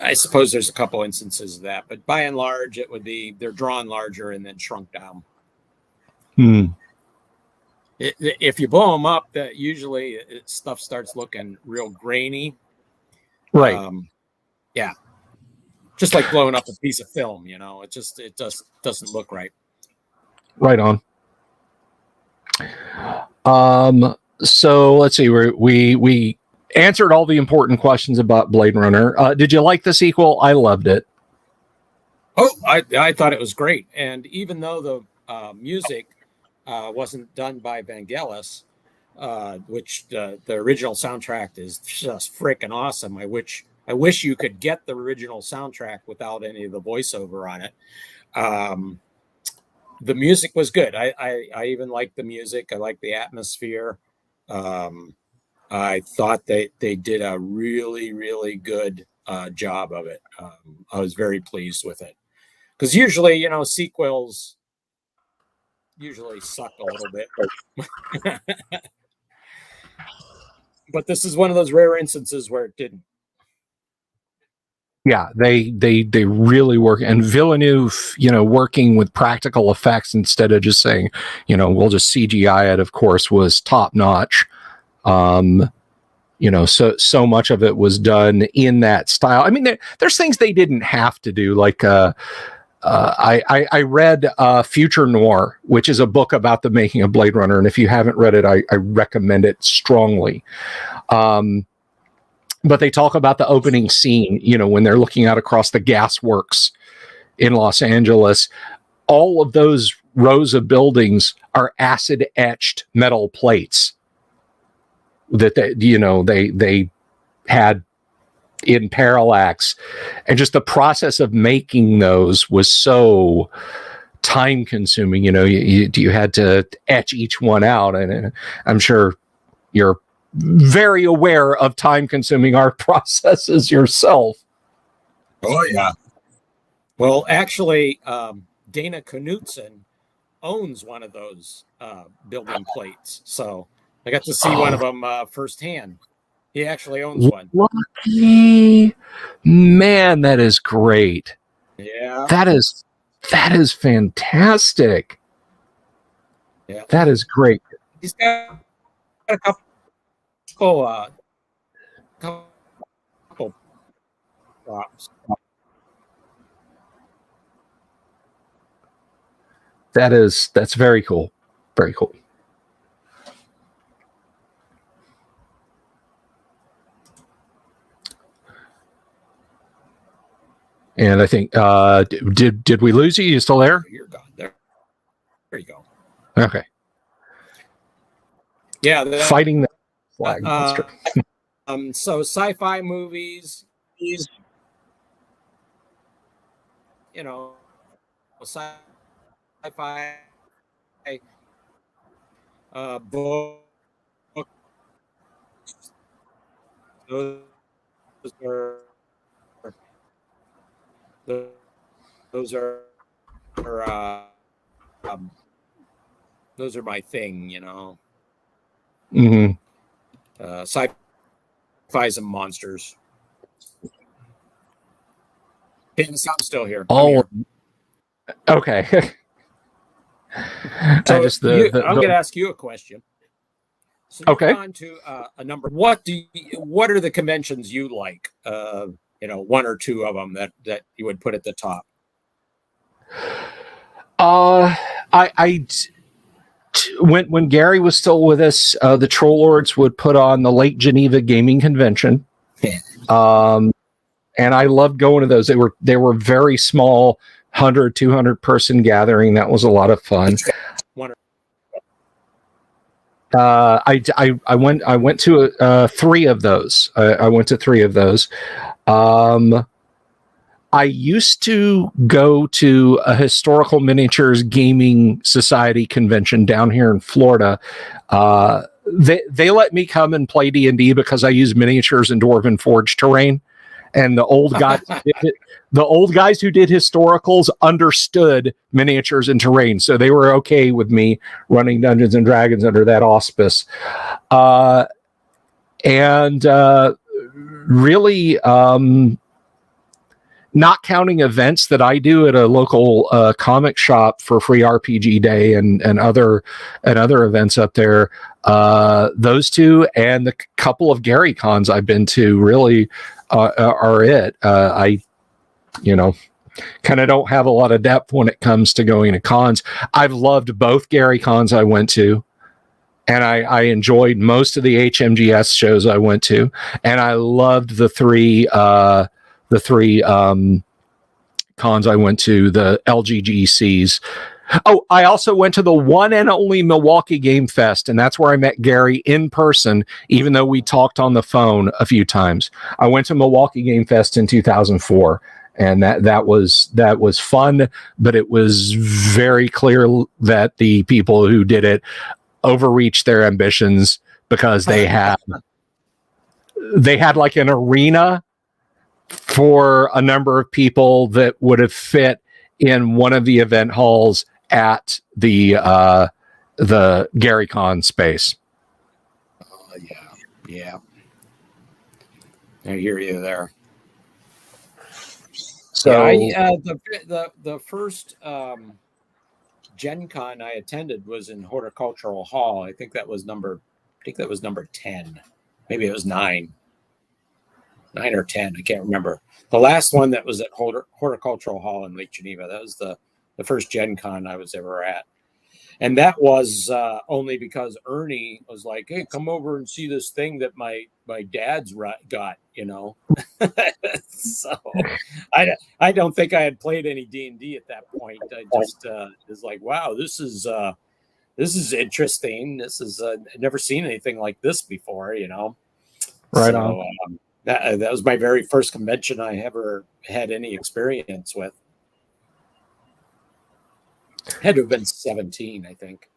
I suppose there's a couple instances of that, but by and large, it would be they're drawn larger and then shrunk down. If you blow them up, that usually stuff starts looking real grainy. Right. Yeah. Just like blowing up a piece of film, you know, it just doesn't look right. Right on. So let's see, we answered all the important questions about Blade Runner. Did you like the sequel? I loved it. Oh, I thought it was great. And even though the music wasn't done by Vangelis, which the original soundtrack is just freaking awesome. I wish you could get the original soundtrack without any of the voiceover on it. The music was good. I even liked the music. I liked the atmosphere. I thought they did a really, really good job of it. I was very pleased with it. Because usually, you know, sequels usually suck a little bit. But this is one of those rare instances where it didn't. Yeah, they really work, and Villeneuve, you know, working with practical effects instead of just saying, you know, we'll just CGI it, of course, was top notch. You know, so much of it was done in that style. I mean, there's things they didn't have to do, like I read Future Noir, which is a book about the making of Blade Runner, and if you haven't read it, I recommend it strongly. But they talk about the opening scene, you know, when they're looking out across the gas works in Los Angeles. All of those rows of buildings are acid etched metal plates that they had in parallax, and just the process of making those was so time consuming. You know, you had to etch each one out, and I'm sure you're very aware of time-consuming art processes yourself. Oh yeah. Well, actually, Dana Knutson owns one of those building plates, so I got to see one of them firsthand. He actually owns one. Lucky man, that is great. Yeah, that is fantastic. Yeah, that is great. He's got a couple props. That's very cool. Very cool. And I think did we lose you? You still there? You're gone. There you go. Okay. Yeah, fighting the flag monster. So sci-fi movies, you know, sci-fi books. Those are my thing, you know. Sci-fi's and monsters. I'm still here. Oh, okay. So I'm going to ask you a question. So okay. On to a number. What are the conventions you like? You know, one or two of them that you would put at the top. When Gary was still with us, the Troll Lords would put on the Lake Geneva Gaming Convention. And I loved going to those. They were very small, 100, 200 person gathering. That was a lot of fun. I went to three of those. I went to three of those. I used to go to a Historical Miniatures Gaming Society convention down here in Florida. they let me come and play D&D because I use miniatures and Dwarven Forge terrain, and the old guys who did historicals understood miniatures and terrain, so they were okay with me running Dungeons and Dragons under that auspice. Really, not counting events that I do at a local comic shop for Free RPG Day and other events up there, those two and the couple of Gary Cons I've been to really are it. I kind of don't have a lot of depth when it comes to going to cons. I've loved both Gary Cons I went to, and I enjoyed most of the HMGS shows I went to, and I loved the three cons I went to, the LGGCs. Oh, I also went to the one and only Milwaukee Game Fest, and that's where I met Gary in person, even though we talked on the phone a few times. I went to Milwaukee Game Fest in 2004, and that was fun, but it was very clear that the people who did it overreached their ambitions, because they had like an arena for a number of people that would have fit in one of the event halls at the Gary Con space. Yeah. I hear you there. So the first Gen Con I attended was in Horticultural Hall. I think that was number 10. Maybe it was 9 or 10. I can't remember. The last one that was at Horticultural Hall in Lake Geneva. That was the first Gen Con I was ever at. And that was only because Ernie was like, hey, come over and see this thing that my dad's got, So I don't think I had played any D&D at that point. I just was like, wow, this is interesting. This is I've never seen anything like this before, Right so, on. That was my very first convention I ever had any experience with. Had to have been 17, I think.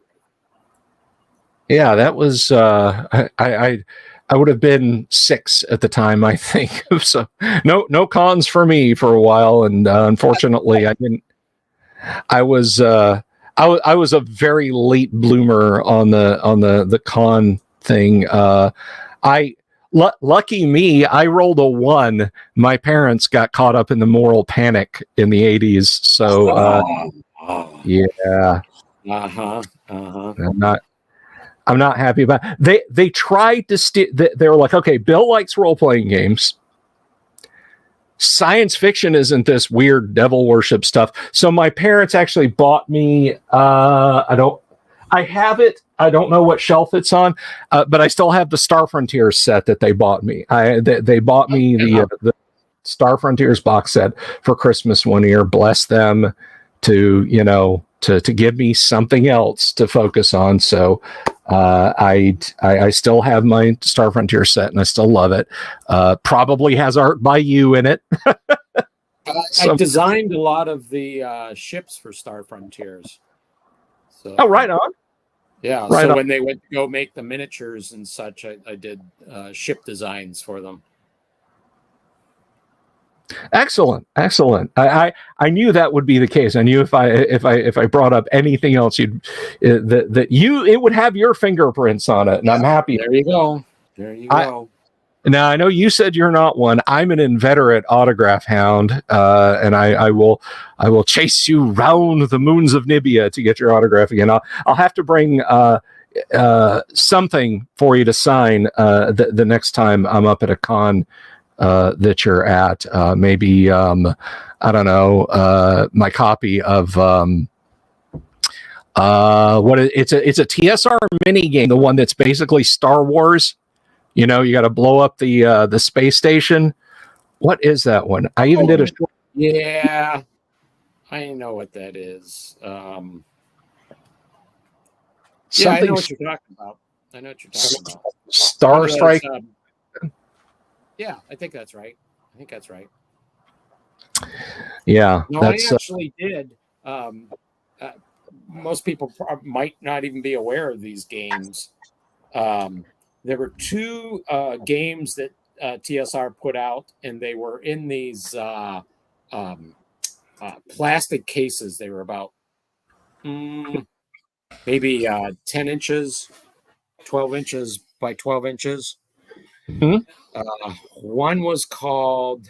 Yeah, that was I would have been 6 at the time, I think. So no cons for me for a while, and unfortunately I didn't. I was a very late bloomer on the con thing. Lucky me, I rolled a 1. My parents got caught up in the moral panic in the 80s, so yeah. I'm not happy about it. They tried to they were like, okay, Bill likes role-playing games. Science fiction isn't this weird devil worship stuff. So my parents actually bought me I have it. I don't know what shelf it's on, but I still have the Star Frontiers set that they bought me. They bought me the Star Frontiers box set for Christmas one year. Bless them to give me something else to focus on. So I still have my Star Frontier set, and I still love it. Probably has art by you in it. I designed a lot of the ships for Star Frontiers. So, right on. Yeah. Right so on. when they went to go make the miniatures and such, I did ship designs for them. Excellent. I knew that would be the case. I knew if I brought up anything else, it would have your fingerprints on it, and I'm happy. There you go. Now I know you said you're not one. I'm an inveterate autograph hound, and I will chase you round the moons of Nibia to get your autograph again. I'll have to bring something for you to sign the next time I'm up at a con that you're at. Maybe I don't know, my copy of it's a TSR mini game, the one that's basically Star Wars. You got to blow up the space station. What is that one? I even did a short. Yeah, I know what that is. I know what you're talking about. Star Strike. Yeah, I think that's right. Yeah, no, I actually did. Most people might not even be aware of these games. There were two games that TSR put out, and they were in these plastic cases. They were about maybe 10 inches, 12 inches by 12 inches. Mm-hmm. One was called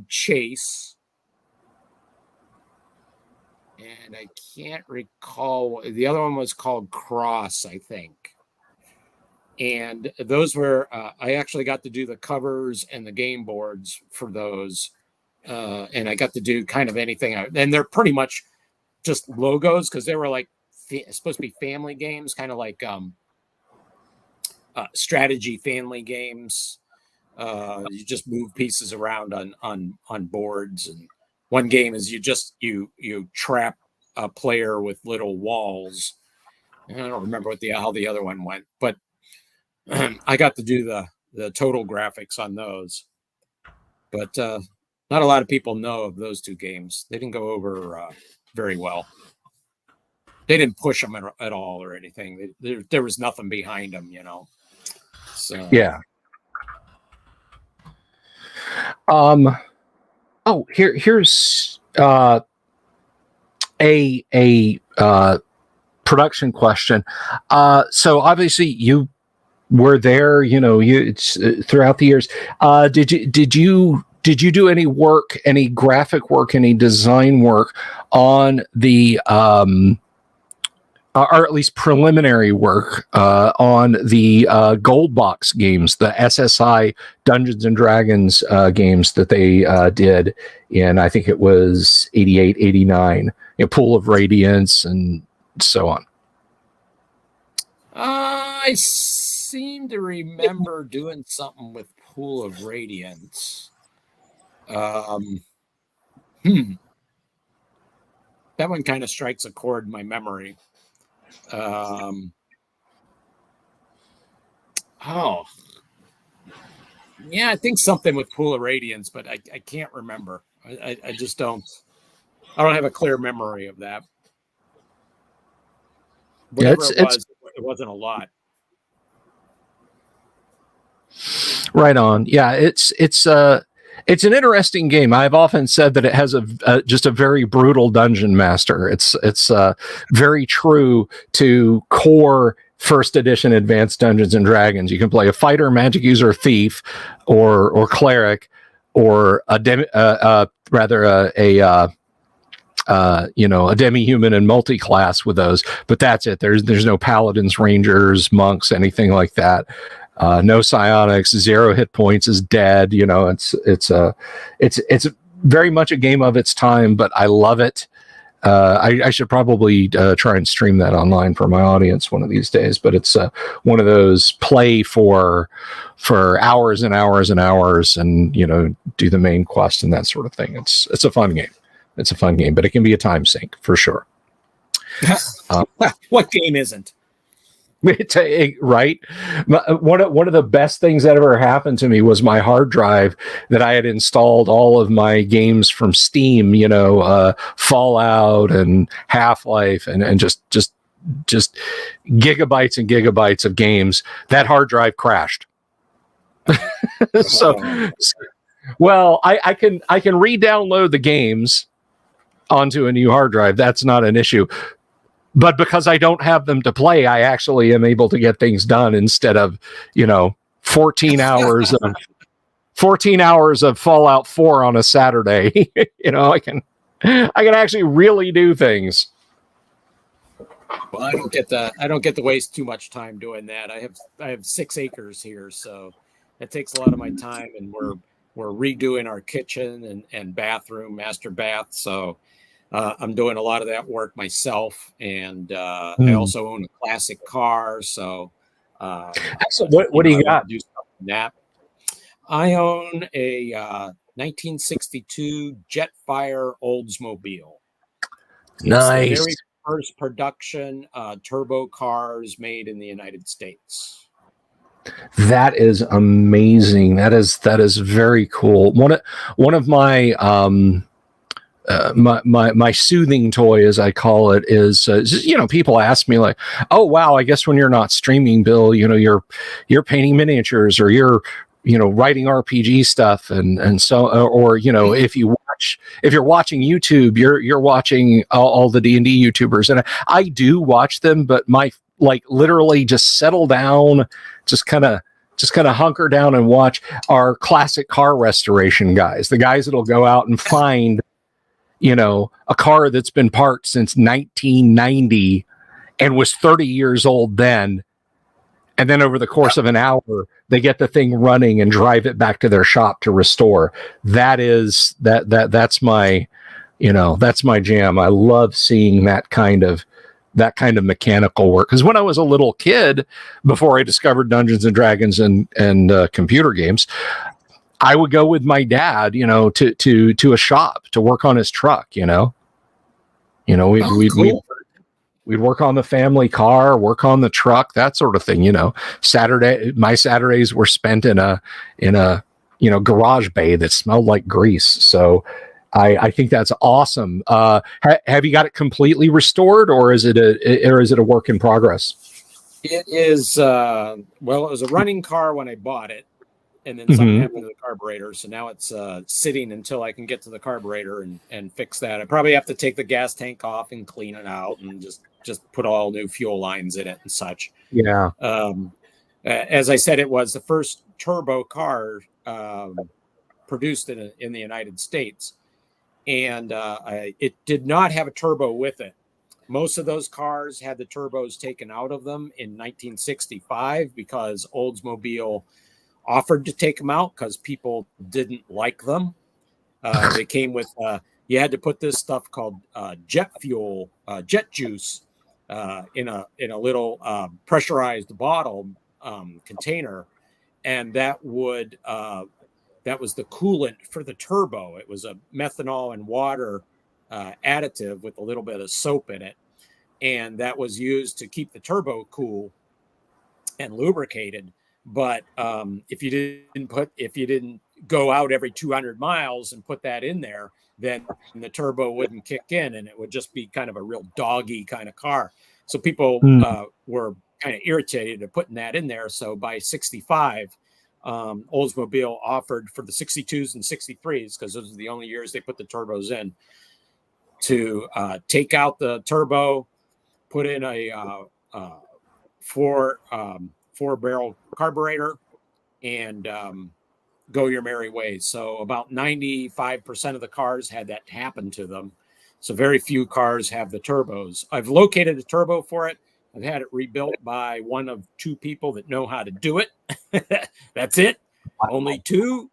Chase, and I can't recall. The other one was called Cross, I think. And those were I actually got to do the covers and the game boards for those, and I got to do kind of anything. And they're pretty much just logos because they were like supposed to be family games, kind of like strategy family games. You just move pieces around on boards, and one game is you trap a player with little walls. And I don't remember how the other one went, but I got to do the total graphics on those. But not a lot of people know of those two games. They didn't go over very well. They didn't push them at all or anything. There was nothing behind them, you know. So yeah. Here's a production question. So obviously you were there, you know, it's throughout the years. Did you do any work, any graphic work, any design work on the or at least preliminary work on the gold box games, the SSI Dungeons and Dragons games that they did in, I think it was 88, 89, you know, Pool of Radiance and so on? I seem to remember doing something with Pool of Radiance. That one kind of strikes a chord in my memory. Yeah, I think something with Pool of Radiance, but I can't remember. I just don't. I don't have a clear memory of that. Whatever it wasn't a lot. Right on. Yeah, it's an interesting game. I've often said that it has just a very brutal dungeon master. It's very true to core first edition Advanced Dungeons and Dragons. You can play a fighter, magic user, thief, or cleric, or a demi-human and multi-class with those. But that's it. There's no paladins, rangers, monks, anything like that. No psionics, 0 hit points, is dead. You know, it's very much a game of its time, but I love it. I should probably try and stream that online for my audience one of these days. But it's one of those play for hours and hours and hours, and you know, do the main quest and that sort of thing. It's a fun game. It's a fun game, but it can be a time sink for sure. What game isn't? Right. One of the best things that ever happened to me was my hard drive that I had installed all of my games from Steam, you know, Fallout and Half-Life and just gigabytes and gigabytes of games. That hard drive crashed. Well, I can re-download the games onto a new hard drive. That's not an issue. But because I don't have them to play, I actually am able to get things done instead of, you know, 14 hours of Fallout 4 on a Saturday. You know, I can actually really do things. Well, I don't get to waste too much time doing that. I have 6 acres here, so it takes a lot of my time, and we're redoing our kitchen and bathroom, master bath. So I'm doing a lot of that work myself, and I also own a classic car. So, what do you got? Do something that. I own a 1962 Jetfire Oldsmobile. Nice. It's the very first production turbo cars made in the United States. That is amazing. That is very cool. One of my my soothing toy, as I call it, is people ask me like, oh wow, I guess when you're not streaming, Bill, you're painting miniatures, or you're writing RPG stuff, and so, or if you're watching YouTube, you're watching all the D&D YouTubers, and I do watch them, but my literally just settle down, just kind of hunker down and watch our classic car restoration guys, the guys that'll go out and find a car that's been parked since 1990 and was 30 years old then. And then over the course of an hour, they get the thing running and drive it back to their shop to restore. That's my, that's my jam. I love seeing that kind of mechanical work. Because when I was a little kid, before I discovered Dungeons and Dragons and computer games, I would go with my dad, to a shop to work on his truck. We'd work on the family car, work on the truck, that sort of thing. My Saturdays were spent in a garage bay that smelled like grease. So I think that's awesome. Have you got it completely restored, or is it a work in progress? It is. It was a running car when I bought it, and then something happened to the carburetor. So now it's sitting until I can get to the carburetor and fix that. I probably have to take the gas tank off and clean it out, and just put all new fuel lines in it and such. Yeah. As I said, it was the first turbo car produced in the United States, and it did not have a turbo with it. Most of those cars had the turbos taken out of them in 1965 because Oldsmobile offered to take them out because people didn't like them. They came with you had to put this stuff called jet fuel, jet juice, in a little pressurized bottle container, and that was the coolant for the turbo. It was a methanol and water additive with a little bit of soap in it, and that was used to keep the turbo cool and lubricated. But if you didn't go out every 200 miles and put that in there, then the turbo wouldn't kick in, and it would just be kind of a real doggy kind of car. So people were kind of irritated at putting that in there. So by 65, Oldsmobile offered for the 62s and 63s, because those are the only years they put the turbos in, to take out the turbo, put in a four-barrel carburetor, and go your merry way. So about 95% of the cars had that happen to them. So very few cars have the turbos. I've located a turbo for it. I've had it rebuilt by one of two people that know how to do it. That's it. Wow. Only two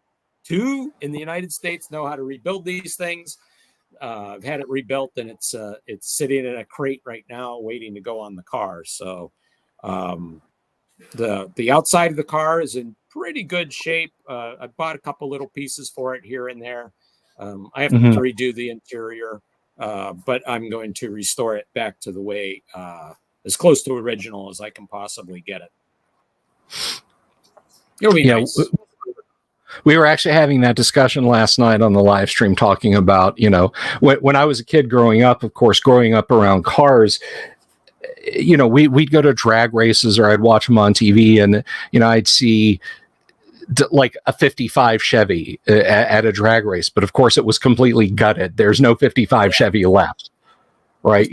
in the United States know how to rebuild these things. I've had it rebuilt, and it's sitting in a crate right now waiting to go on the car. So the outside of the car is in pretty good shape. I bought a couple little pieces for it here and there. I have to redo the interior, but I'm going to restore it back to the way as close to original as I can possibly get it. It'll be nice. We were actually having that discussion last night on the live stream, talking about, when I was a kid growing up around cars, we'd go to drag races, or I'd watch them on TV, and, I'd see like a 55 Chevy at a drag race, but of course it was completely gutted. There's no 55 Chevy left, right?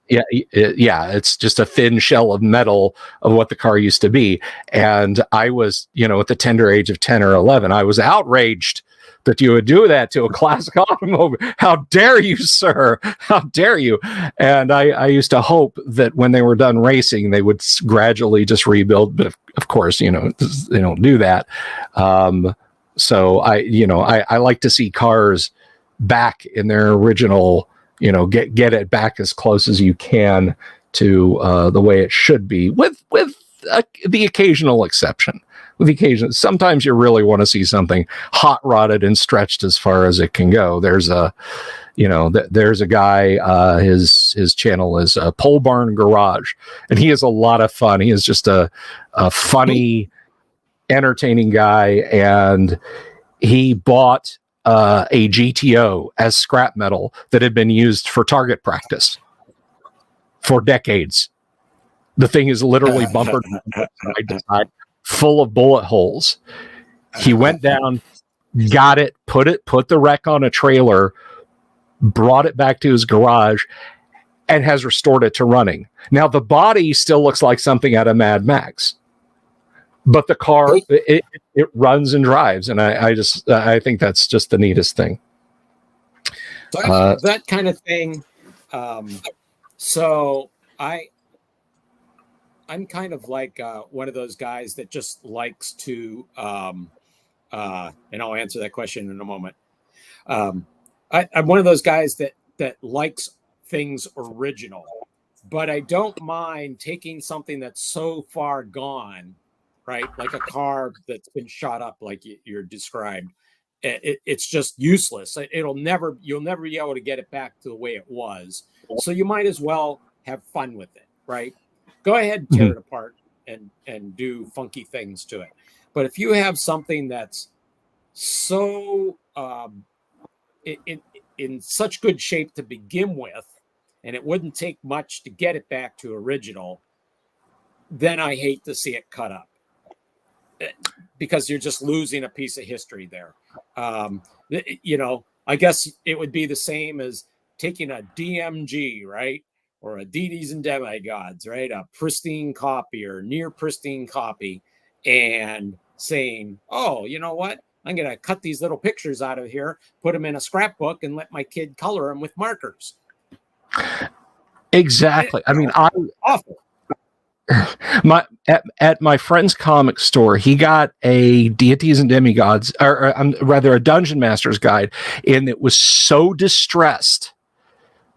It's just a thin shell of metal of what the car used to be. And I was, at the tender age of 10 or 11, I was outraged that you would do that to a classic automobile. How dare you, sir? How dare you? And I used to hope that when they were done racing, they would gradually just rebuild. But of course, they don't do that. So I like to see cars back in their original, get it back as close as you can to the way it should be, with the occasional exception. Sometimes you really want to see something hot rodded and stretched as far as it can go. There's a guy, his channel is Pole Barn Garage, and he has a lot of fun. He is just a funny, entertaining guy, and he bought a GTO as scrap metal that had been used for target practice for decades. The thing is literally bumper side to side, full of bullet holes. He went down, got it, put the wreck on a trailer, brought it back to his garage, and has restored it to running. Now the body still looks like something out of Mad Max, but the car it runs and drives, and I think that's just the neatest thing. So that kind of thing. So I'm kind of like one of those guys that just likes to, and I'll answer that question in a moment. I'm one of those guys that likes things original, but I don't mind taking something that's so far gone, right? Like a car that's been shot up, like you're described. It's just useless. You'll never be able to get it back to the way it was. So you might as well have fun with it, right? Go ahead and tear it apart and do funky things to it. But if you have something that's so in such good shape to begin with, and it wouldn't take much to get it back to original, then I hate to see it cut up, because you're just losing a piece of history there. I guess it would be the same as taking a DMG, right? Or a Deities and Demigods, right? A pristine copy or near pristine copy, and saying, oh, you know what? I'm going to cut these little pictures out of here, put them in a scrapbook, and let my kid color them with markers. Exactly. I mean, awful. At my friend's comic store, he got a Deities and Demigods, or rather a Dungeon Master's guide, and it was so distressed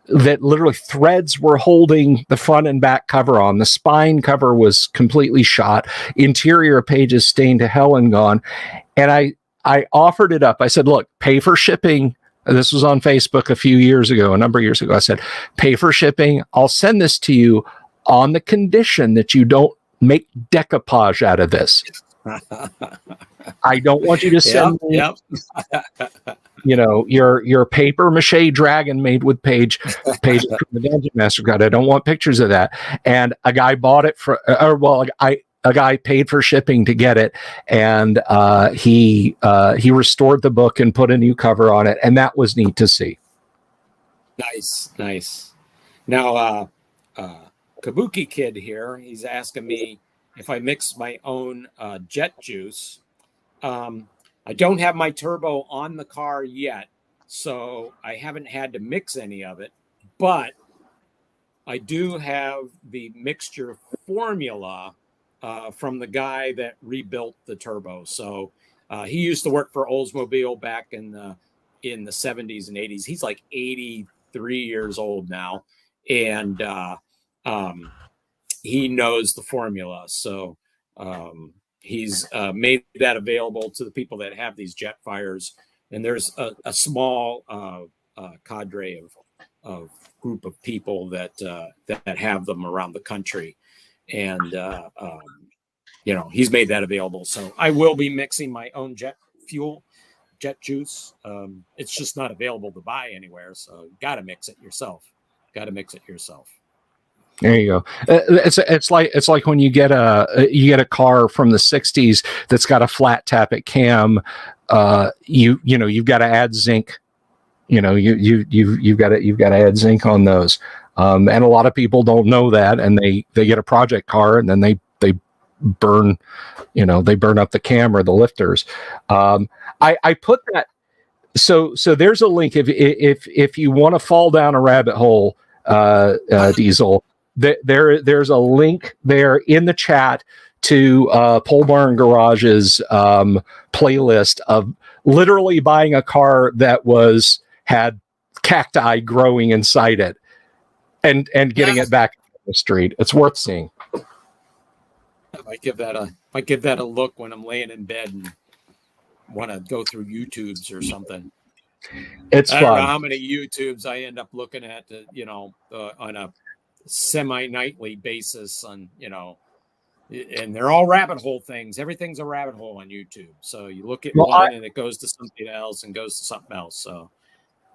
that literally threads were holding the front and back cover on. The spine cover was completely shot. Interior pages stained to hell and gone. And I offered it up. I said, look, pay for shipping. This was on Facebook a number of years ago. I said, pay for shipping. I'll send this to you on the condition that you don't make decoupage out of this. I don't want you to send me, your paper mache dragon made with pages from the Dungeon Master Guide. I don't want pictures of that. And a guy bought it a guy paid for shipping to get it, and he restored the book and put a new cover on it, and that was neat to see. Nice. Now, Kabuki Kid here, he's asking me if I mix my own jet juice. I don't have my turbo on the car yet, so I haven't had to mix any of it, but I do have the mixture formula from the guy that rebuilt the turbo. So he used to work for Oldsmobile back in the 70s and 80s. He's like 83 years old now, and he knows the formula. So he's made that available to the people that have these jet fires. And there's a small cadre of group of people that have them around the country. And, he's made that available. So I will be mixing my own jet juice. It's just not available to buy anywhere. So got to mix it yourself. There you go. It's like when you get a car from the 60s that's got a flat tappet cam. You've got to add zinc. You've got to add zinc on those. And a lot of people don't know that, and they get a project car and then they burn up the cam or the lifters. I put that. So there's a link if you want to fall down a rabbit hole, Diesel. There's a link there in the chat to Pole Barn Garage's playlist of literally buying a car that had cacti growing inside it and getting it back on the street. It's worth seeing. I might give that a look when I'm laying in bed and want to go through YouTubes or something. It's fun. I don't know how many YouTubes I end up looking at, on a semi-nightly basis on, And they're all rabbit hole things. Everything's a rabbit hole on YouTube. So you look at and it goes to something else and goes to something else. So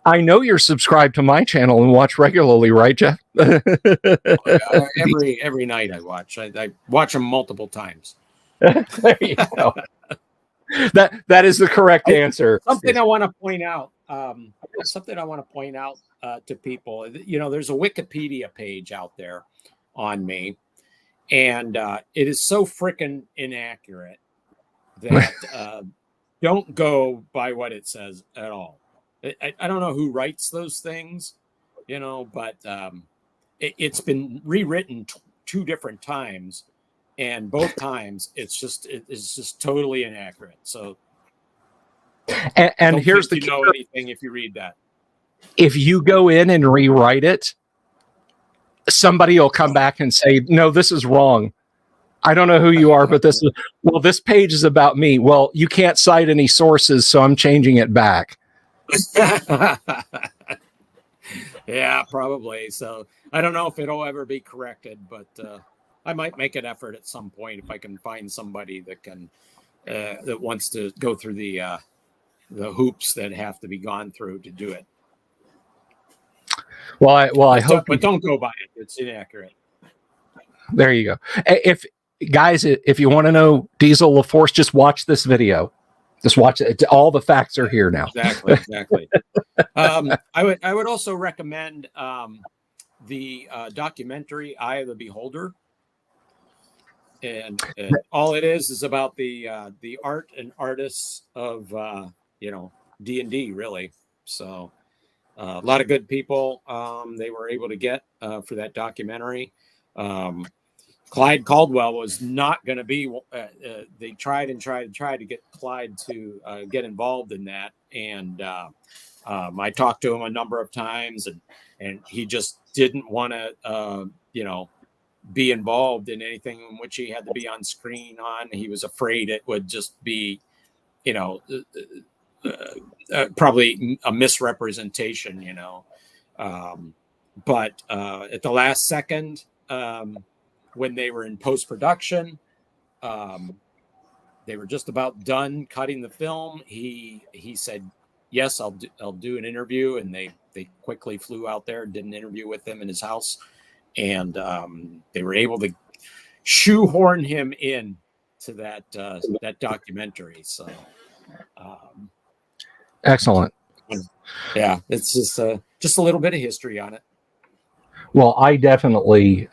I know you're subscribed to my channel and watch regularly, right, Jeff? every night I watch. I watch them multiple times. There you go. That is the correct answer. Something I want to point out. To people. There's a Wikipedia page out there on me. And it is so freaking inaccurate that don't go by what it says at all. I don't know who writes those things, but it's been rewritten two different times, and both times it's just totally inaccurate. So, and here's the know anything if you read that. If you go in and rewrite it, somebody will come back and say, no, this is wrong. I don't know who you are, but this page is about me. Well, you can't cite any sources, so I'm changing it back. Yeah, probably. So I don't know if it'll ever be corrected, but I might make an effort at some point if I can find somebody that can that wants to go through the hoops that have to be gone through to do it. I hope, but don't go by it. It's inaccurate. There you go. If you want to know Diesel LaForce, just watch this video. Just watch it. All the facts are here now. Exactly. I would also recommend the documentary "Eye of the Beholder," and all it is about the art and artists of D&D, really. So. A lot of good people they were able to get for that documentary. Clyde Caldwell was not going to be. They tried to get Clyde to get involved in that, and I talked to him a number of times, and he just didn't want to, be involved in anything in which he had to be on screen on. He was afraid it would just be, probably a misrepresentation, but at the last second, when they were in post-production, they were just about done cutting the film. He said, yes, I'll do an interview. And they quickly flew out there and did an interview with him in his house. And they were able to shoehorn him in to that documentary. So, excellent. Yeah, it's just a little bit of history on it. Well, I definitely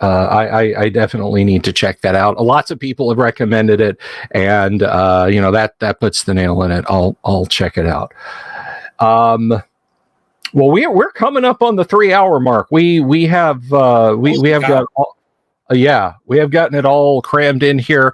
need to check that out. Lots of people have recommended it, and that puts the nail in it. I'll check it out. Well, we're coming up on the 3-hour mark. We have got. We have gotten it all crammed in here.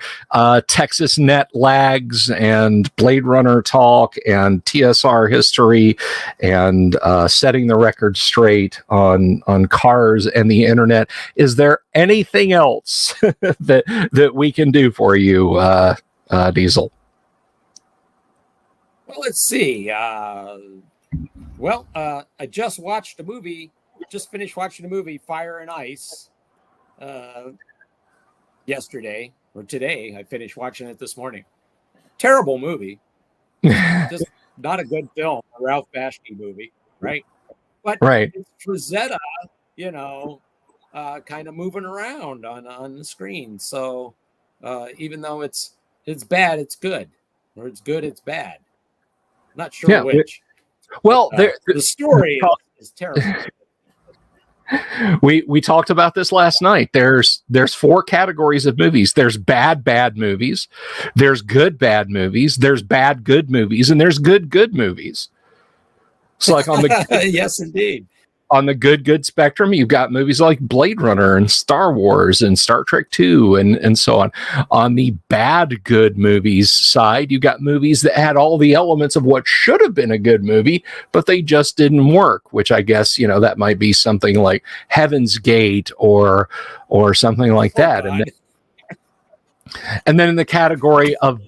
Texas Net lags and Blade Runner talk and TSR history and setting the record straight on cars and the internet. Is there anything else that we can do for you, Diesel? Well, let's see. I just finished watching the movie Fire and Ice. Yesterday or today. I finished watching it this morning. Terrible movie. Just not a good film, a Ralph Bakshi movie, right? But it's Frazetta, kind of moving around on the screen. So even though it's bad, it's good. Or it's good, it's bad. Not sure which. The story is terrible. We talked about this last night. There's 4 categories of movies. There's bad movies. There's good bad movies. There's bad good movies, and there's good movies. So like on the yes, indeed. On the good spectrum, you've got movies like Blade Runner and Star Wars and Star Trek 2 and so on. On the bad good movies side, you got movies that had all the elements of what should have been a good movie, but they just didn't work, which I guess, that might be something like Heaven's Gate or something like that. And then in the category of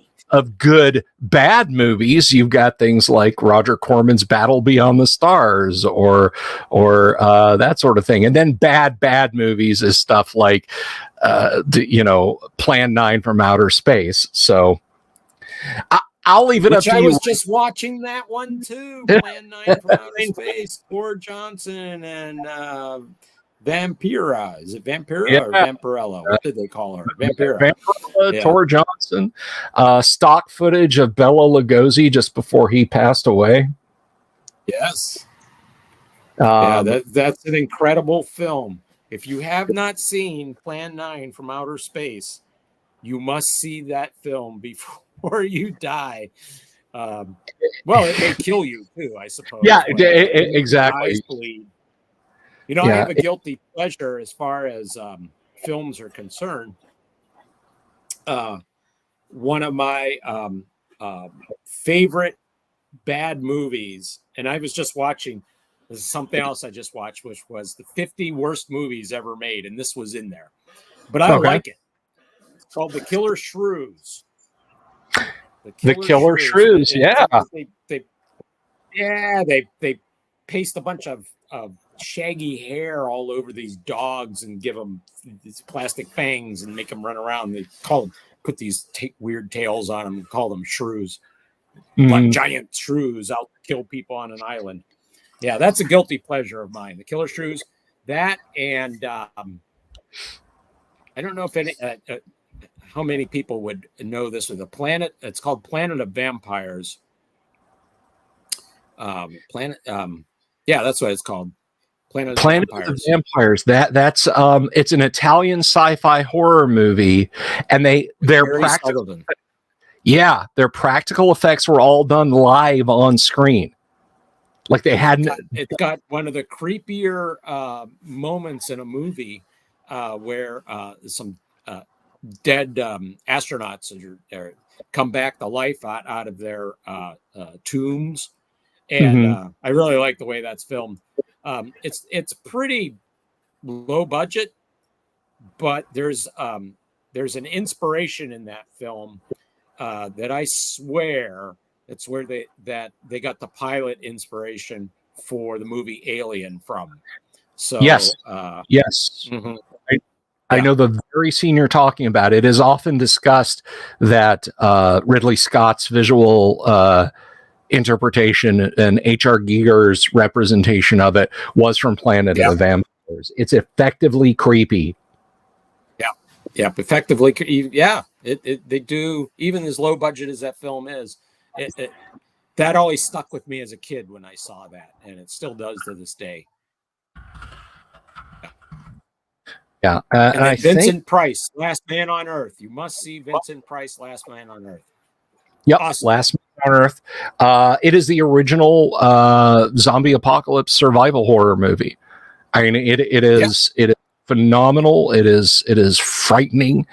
good bad movies, you've got things like Roger Corman's Battle Beyond the Stars or that sort of thing. And then bad movies is stuff like Plan 9 from outer space. So I'll leave it up to you. I was just watching that one too. Plan 9 from outer space. Gord Johnson and Vampira. Is it Vampira or Vampirella? What did they call her? Vampira. Tor Johnson. Stock footage of Bela Lugosi just before he passed away. Yes. That's an incredible film. If you have not seen Plan 9 from outer space, you must see that film before you die. Well, it may kill you too, I suppose. Yeah, exactly. I have a guilty pleasure as far as films are concerned. One of my favorite bad movies, and I was just watching. This is something else I just watched, which was the 50 worst movies ever made, and this was in there. But I like it. It's called The Killer Shrews. The Killer Shrews, yeah. They paste a bunch of shaggy hair all over these dogs and give them these plastic fangs and make them run around. They put these weird tails on them and call them shrews. Like giant shrews out to kill people on an island. Yeah, that's a guilty pleasure of mine. The Killer Shrews, that, and I don't know if how many people would know this. With it's called Planet of Vampires. That's what it's called. Planet of Vampires. That's it's an Italian sci-fi horror movie, and their practical effects were all done live on screen. Like they hadn't. It's got one of the creepier moments in a movie where some dead astronauts come back to life out of their tombs, and I really like the way that's filmed. It's pretty low budget, but there's an inspiration in that film that I swear. It's where they got the pilot inspiration for the movie Alien from. So yes. I know the very scene you're talking about. It is often discussed that Ridley Scott's visual interpretation and H.R. Giger's representation of it was from Planet of the Vampires. It's effectively creepy. Yeah, effectively. Yeah, they do, even as low budget as that film is. That always stuck with me as a kid when I saw that, and it still does to this day. Yeah, and Vincent Price, Last Man on Earth. You must see Vincent Price, Last Man on Earth. Yep, awesome. Last Man on Earth. It is the original zombie apocalypse survival horror movie. I mean, it is phenomenal. It is frightening.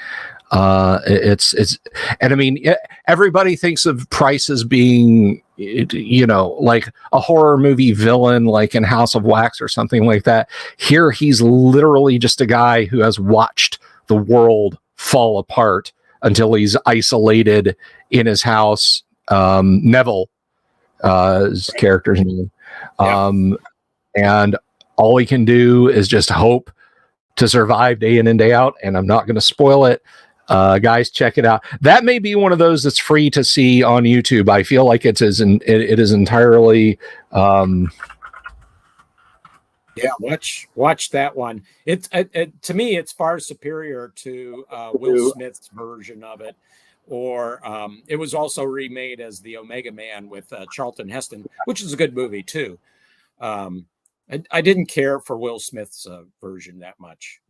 And I mean, everybody thinks of Price as being, like a horror movie villain, like in House of Wax or something like that. Here, he's literally just a guy who has watched the world fall apart until he's isolated in his house. Neville, his character's name. And all he can do is just hope to survive day in and day out. And I'm not going to spoil it. Guys, check it out. That may be one of those that's free to see on YouTube. I feel like it is entirely. Watch that one. It's to me, it's far superior to Will Smith's version of it, or it was also remade as the Omega Man with Charlton Heston, which is a good movie too. I didn't care for Will Smith's version that much.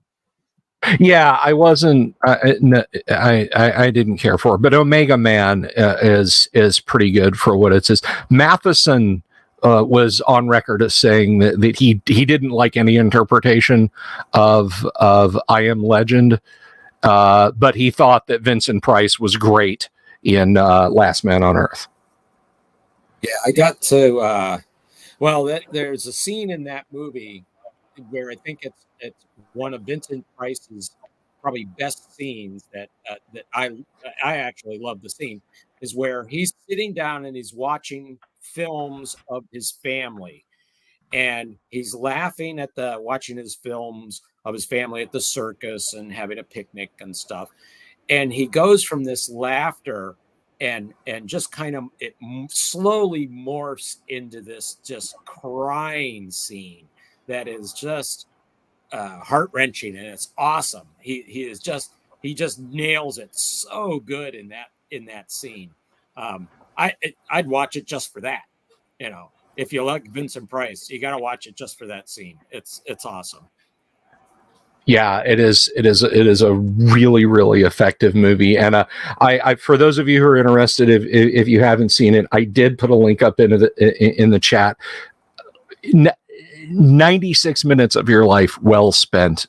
Yeah, I wasn't. I didn't care for it, but Omega Man is pretty good for what it is. Matheson was on record as saying that he didn't like any interpretation of I Am Legend, but he thought that Vincent Price was great in Last Man on Earth. Yeah, I got to. There's a scene in that movie where I think it's one of Vincent Price's probably best scenes that I actually love. The scene is where he's sitting down and he's watching films of his family, and he's laughing at watching his films his family at the circus and having a picnic and stuff. And he goes from this laughter and just kind of it slowly morphs into this just crying scene that is just heart-wrenching, and it's awesome. He just nails it so good in that scene. I'd watch it just for that. You know, if you like Vincent Price, you got to watch it just for that scene. It's awesome. Yeah, it is a really, really effective movie. And I for those of you who are interested, if you haven't seen it, I did put a link up in the chat. 96 minutes of your life well spent.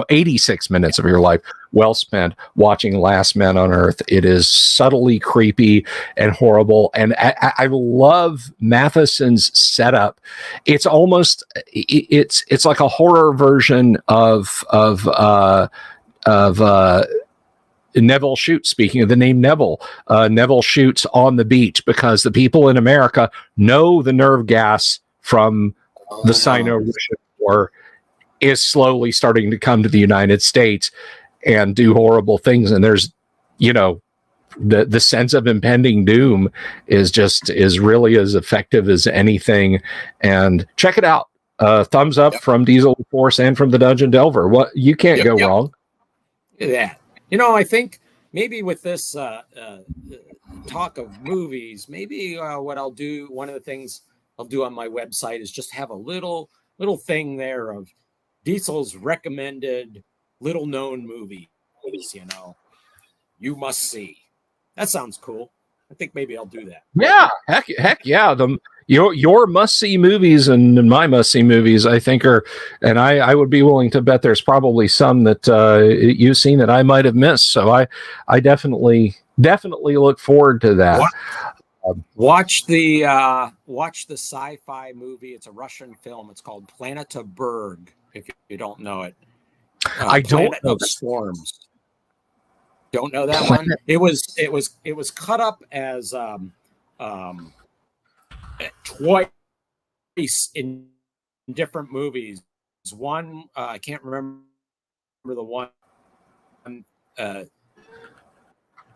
86 minutes of your life well spent watching Last Man on Earth. It is subtly creepy and horrible, and I love Matheson's setup. It's almost it's like a horror version of Neville Shutes. Speaking of the name Neville, Neville shoots on the beach because the people in America know the nerve gas from the Sino-Russian War is slowly starting to come to the United States and do horrible things. And there's, the sense of impending doom is really as effective as anything. And check it out. Thumbs up from Diesel LaForce and from the Dungeon Delver. What you can't go wrong. Yeah. I think maybe with this talk of movies, maybe what I'll do, one of the things I'll do on my website is just have a little thing there of Diesel's recommended little known movies, you must see. That sounds cool. I think maybe I'll do that. Yeah, heck yeah. Your must see movies and my must see movies, I think and I would be willing to bet there's probably some that you've seen that I might have missed. So I definitely look forward to that. What? Watch the sci-fi movie. It's a Russian film. It's called Planeta Berg. If you don't know it, I don't know Storms. Don't know that one. It was cut up as twice in different movies. One I can't remember the one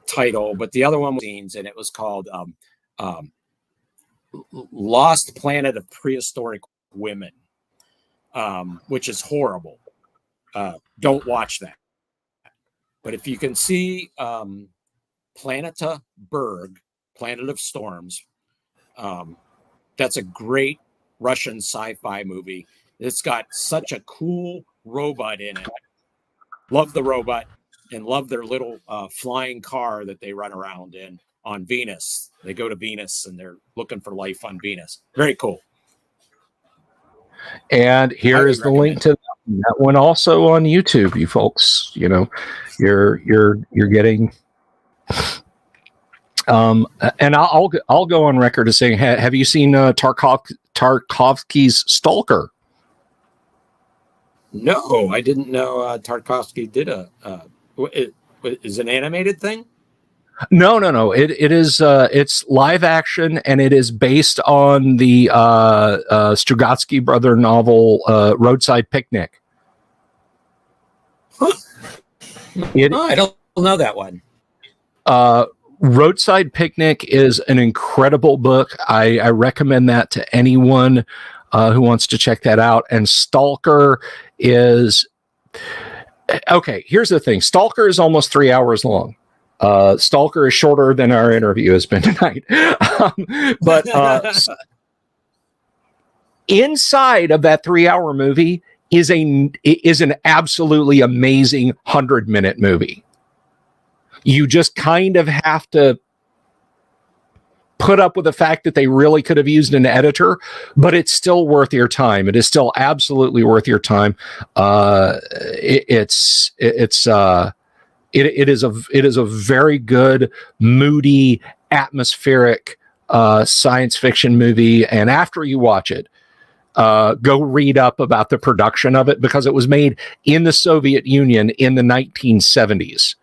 title, but the other one was scenes, and it was called Lost Planet of Prehistoric Women, which is horrible. Don't watch that. But if you can see Planeta Berg, Planet of Storms, that's a great Russian sci-fi movie. It's got such a cool robot in it. Love the robot and love their little flying car that they run around in on Venus. They go to Venus and they're looking for life on Venus. Very cool. And here is the link to that one also on YouTube, you folks. You're getting and I'll go on record as saying, have you seen Tarkovsky's Stalker? No, I didn't know Tarkovsky did is an animated thing? No. It is it's live action, and it is based on the Strugatsky brother novel Roadside Picnic. Huh. I don't know that one. Roadside Picnic is an incredible book. I recommend that to anyone who wants to check that out. And Stalker is okay. Here's the thing: Stalker is almost 3 hours long. Stalker is shorter than our interview has been tonight. But inside of that 3 hour movie is an absolutely amazing 100-minute movie. You just kind of have to put up with the fact that they really could have used an editor, but it's still worth your time. It is still absolutely worth your time. It is a very good, moody, atmospheric science fiction movie. And after you watch it, go read up about the production of it, because it was made in the Soviet Union in the 1970s.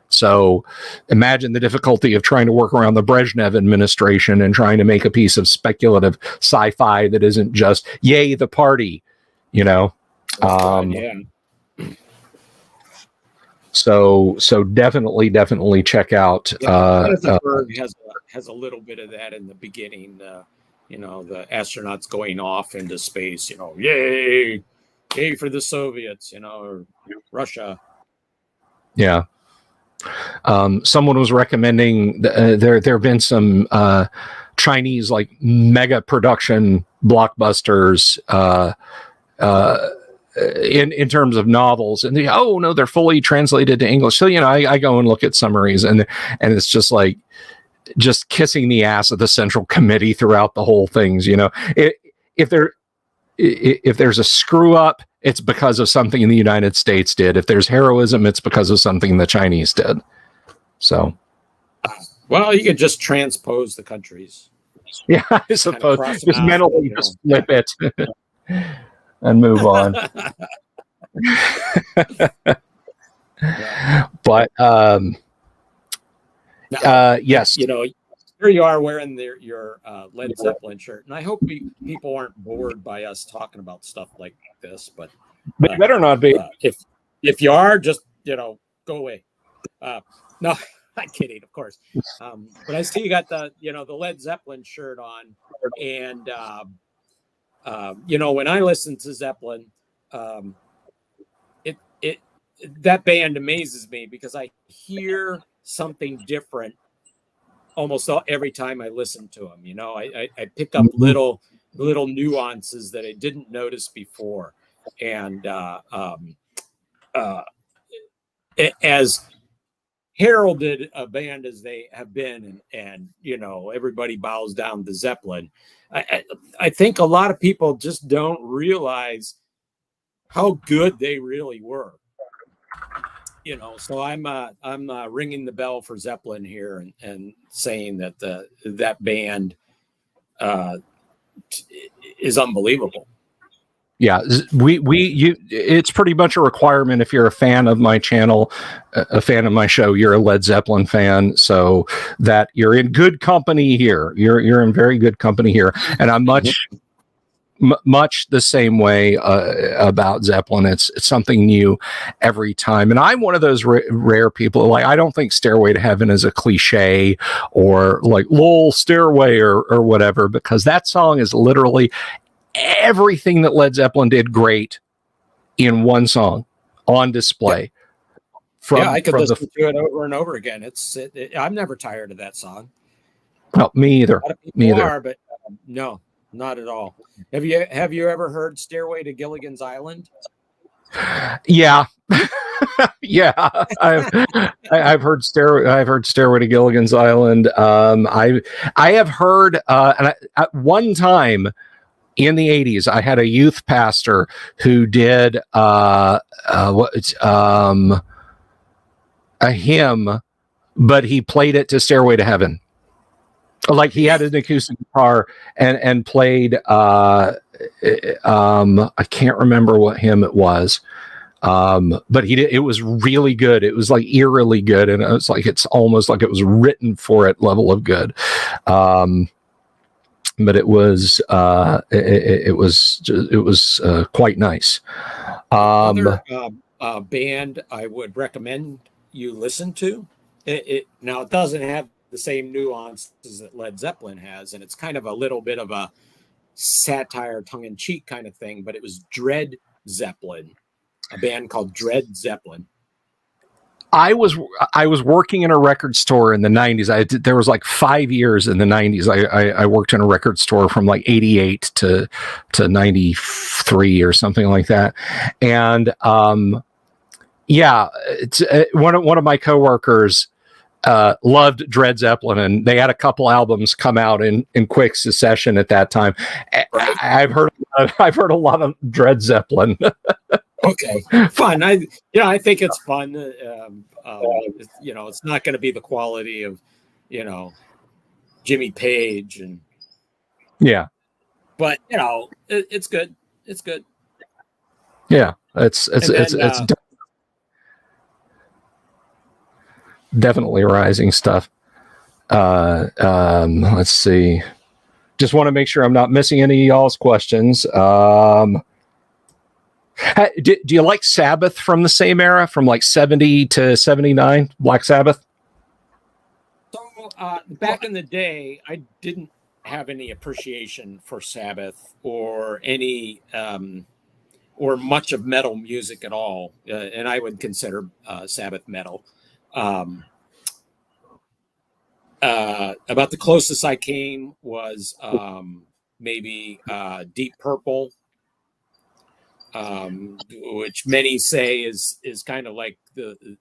So imagine the difficulty of trying to work around the Brezhnev administration and trying to make a piece of speculative sci-fi that isn't just, yay, the party, Yeah. So definitely check out. Has a little bit of that in the beginning. The astronauts going off into space. Yay for the Soviets. Or Russia. Yeah. Someone was recommending there have been some Chinese like mega production blockbusters in terms of novels, and they're fully translated to English. So I go and look at summaries, and it's just like kissing the ass of the Central Committee throughout the whole things. If there's a screw up, it's because of something the United States did. If there's heroism, it's because of something the Chinese did. So, well, you could just transpose the countries. Yeah, I suppose just mentally just flip it and move on. But yes, here you are wearing your Led Zeppelin shirt, and I hope people aren't bored by us talking about stuff like this. But they better not be. If you are, just go away. No, I'm kidding, of course. But I see you got the Led Zeppelin shirt on, and when I listen to Zeppelin, that band amazes me because I hear something different almost every time I listen to them. I pick up little nuances that I didn't notice before, and as heralded a band as they have been, and everybody bows down to Zeppelin, I think a lot of people just don't realize how good they really were. So I'm ringing the bell for Zeppelin here and saying that that band is unbelievable. Yeah, it's pretty much a requirement if you're a fan of my channel, a fan of my show, you're a Led Zeppelin fan, so that you're in good company here. You're in very good company here, and I'm much the same way about Zeppelin. It's something new every time, and I'm one of those rare people. Like, I don't think Stairway to Heaven is a cliche or like lol Stairway or whatever, because that song is literally everything that Led Zeppelin did great in one song on display. I could listen to it over and over again. I'm never tired of that song. No, me either. Me either. But no, not at all. Have you ever heard Stairway to Gilligan's Island? Yeah. Yeah, I've heard Stairway to Gilligan's Island. I have heard, and at one time in the 80s, I had a youth pastor who did a hymn, but he played it to Stairway to Heaven. Like, he had an acoustic guitar and played I can't remember what hymn it was. But it was really good. It was like eerily good, and it's almost like it was written for it level of good. But it was quite nice. Another band I would recommend you listen to. Now, it doesn't have the same nuances that Led Zeppelin has, and it's kind of a little bit of a satire, tongue-in-cheek kind of thing. But it was Dread Zeppelin, a band called Dread Zeppelin. I was working in a record store in the 90s. There was like 5 years in the 90s. I worked in a record store from like 88 to 93 or something like that. And it's one of my coworkers loved Dread Zeppelin, and they had a couple albums come out in quick succession at that time. Right. I've heard a lot of Dread Zeppelin. Okay, fun. I think it's fun. It's not going to be the quality of, Jimmy Page and but it's good. It's good. Yeah, it's definitely rising stuff. Let's see. Just want to make sure I'm not missing any of y'all's questions. Do you like Sabbath from the same era, from like 70 to 79, Black Sabbath? So back in the day, I didn't have any appreciation for Sabbath or any or much of metal music at all, and I would consider Sabbath metal. About the closest I came was maybe Deep Purple, which many say is kind of like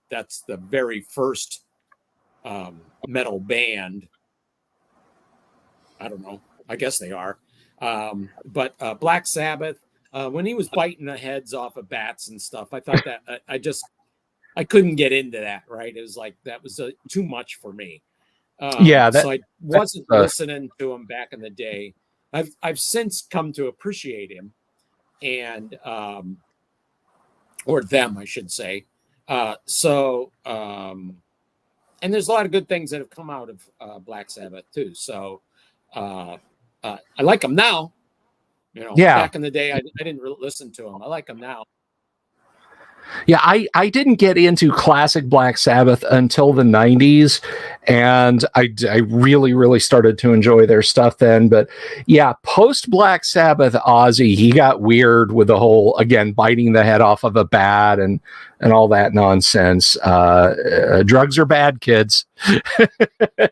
that's the very first metal band. I don't know. I guess they are. But Black Sabbath, when he was biting the heads off of bats and stuff, I thought that I couldn't get into that. Right? It was like that was too much for me. So I wasn't listening to him back in the day. I've since come to appreciate him, and or them, I should say. And there's a lot of good things that have come out of Black Sabbath too. So I like them now. Back in the day, I didn't really listen to them. I like them now. Yeah, I didn't get into classic Black Sabbath until the 90s, and I really, really started to enjoy their stuff then. But yeah, post Black Sabbath, Ozzy, he got weird with the whole, again, biting the head off of a bat and all that nonsense. Drugs are bad, kids.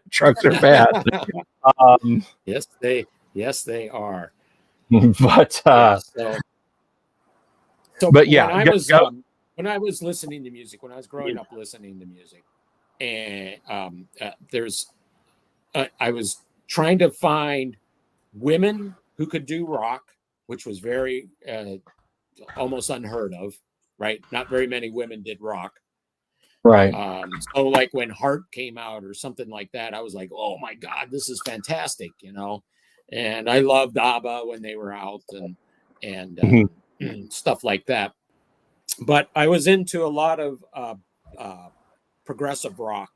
Drugs are bad. Yes, they are. But but yeah, when I was listening to music, when I was growing up listening to music, and I was trying to find women who could do rock, which was very almost unheard of, right? Not very many women did rock. Right. So like when Heart came out or something like that, I was like, oh my God, this is fantastic, And I loved ABBA when they were out and stuff like that. But I was into a lot of progressive rock,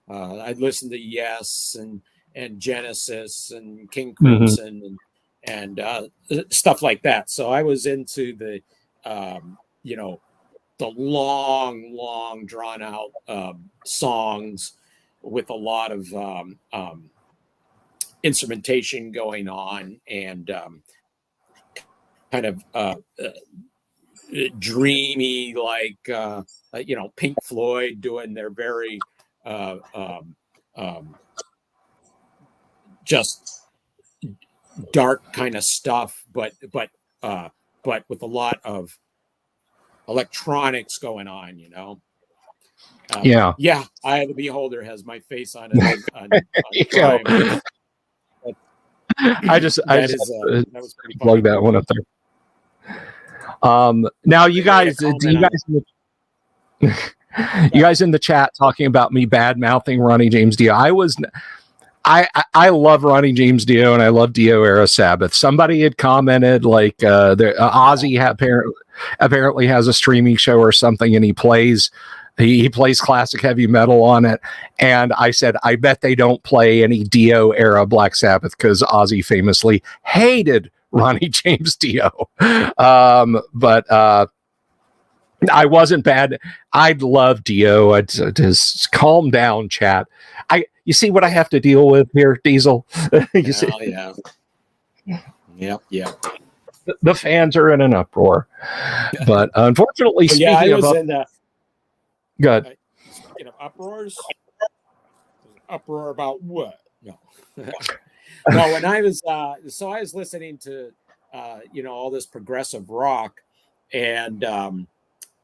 I'd listen to Yes and Genesis and King Crimson and stuff like that. So I was into the the long drawn out songs with a lot of instrumentation going on and kind of dreamy, like Pink Floyd doing their very just dark kind of stuff, but with a lot of electronics going on, Yeah. Eye of the Beholder has my face on it. On I just plug that one up there. Now you guys, you guys in the chat talking about me bad mouthing Ronnie James Dio. I love Ronnie James Dio and I love Dio era Sabbath. Somebody had commented like Ozzy apparently has a streaming show or something, and he plays classic heavy metal on it. And I said, I bet they don't play any Dio era Black Sabbath because Ozzy famously hated Ronnie James Dio. But I wasn't bad. I'd love Dio. I'd just calm down, chat. You see what I have to deal with here, Diesel? See? Yeah. The fans are in an uproar. But unfortunately, speaking good. Speaking of uproars, uproar about what? No. No, when I was I was listening to all this progressive rock, and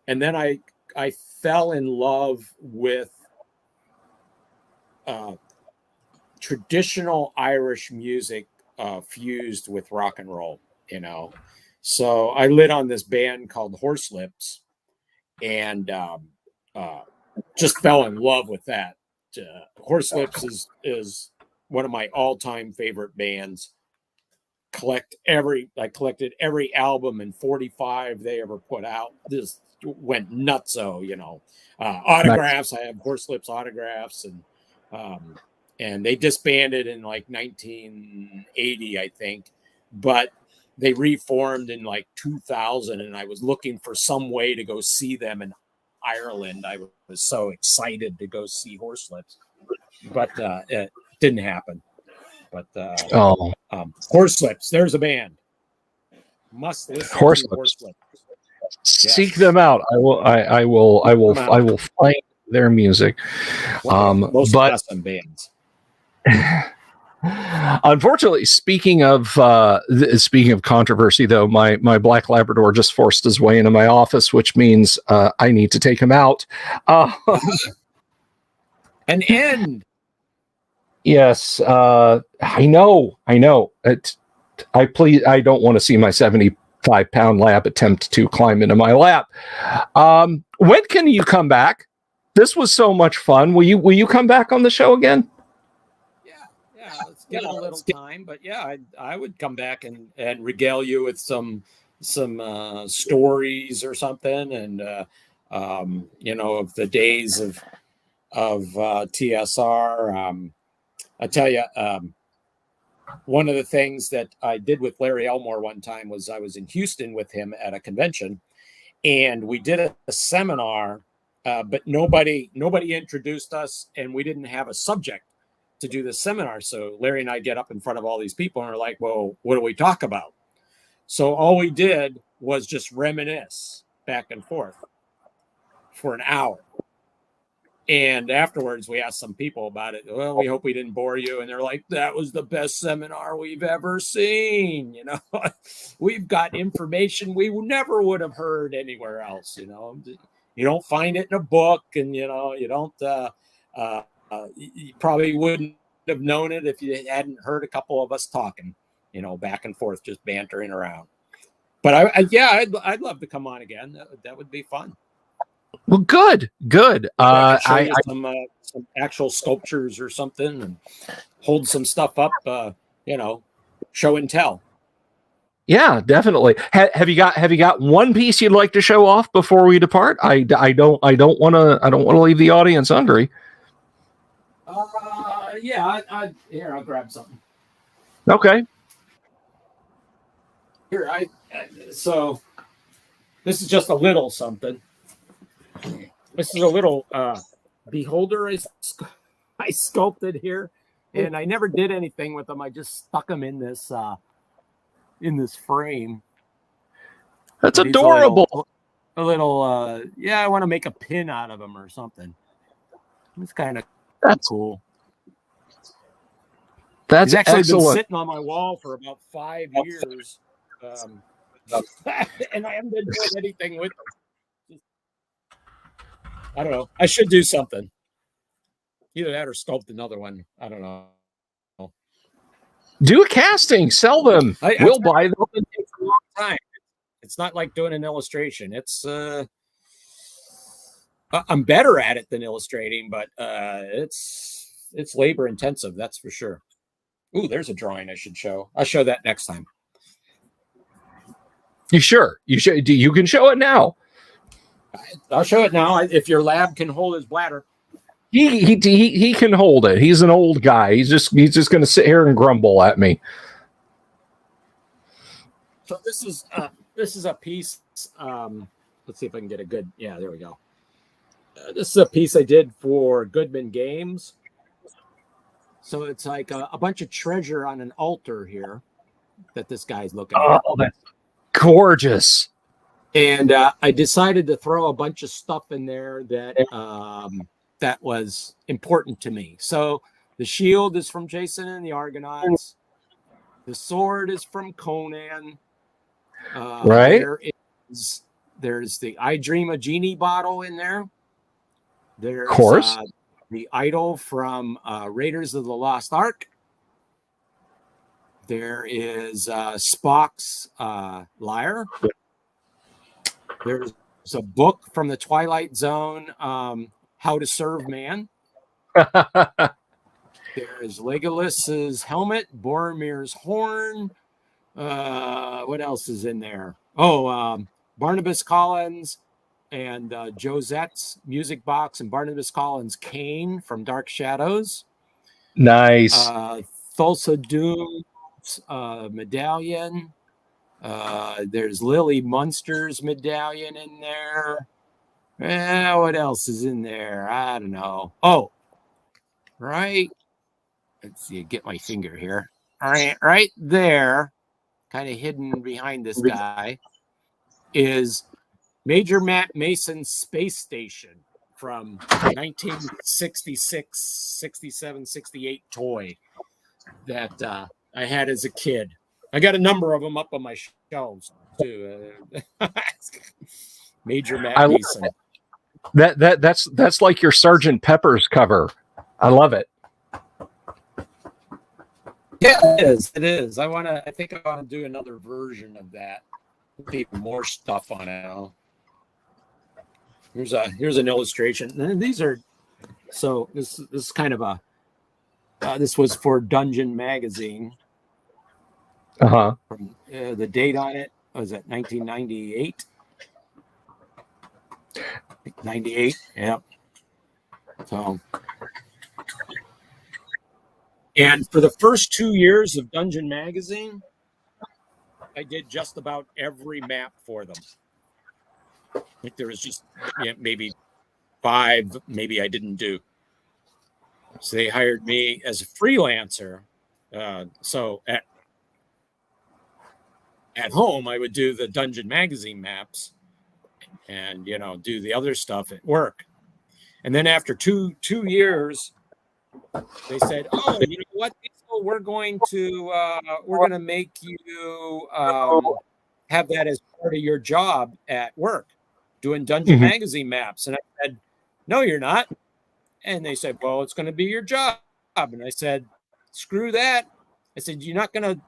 then I fell in love with traditional Irish music fused with rock and roll, So I lit on this band called Horselips, and just fell in love with that. Horselips is one of my all-time favorite bands. I collected every album and 45 they ever put out. This went nutso, autographs. I have Horselips autographs, and they disbanded in like 1980, I think. But they reformed in like 2000, and I was looking for some way to go see them in Ireland. I was so excited to go see Horselips, but it didn't happen. But Horselips, there's a band. Must listen to Horselips. Seek them out. I will find their music. Most custom bands. Unfortunately, speaking of controversy, though, my black Labrador just forced his way into my office, which means I need to take him out. An end. Yes, I know. I don't want to see my 75-pound lab attempt to climb into my lap. When can you come back? This was so much fun. Will you come back on the show again? Yeah, let's give it a little time, but yeah, I would come back and regale you with some stories or something, and of the days of TSR. I tell you, one of the things that I did with Larry Elmore one time was I was in Houston with him at a convention, and we did a seminar, but nobody introduced us, and we didn't have a subject to do the seminar. So Larry and I get up in front of all these people and are like, well, what do we talk about? So all we did was just reminisce back and forth for an hour. And afterwards we asked some people about it. Well, we hope we didn't bore you. And they're like, that was the best seminar we've ever seen. We've got information we never would have heard anywhere else. You don't find it in a book, and you don't, you probably wouldn't have known it if you hadn't heard a couple of us talking, back and forth, just bantering around. But I'd love to come on again. That would be fun. Well, good. I some actual sculptures or something, and hold some stuff up, show and tell. Yeah, definitely. Have you got one piece you'd like to show off before we depart? I don't want to leave the audience hungry. Here, I'll grab something. Okay. Here, so this is just a little something. This is a little beholder I sculpted here, and I never did anything with them. I just stuck them in this frame. That's adorable. A little I want to make a pin out of them or something. It's kind of cool. That's actually excellent. Been sitting on my wall for about 5 years, and I haven't been doing anything with them. I don't know. I should do something. Either that or sculpt another one. I don't know. Do a casting. Sell them. We'll buy them. It takes a long time. It's not like doing an illustration. It's I'm better at it than illustrating, but it's labor intensive. That's for sure. Ooh, there's a drawing I should show. I'll show that next time. You sure? You should. You can show it now. I'll show it now. If your lab can hold his bladder. He can hold it. He's an old guy. He's just going to sit here and grumble at me. So this is a piece. Let's see if I can get a good. Yeah, there we go. This is a piece I did for Goodman Games. So it's like a bunch of treasure on an altar here that this guy's looking at. Oh, that's gorgeous. And I decided to throw a bunch of stuff in there that was important to me. So the shield is from Jason and the Argonauts. The sword is from Conan. Right. There's the I Dream a Genie bottle in there. There's of course. The idol from Raiders of the Lost Ark. There is Spock's lyre. There's a book from the Twilight Zone, How to Serve Man. There's Legolas's helmet, Boromir's horn. What else is in there? Oh, Barnabas Collins and Josette's music box, and Barnabas Collins' cane from Dark Shadows. Nice. Thulsa Doom's medallion. There's Lily Munster's medallion in there. What else is in there? I don't know. Oh, right. Let's see. Get my finger here. All right there, kind of hidden behind this guy, is Major Matt Mason's space station from 1966, 67, 68 toy that I had as a kid. I got a number of them up on my shelves too. Major Matt Mason. That's like your Sergeant Pepper's cover. I love it. Yeah, it is. It is. I think I want to do another version of that with even more stuff on it. Here's an illustration. And these are this is kind of a this was for Dungeon Magazine. Uh-huh. The date on it was it 1998? 98. Yep. So, and for the first 2 years of Dungeon Magazine, I did just about every map for them. I think there was just maybe 5, maybe I didn't do. So they hired me as a freelancer. So at home, I would do the Dungeon Magazine maps and, do the other stuff at work. And then after two years, they said, "Oh, you know what? We're going to make you have that as part of your job at work, doing Dungeon Magazine maps." And I said, "No, you're not." And they said, "Well, it's going to be your job." And I said, "Screw that." I said, "You're not going to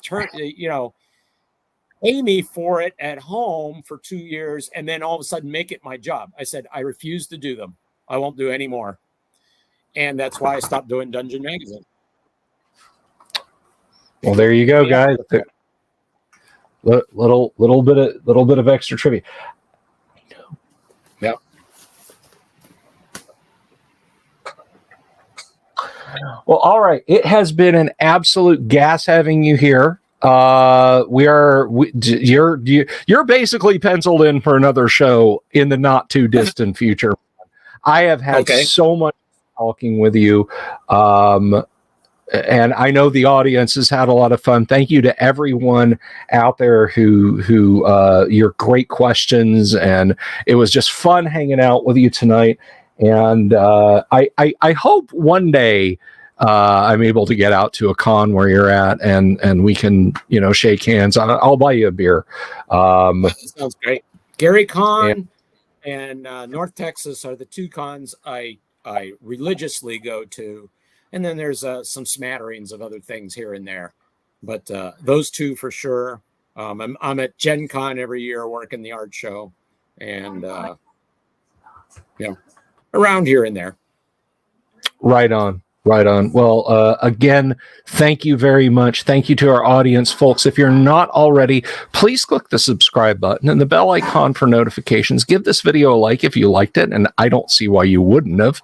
pay me for it at home for 2 years and then all of a sudden make it my job." I said, "I refuse to do them. I won't do any more." And that's why I stopped doing Dungeon Magazine. Well, there you go, guys. Little bit of extra trivia. Yep. Well, all right. It has been an absolute gas having you here. You're basically penciled in for another show in the not too distant future. I have had so much talking with you. And I know the audience has had a lot of fun. Thank you to everyone out there who your great questions, and it was just fun hanging out with you tonight. And I hope one day I'm able to get out to a con where you're at, and we can shake hands. I'll buy you a beer. That sounds great. Gary Con and North Texas are the two cons I religiously go to. And then there's some smatterings of other things here and there, but those two for sure. I'm at Gen Con every year working the art show, and around here and there. Right on. Well, again, thank you very much. Thank you to our audience, folks. If you're not already, please click the subscribe button and the bell icon for notifications. Give this video a like if you liked it, and I don't see why you wouldn't have.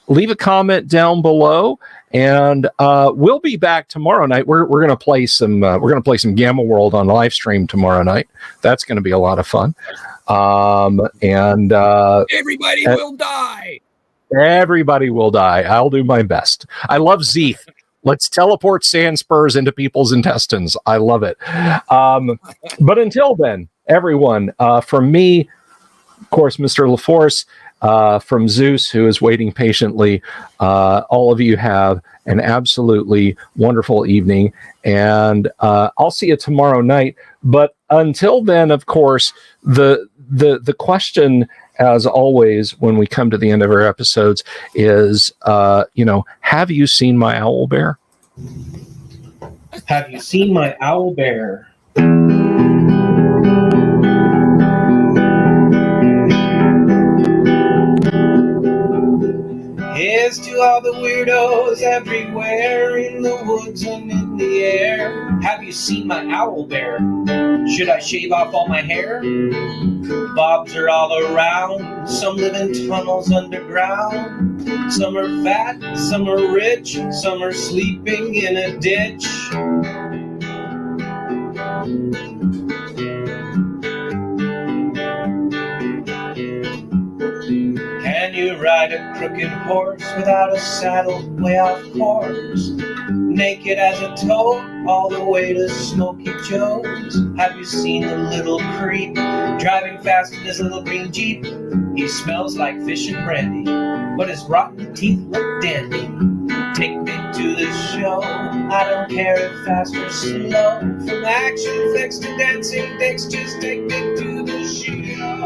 Leave a comment down below, and we'll be back tomorrow night. We're going to play some Gamma World on Livestream tomorrow night. That's going to be a lot of fun. Everybody will die. Everybody will die. I'll do my best. I love Zeeth. Let's teleport sand spurs into people's intestines. I love it. But until then, everyone, from me, of course, Mr. LaForce, from Zeus, who is waiting patiently, all of you have an absolutely wonderful evening. And I'll see you tomorrow night. But until then, of course, the question, as always, when we come to the end of our episodes, is, have you seen my owl bear? Have you seen my owl bear? Here's to all the weirdos everywhere in the woods and in the air. Have you seen my owl bear? Should I shave off all my hair? Bobs are all around. Some live in tunnels underground. Some are fat, some are rich, some are sleeping in a ditch. Can you ride a crooked horse without a saddle way off course? Naked as a toad, all the way to Smoky Joe's. Have you seen the little creep driving fast in his little green Jeep? He smells like fish and brandy, but his rotten teeth look dandy. Take me to the show, I don't care if fast or slow. From action flicks to dancing dicks, just take me to the show.